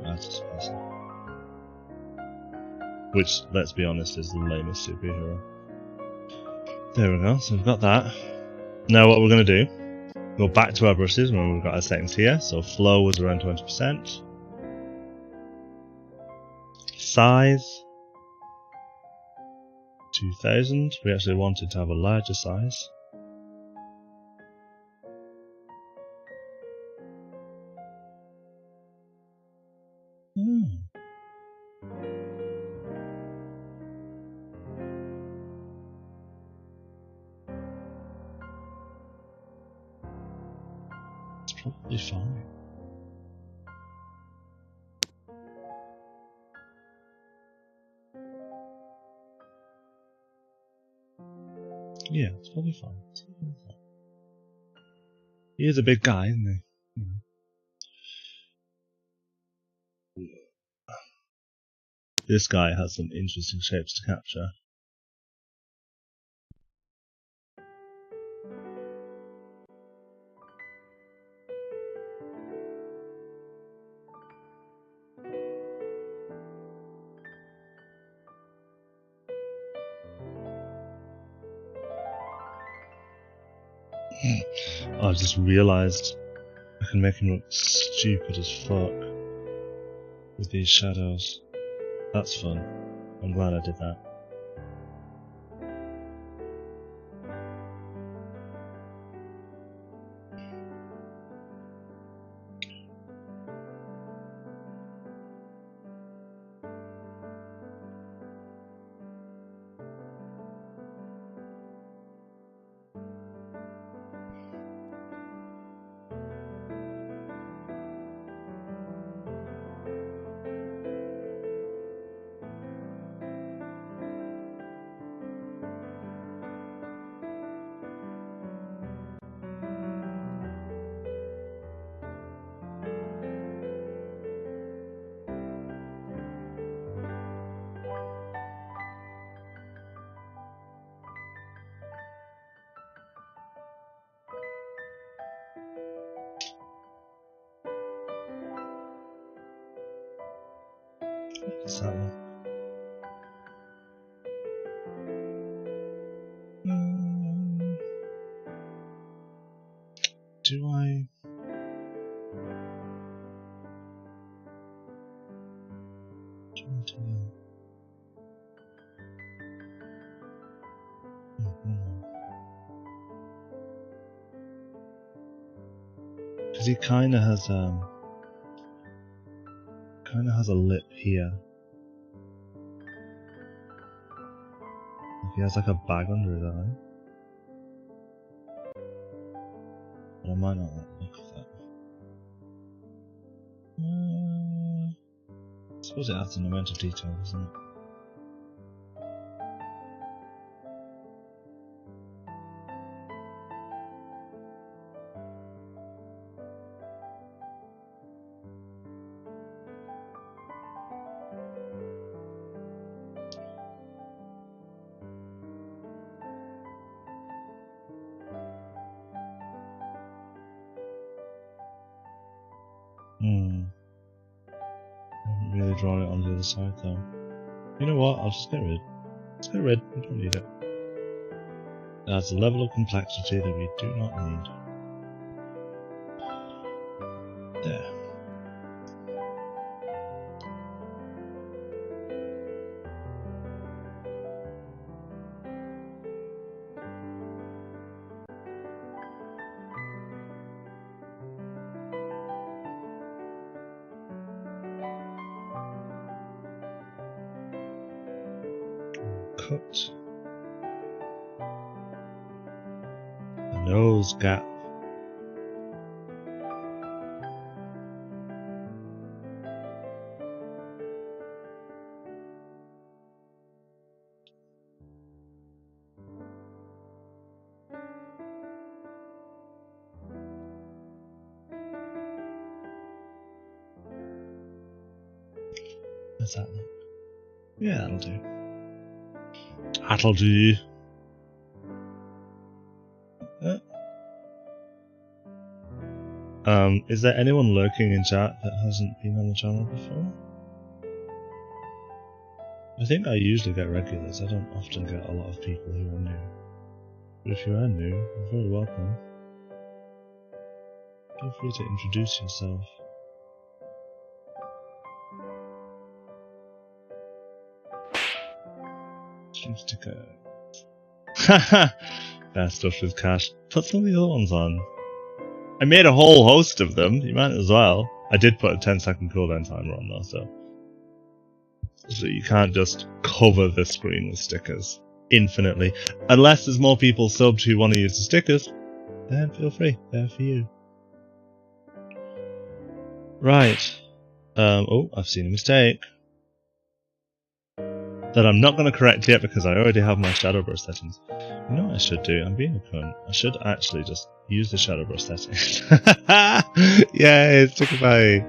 artist person. Which, let's be honest, is the lamest superhero. There we go, so we've got that. Now what we're going to do, go back to our brushes when we've got our settings here. So flow was around 20%. Size 2000. We actually wanted to have a larger size. It's probably fine. Yeah, it's probably fine. He is a big guy, isn't he? This guy has some interesting shapes to capture. I just realised I can make him look stupid as fuck with these shadows. That's fun. I'm glad I did that. What's that one? Do I? Because he kind of has a lip here. He has like a bag under his eye. But I might not like the look of that. I suppose it adds an amount of detail, doesn't it? I haven't really drawn it on the other side though. You know what? I'll just get rid. Let's get rid. We don't need it. That's a level of complexity that we do not need. There. Cut the nose gap. How's that look? Yeah, that'll do. That'll do. Is there anyone lurking in chat that hasn't been on the channel before? I think I usually get regulars. I don't often get a lot of people who are new. But if you are new, you're very welcome. Feel free to introduce yourself. Stream sticker. Haha! Bad stuff with cash. Put some of the other ones on. I made a whole host of them. You might as well. I did put a 10-second cooldown timer on though, so you can't just cover the screen with stickers infinitely. Unless there's more people subbed who want to use the stickers, then feel free. They're for you. Right. Oh, I've seen a mistake. That I'm not going to correct yet because I already have my shadow brush settings. You know what I should do? I'm being a cunt. I should actually just use the shadow brush settings. Yay, sticker pie.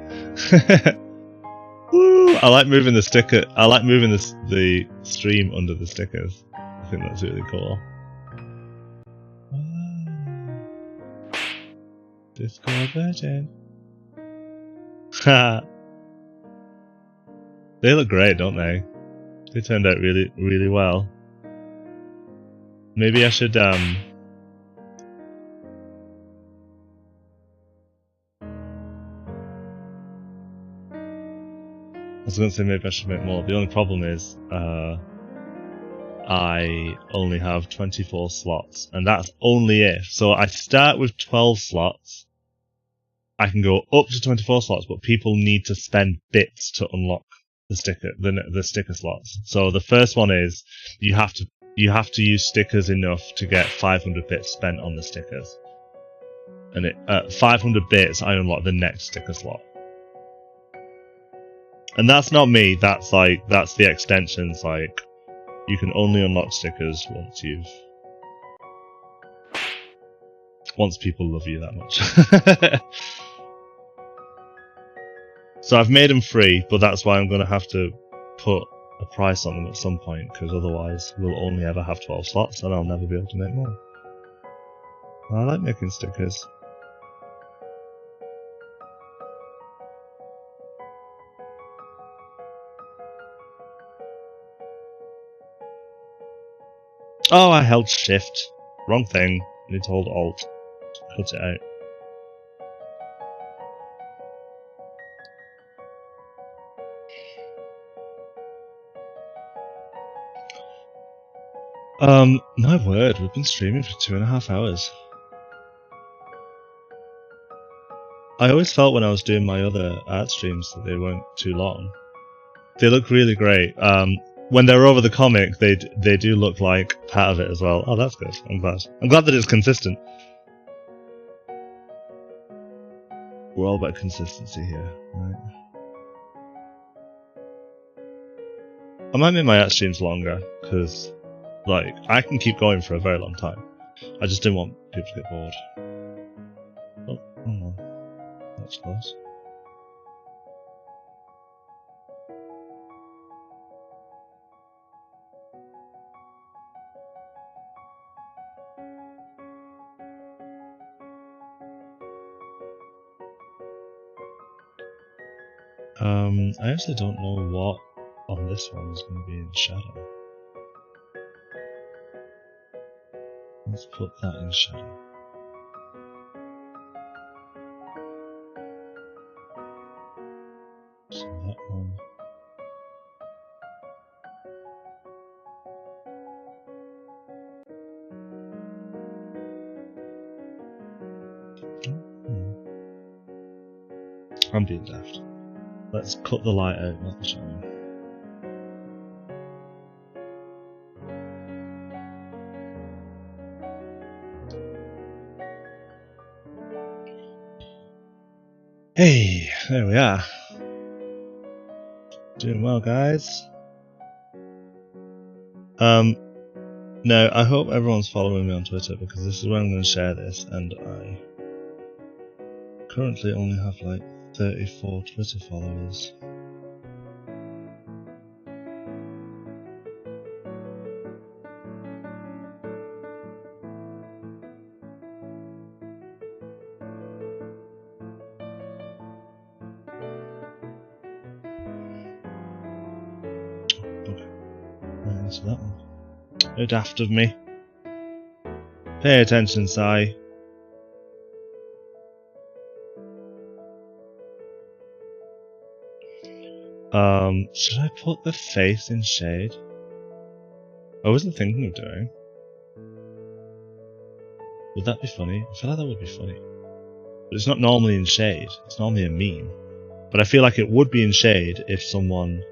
Woo! I like moving the sticker. I like moving the stream under the stickers. I think that's really cool. Discord version. Ha! They look great, don't they? They turned out really, really well. Maybe I should, I was going to say maybe I should make more. The only problem is, I only have 24 slots, and that's only if. So I start with 12 slots. I can go up to 24 slots, but people need to spend bits to unlock the sticker slots. So the first one is you have to use stickers enough to get 500 bits spent on the stickers, and at 500 bits I unlock the next sticker slot. And that's not me. That's the extensions. Like, you can only unlock stickers once people love you that much. So I've made them free, but that's why I'm going to have to put a price on them at some point, because otherwise we'll only ever have 12 slots and I'll never be able to make more. I like making stickers. Oh, I held shift. Wrong thing. I need to hold alt. Cut it out. My word, we've been streaming for 2.5 hours. I always felt when I was doing my other art streams that they weren't too long. They look really great. When they're over the comic, they do look like part of it as well. Oh, that's good. I'm glad. I'm glad that it's consistent. We're all about consistency here, right? I might make my art streams longer, because, like, I can keep going for a very long time. I just didn't want people to get bored. Oh no. That's close. I actually don't know what on this one is going to be in shadow. Let's put that in shadow. So that one. I'm being daft. Let's cut the light out, not the shadow. Hey, there we are. Doing well, guys. No, I hope everyone's following me on Twitter, because this is where I'm going to share this, and I currently only have like 34 Twitter followers. Okay, right into that one. No daft of me. Pay attention, Sai. Should I put the face in shade? I wasn't thinking of doing. Would that be funny? I feel like that would be funny. But it's not normally in shade. It's normally a meme. But I feel like it would be in shade if someone...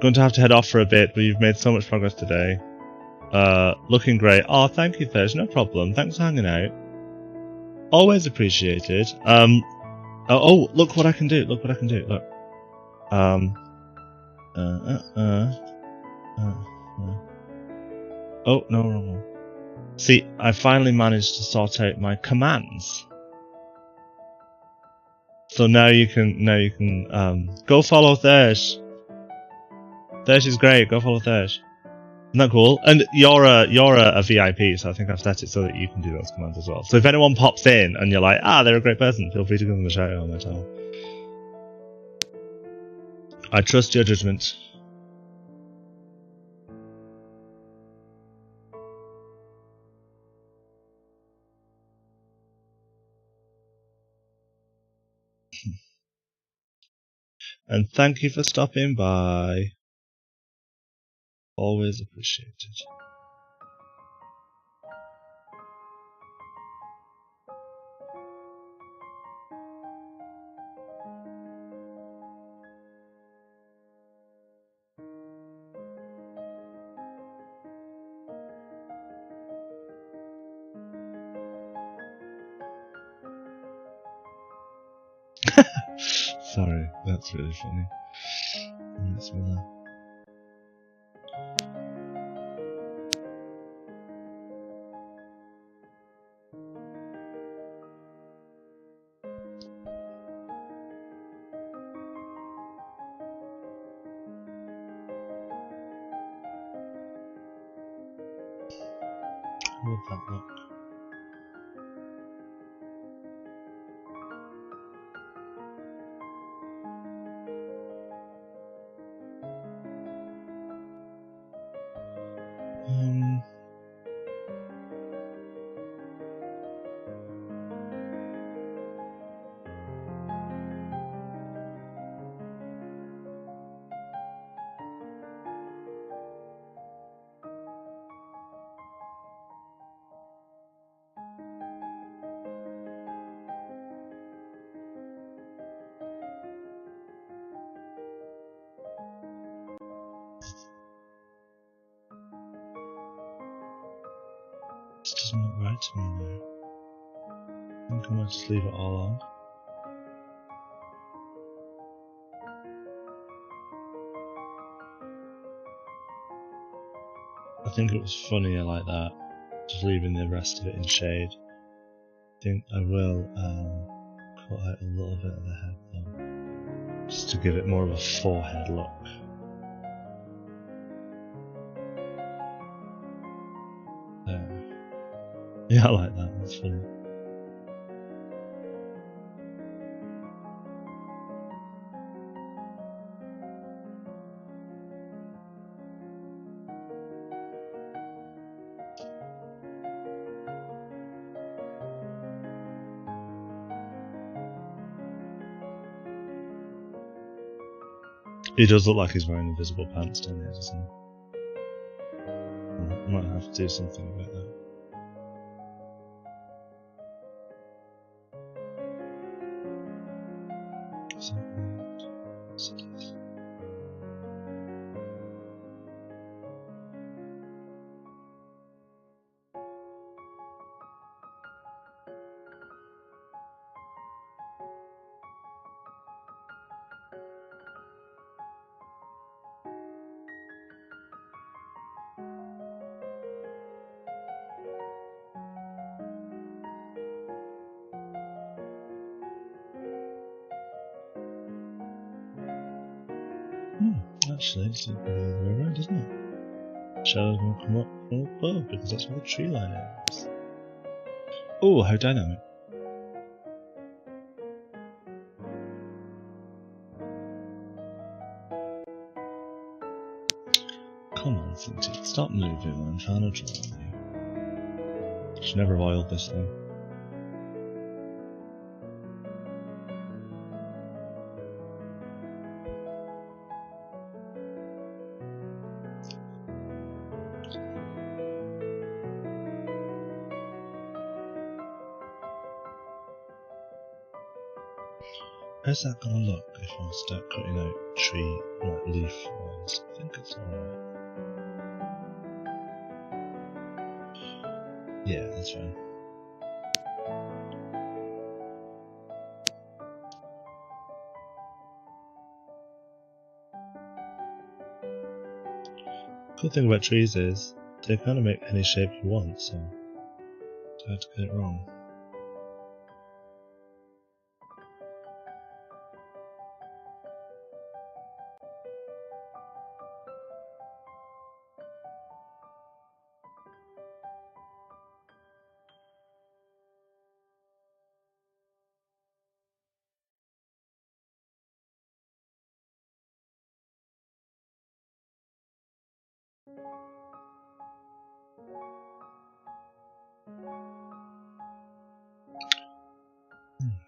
Going to have to head off for a bit, but you've made so much progress today. Looking great. Oh, thank you, Thurs. No problem. Thanks for hanging out. Always appreciated. Oh, look what I can do. Look what I can do. Look. Oh, no, wrong one. See, I finally managed to sort out my commands. So now you can go follow Thurs. Thurs is great. Go follow Thurs. Isn't that cool? And you're a VIP, so I think I've set it so that you can do those commands as well. So if anyone pops in and you're like, they're a great person, feel free to give them a shout out on my channel. I trust your judgment. And thank you for stopping by. Always appreciated. Sorry, that's really funny. Let's move on. How would that look? This doesn't look right to me now. I think I might just leave it all on. I think it was funnier like that, just leaving the rest of it in shade. I think I will cut out a little bit of the head though, just to give it more of a forehead look. There. Yeah, I like that, that's funny. He does look like he's wearing invisible pants down here, doesn't he? I might have to do something about that. Actually, it's the other way around, isn't it? Shadow's going to come up from above because that's where the tree line is. Oh, how dynamic! Come on, Cindy, stop moving when I'm trying to draw on you. Should never have oiled this thing. How's that gonna look if I start cutting out tree, like leaf lines? I think it's alright. Yeah, that's fine. Good thing about trees is they kind of make any shape you want, so it's hard to get it wrong.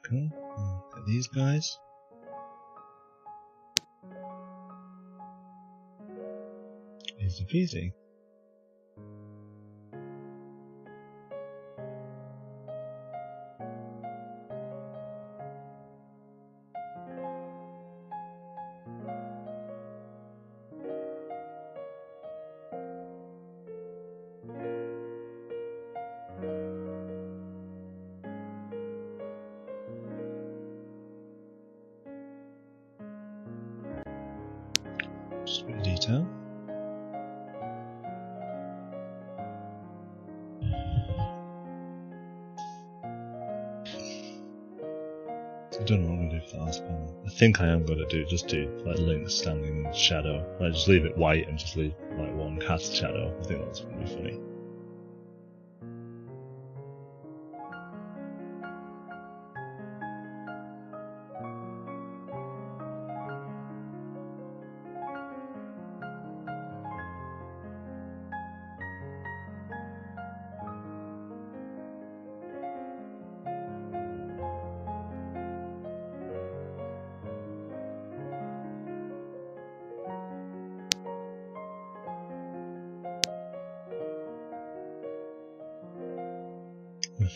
Okay, get these guys. Easy peasy. Just a bit of detail. I don't know what I'm going to do for the last panel. I think I am going to just do like Link standing in the shadow. Like just leave it white and just leave like one cast shadow. I think that's going to be funny.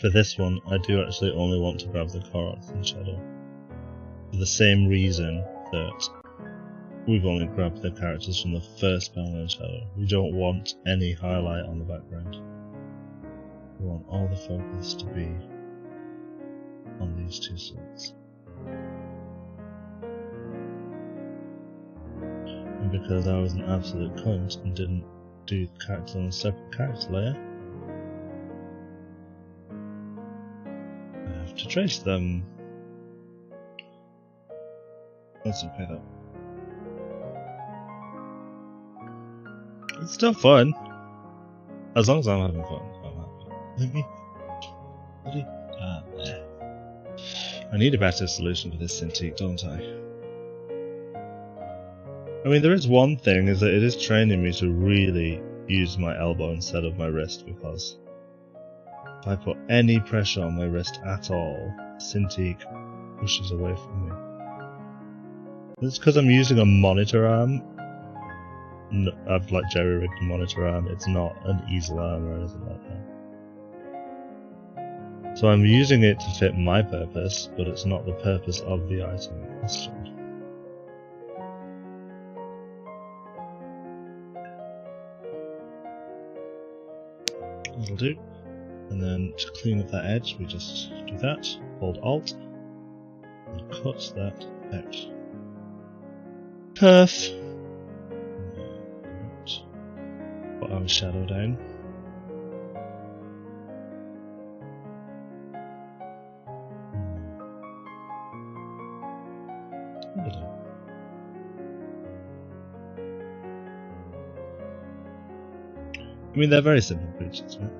For this one, I do actually only want to grab the cards in shadow. For the same reason that we've only grabbed the characters from the first panel in shadow. We don't want any highlight on the background. I want all the focus to be on these two slits. And because I was an absolute cunt and didn't do the characters on a separate character layer, I have to trace them. That's okay though. It's still fun. As long as I'm having fun, I'm happy. Let me. There. I need a better solution for this Cintiq, don't I? I mean, there is one thing, is that it is training me to really use my elbow instead of my wrist, because if I put any pressure on my wrist at all, Cintiq pushes away from me. It's because I'm using a monitor arm. I've like jerry-rigged the monitor arm, it's not an easel arm or anything like that. So I'm using it to fit my purpose, but it's not the purpose of the item in question. That'll do. And then to clean up that edge, we just do that, hold Alt, and cut that out. Perf! Put our shadow down. I mean, they're very simple creatures, right?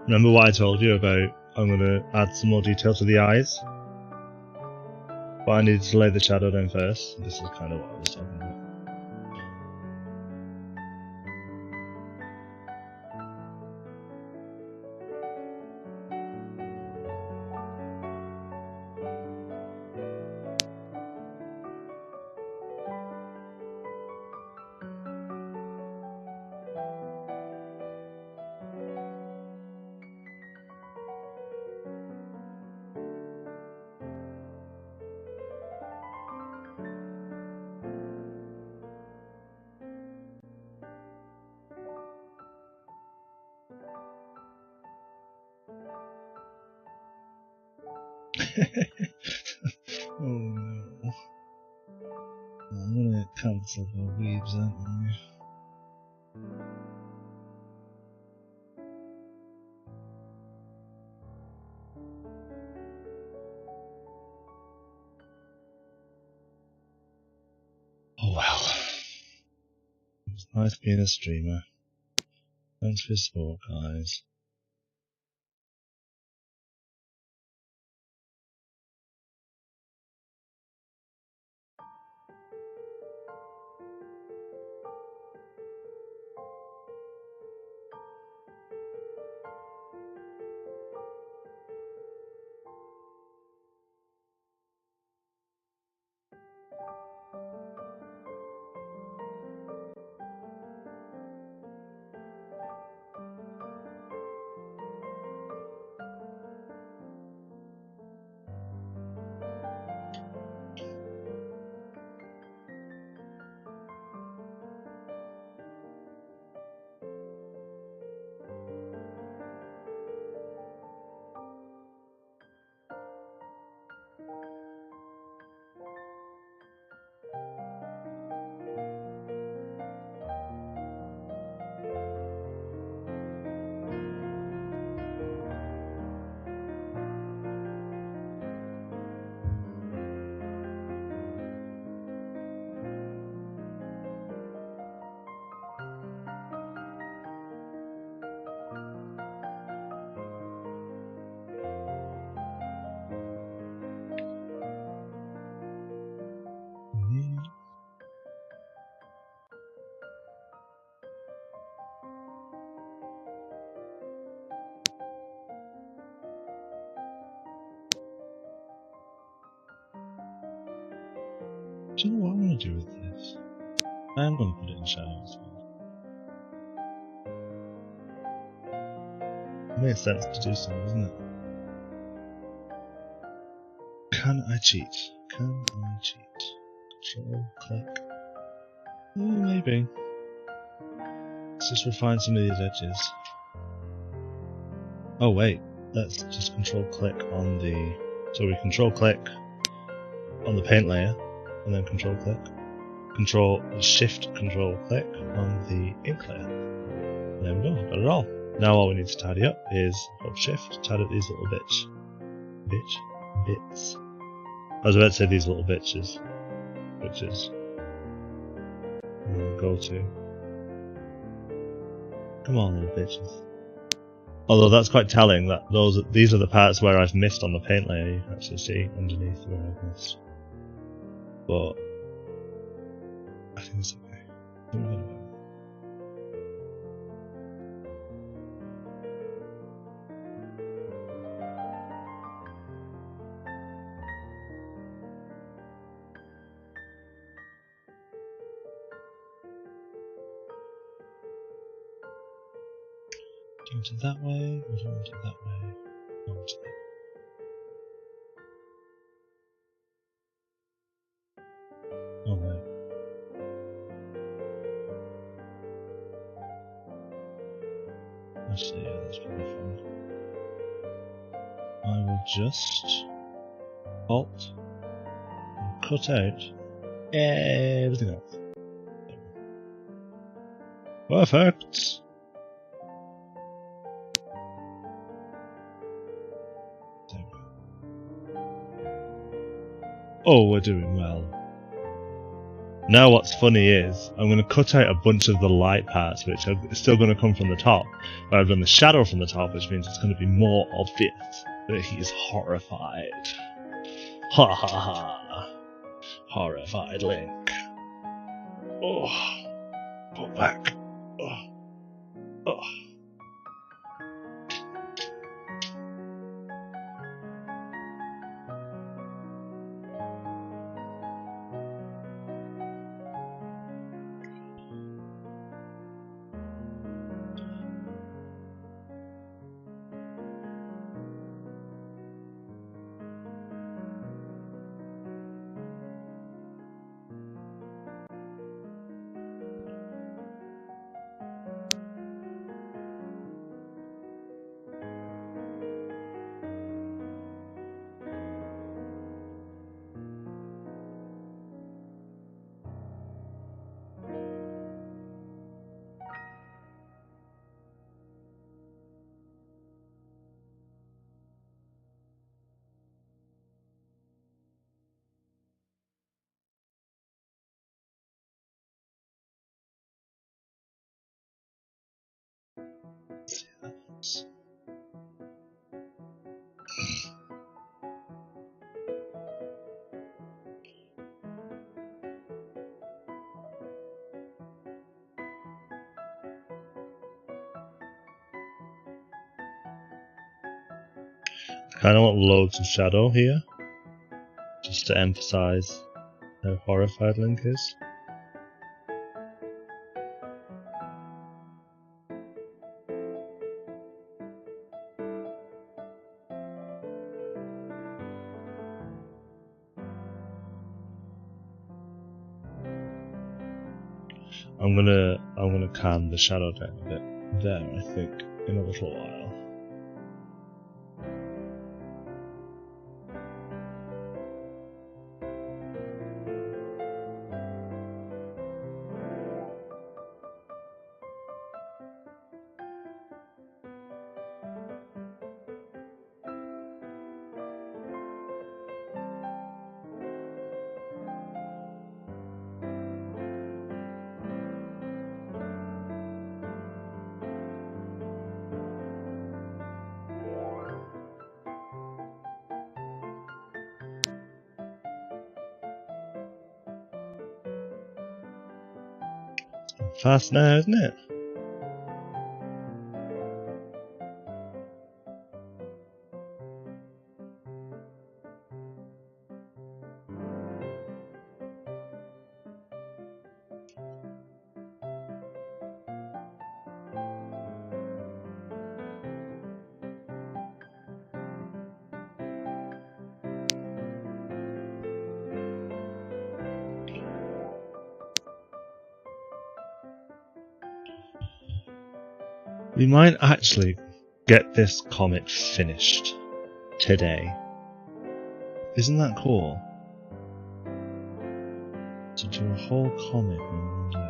Remember what I told you about I'm going to add some more detail to the eyes? But I needed to lay the shadow down first. This is kind of what I was talking about. Oh no. I'm gonna cancel the weaves, aren't I? Oh well. It's nice being a streamer. Thanks for your support, guys. do you know what I'm going to do with this? I am going to put it in shadow as well. It makes sense to do so, doesn't it? Can I cheat? Can I cheat? Control, click. Maybe. Let's just refine some of these edges. Oh wait, let's just control click on the... So we control click on the paint layer, and then control click. Shift control click on the ink layer. And there we go, got it all. Now all we need to tidy up is hold shift, tidy up these little bits. Bits. I was about to say these little bitches. Bitches. Go to. Come on, little bitches. Although that's quite telling that these are the parts where I've missed on the paint layer. You can actually see underneath where I've missed. But I think it's okay. Do you want it that way, or do you want it that way? I want it that way. Oh no. Actually, yeah, that's probably fine. I will just Alt and cut out everything else. Perfect! Oh, we're doing well. Now what's funny is, I'm going to cut out a bunch of the light parts, which are still going to come from the top, but I've done the shadow from the top, which means it's going to be more obvious that he's horrified. Ha ha ha. Horrified Link. Oh. Pull back. Oh. Oh. I kind of want loads of shadow here, just to emphasize how horrified Link is. I'm gonna calm the shadow down a bit there, I think, in a little while. Fast now, isn't it? We might actually get this comic finished today. Isn't that cool? To do a whole comic in one day.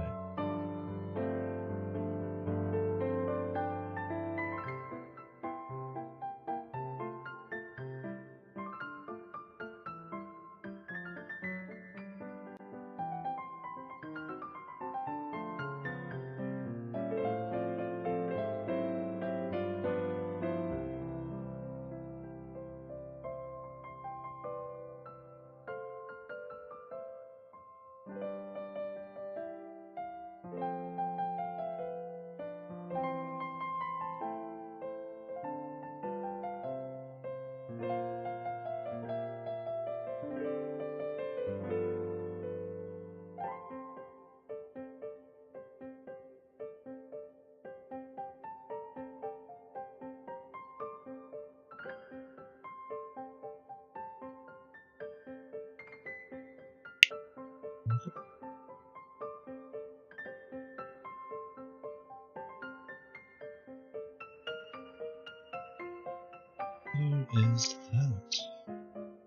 Who is that?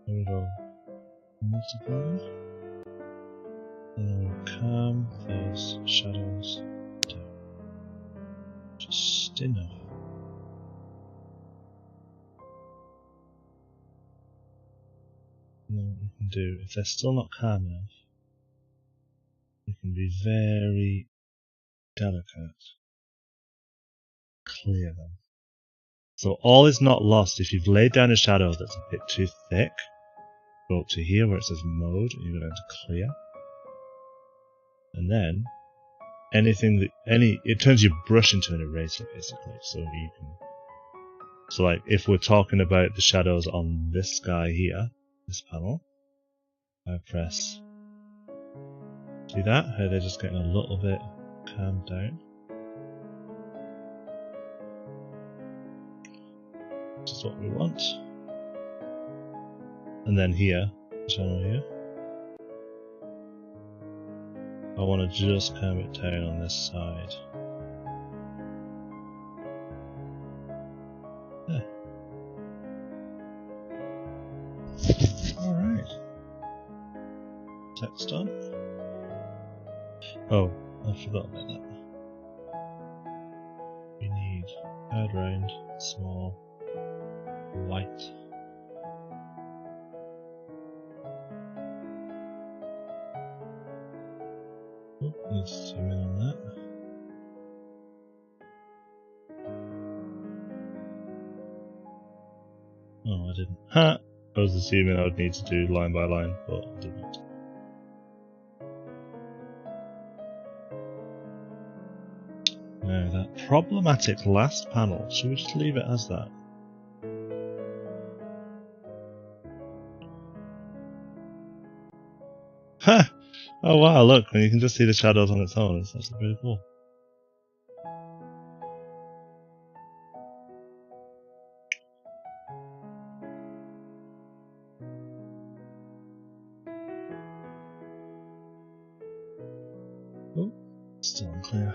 There we go. Multiply. And then calm those shadows down. Just enough. And then what we can do, if they're still not calm enough, we can be very delicate. Clear them. So all is not lost. If you've laid down a shadow that's a bit too thick, go up to here where it says mode, and you go down to clear. And then anything that it turns your brush into an eraser basically. So you can like if we're talking about the shadows on this guy here, this panel, I press, see that? How they're just getting a little bit calmed down. Which is what we want. And then here, channel here, I want to just calm it down on this side. Yeah. Alright. Text on. Oh, I forgot about that. We need third round, small, white. Oh, need to zoom in on that. Oh, I didn't. Ha! I was assuming I would need to do line by line, but I didn't. Now that problematic last panel, should we just leave it as that? Ha! Oh wow, look, when you can just see the shadows on its own, it's actually pretty cool. Oh, still unclear.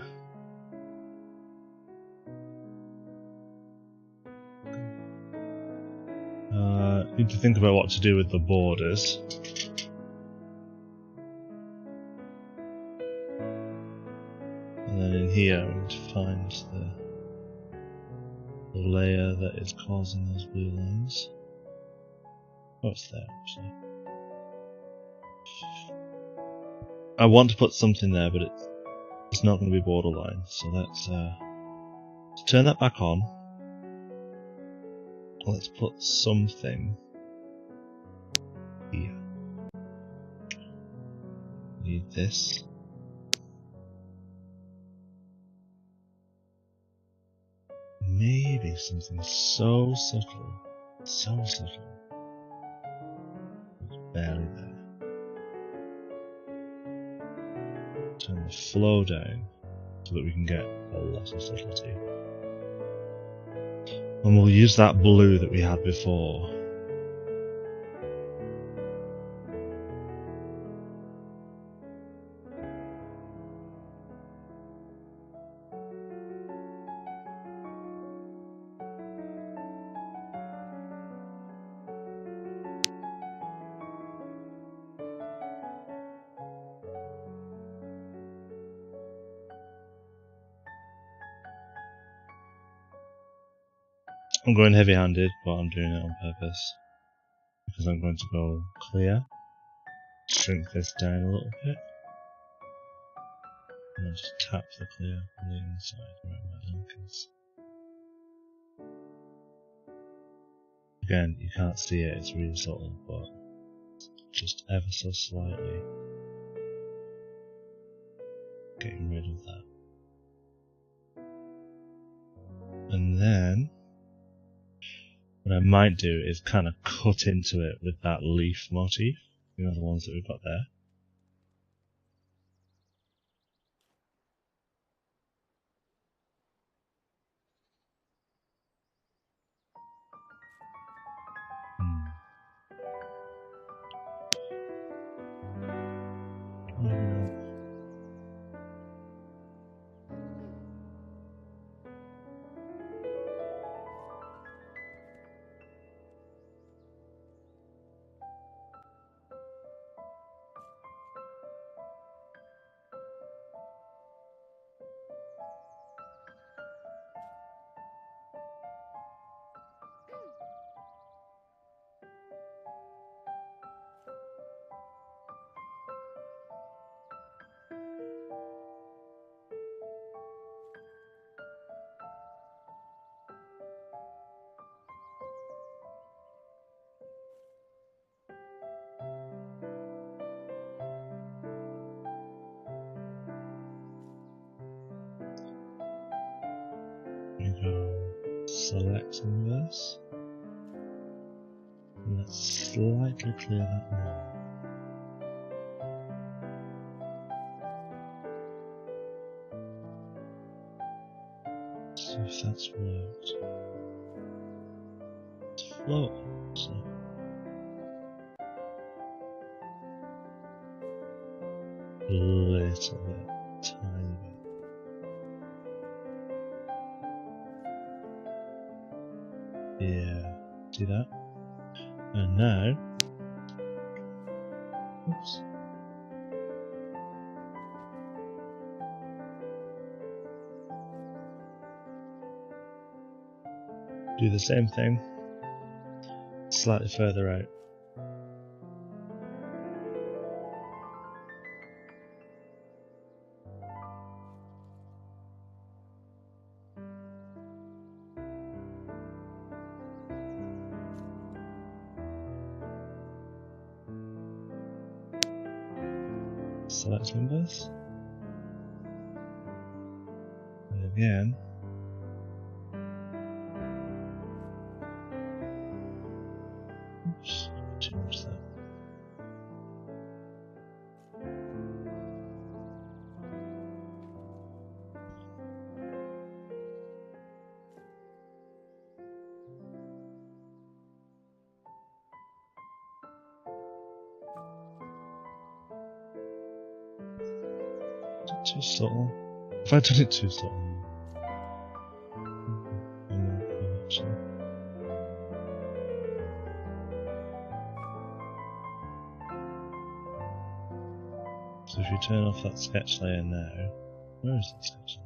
Need to think about what to do with the borders. And then in here, we need to find the layer that is causing those blue lines. Oh, it's there actually. I want to put something there, but it's not going to be borderline. So let's turn that back on. Let's put something here. Need this. Maybe something so subtle, it's barely there. Turn the flow down so that we can get a lot of subtlety. And we'll use that blue that we had before. I'm going heavy-handed, but I'm doing it on purpose. Because I'm going to go clear. Shrink this down a little bit. And I'll just tap the clear on the inside where my link is. Again, you can't see it, it's really subtle, but just ever so slightly getting rid of that. And then what I might do is kind of cut into it with that leaf motif, you know, the ones that we've got there. You go selecting this. And let's slightly clear that more. See if that's worked. It's floating, so. A little bit, tiny bit. Yeah, see that? And now, oops. Do the same thing, slightly further out. Select numbers, and again, oops, too much there. Too subtle. If I done it too subtle, I might be actually. So if you turn off that sketch layer now, where is that sketch layer?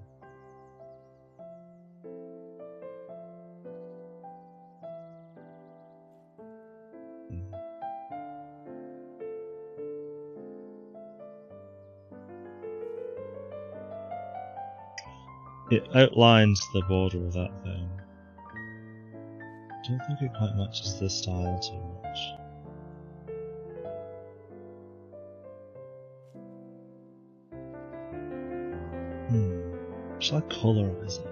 It outlines the border of that thing. I don't think it quite matches the style too much. Shall I colorize it?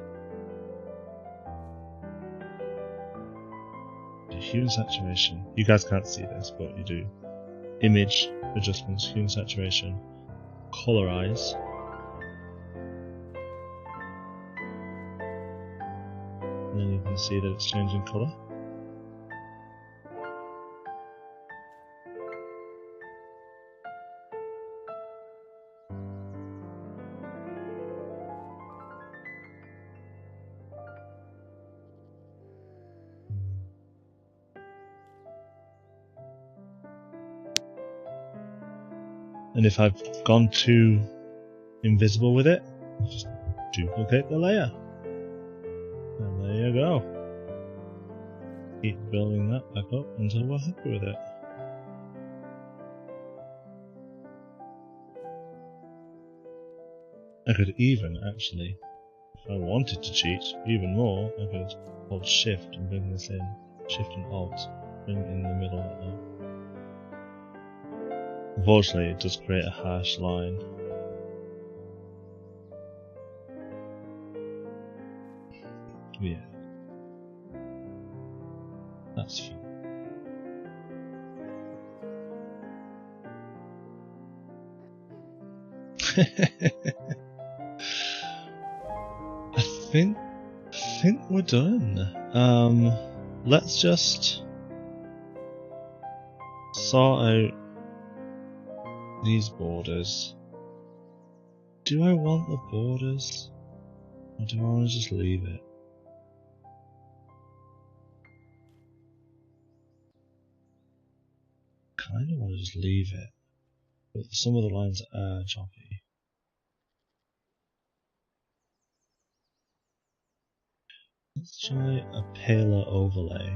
Hue and saturation. You guys can't see this, but you do. Image adjustments, hue and saturation. Colorize. And then you can see that it's changing colour. And if I've gone too invisible with it, just duplicate the layer. And there you go. keep building that back up until we're happy with it. I could even, actually, if I wanted to cheat even more, I could hold shift and bring this in. Shift and alt, bring it in the middle like that. Unfortunately, it does create a harsh line. Yeah. That's fine. I think we're done. Let's just sort out these borders. Do I want the borders? Or do I want to just leave it? Kind of want to just leave it. But some of the lines are choppy. Let's try a paler overlay.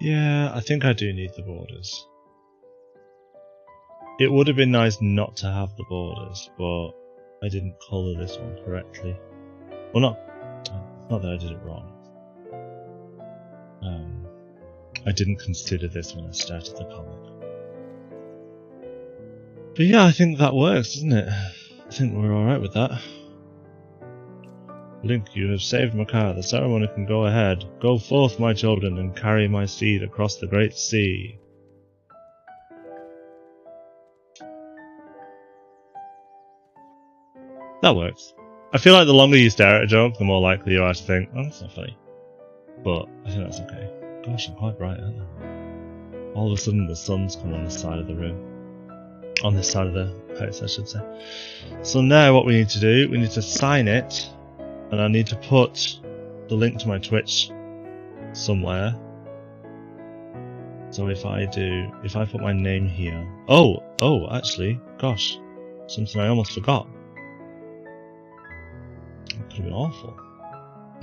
Yeah, I think I do need the borders. It would have been nice not to have the borders, but I didn't colour this one correctly. Well, not that I did it wrong. I didn't consider this when I started the comic. But yeah, I think that works, doesn't it? I think we're alright with that. Link, you have saved Makar. The ceremony can go ahead. Go forth, my children, and carry my seed across the great sea. That works. I feel like the longer you stare at a joke, the more likely you are to think, oh, that's not funny. But I think that's okay. Gosh, I'm quite bright, aren't I? All of a sudden the sun's come on this side of the room. On this side of the house, I should say. So now what we need to do, we need to sign it, and I need to put the link to my Twitch somewhere. So if I put my name here... Oh, actually, gosh, something I almost forgot. It could have been awful.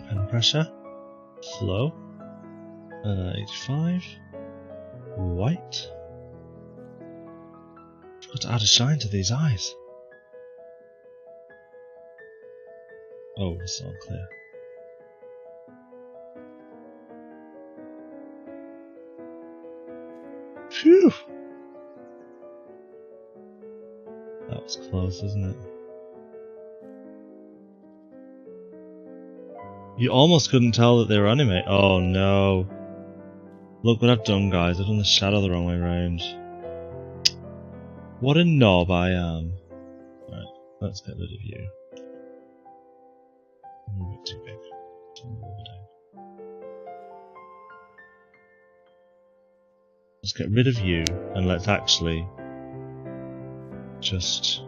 Pen pressure. Flow. 85. White. Got to add a shine to these eyes. Oh, it's not clear. Phew! That was close, wasn't it? You almost couldn't tell that they were anime. Oh no. Look what I've done, guys. I've done the shadow the wrong way around. What a knob I am. Right, let's get rid of you. A little bit too big. Let's get rid of you, and let's actually just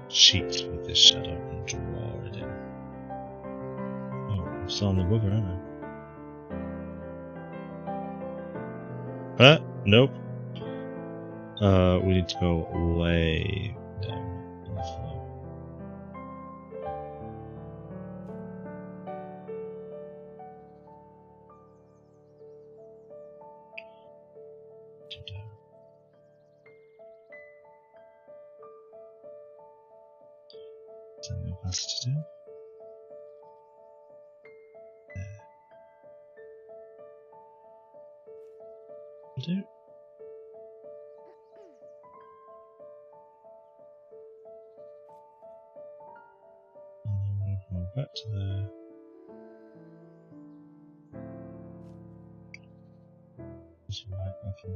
cheat with this shadow and draw it in. Oh, I'm still on the rubber, aren't I? Nope. We need to go way down in the flow. Too down. Is that the opacity to do? There. Will do. And then we'll go back to there. Just right back in.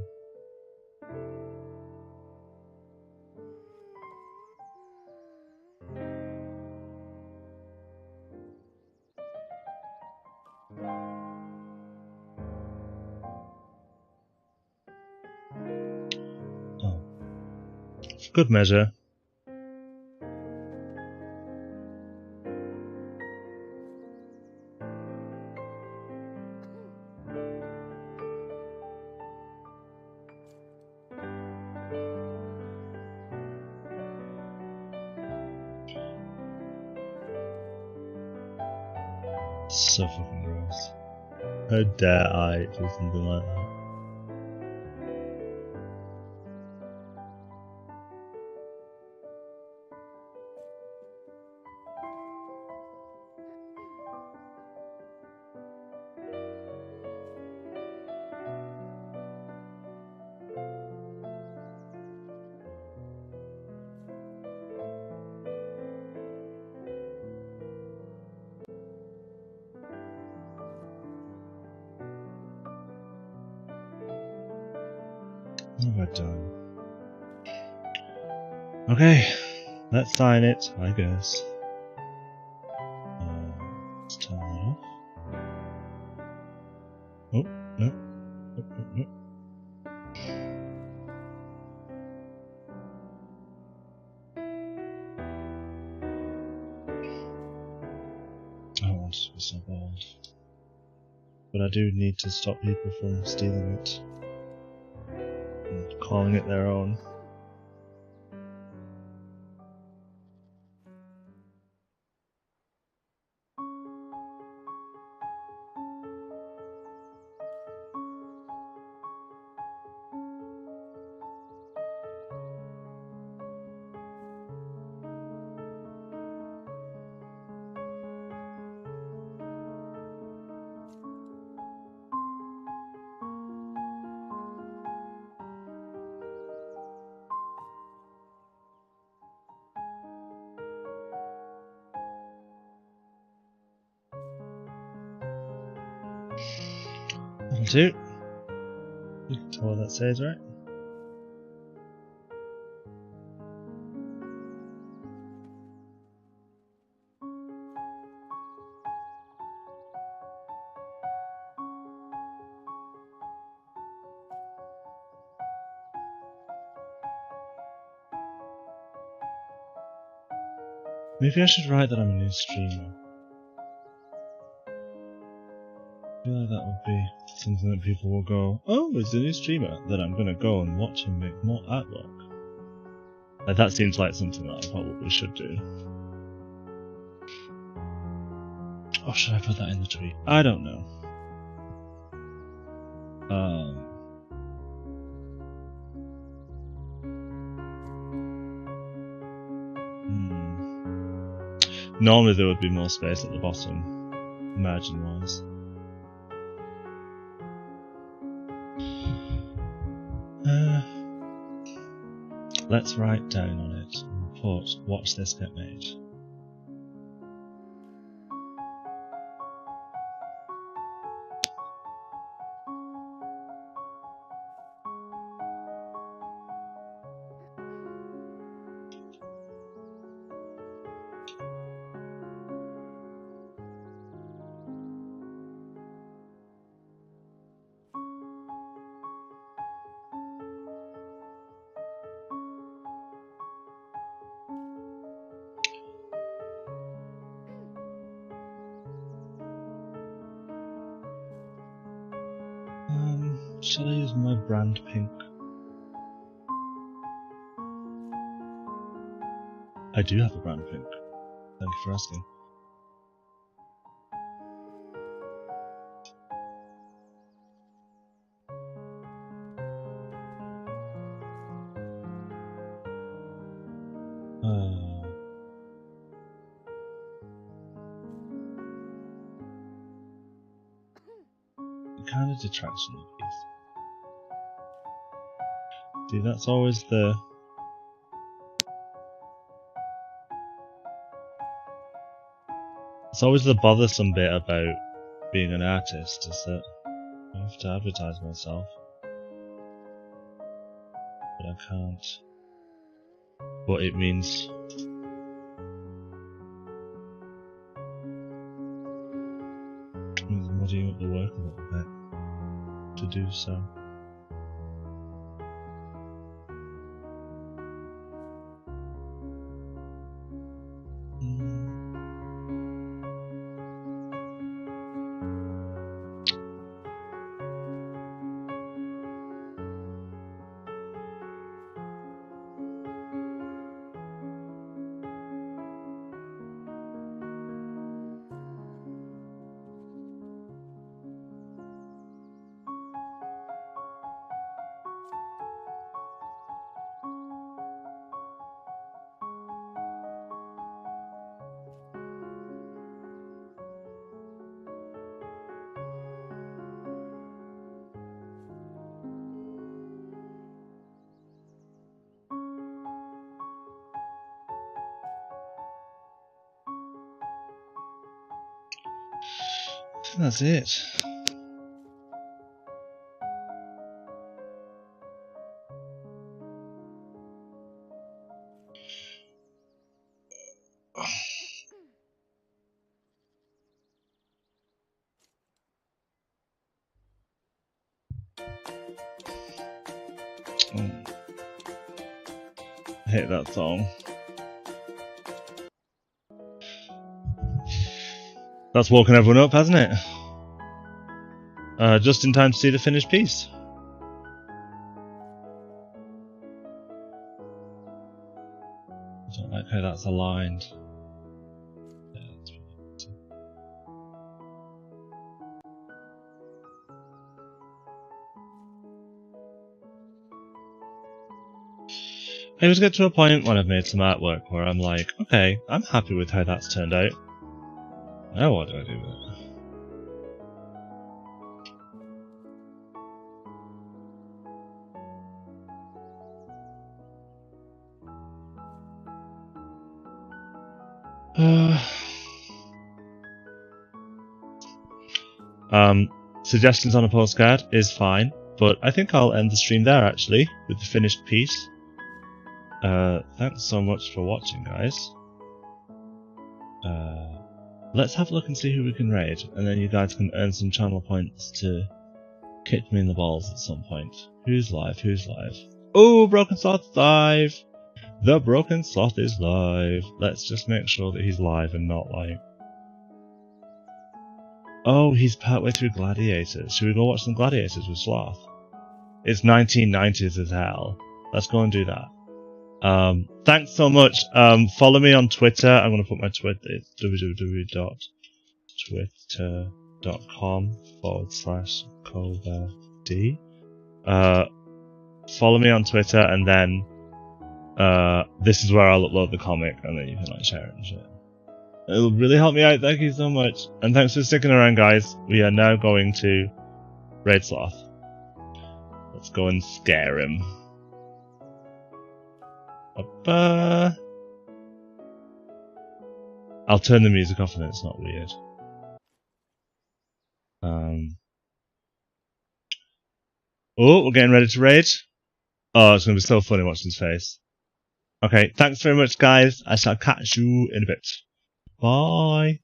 Good measure. So fucking gross. How dare I do something like that? What have I done? Okay, let's sign it, I guess. Let's turn that off. Oh, no. No. I don't want it to be so bold. But I do need to stop people from stealing it. And calling it their own. That'll do. You can tell what that says, right? Maybe I should write that I'm a new streamer. I feel like that would be something that people will go, oh, he's a new streamer, then I'm gonna go and watch him make more artwork. Like, that seems like something that I probably should do. Or should I put that in the tweet? I don't know. Normally there would be more space at the bottom, margin-wise. Let's write down on it and put, watch this get made. Shall I use my brand pink? I do have a brand pink. Thank you for asking. It kind of detracts from the piece. See, that's always the... It's always the bothersome bit about being an artist, is that I have to advertise myself. But I can't. But it means... muddying up the work a little bit to do so. think that's it. I hate that song. That's woken everyone up, hasn't it? Just in time to see the finished piece. I don't like how that's aligned. Yeah, that's really good. I always get to a point when I've made some artwork where I'm like, okay, I'm happy with how that's turned out. Now what do I do with it? Suggestions on a postcard is fine, but I think I'll end the stream there actually, with the finished piece. Thanks so much for watching, guys. Let's have a look and see who we can raid, and then you guys can earn some channel points to kick me in the balls at some point. Who's live? Who's live? Oh, Broken Sloth's live! The Broken Sloth is live. Let's just make sure that he's live and not like... Oh, he's partway through Gladiators. Should we go watch some Gladiators with Sloth? It's 1990s as hell. Let's go and do that. Thanks so much. Follow me on Twitter. I'm going to put my Twitter. It's www.twitter.com/Kohbah D. Follow me on Twitter, and then this is where I'll upload the comic, and then you can like share it and shit. It'll really help me out. Thank you so much, and thanks for sticking around, guys. We are now going to raid Sloth. Let's go and scare him. I'll turn the music off and it's not weird. Oh, we're getting ready to raid. Oh, it's going to be so funny watching his face. Okay, thanks very much, guys. I shall catch you in a bit. Bye.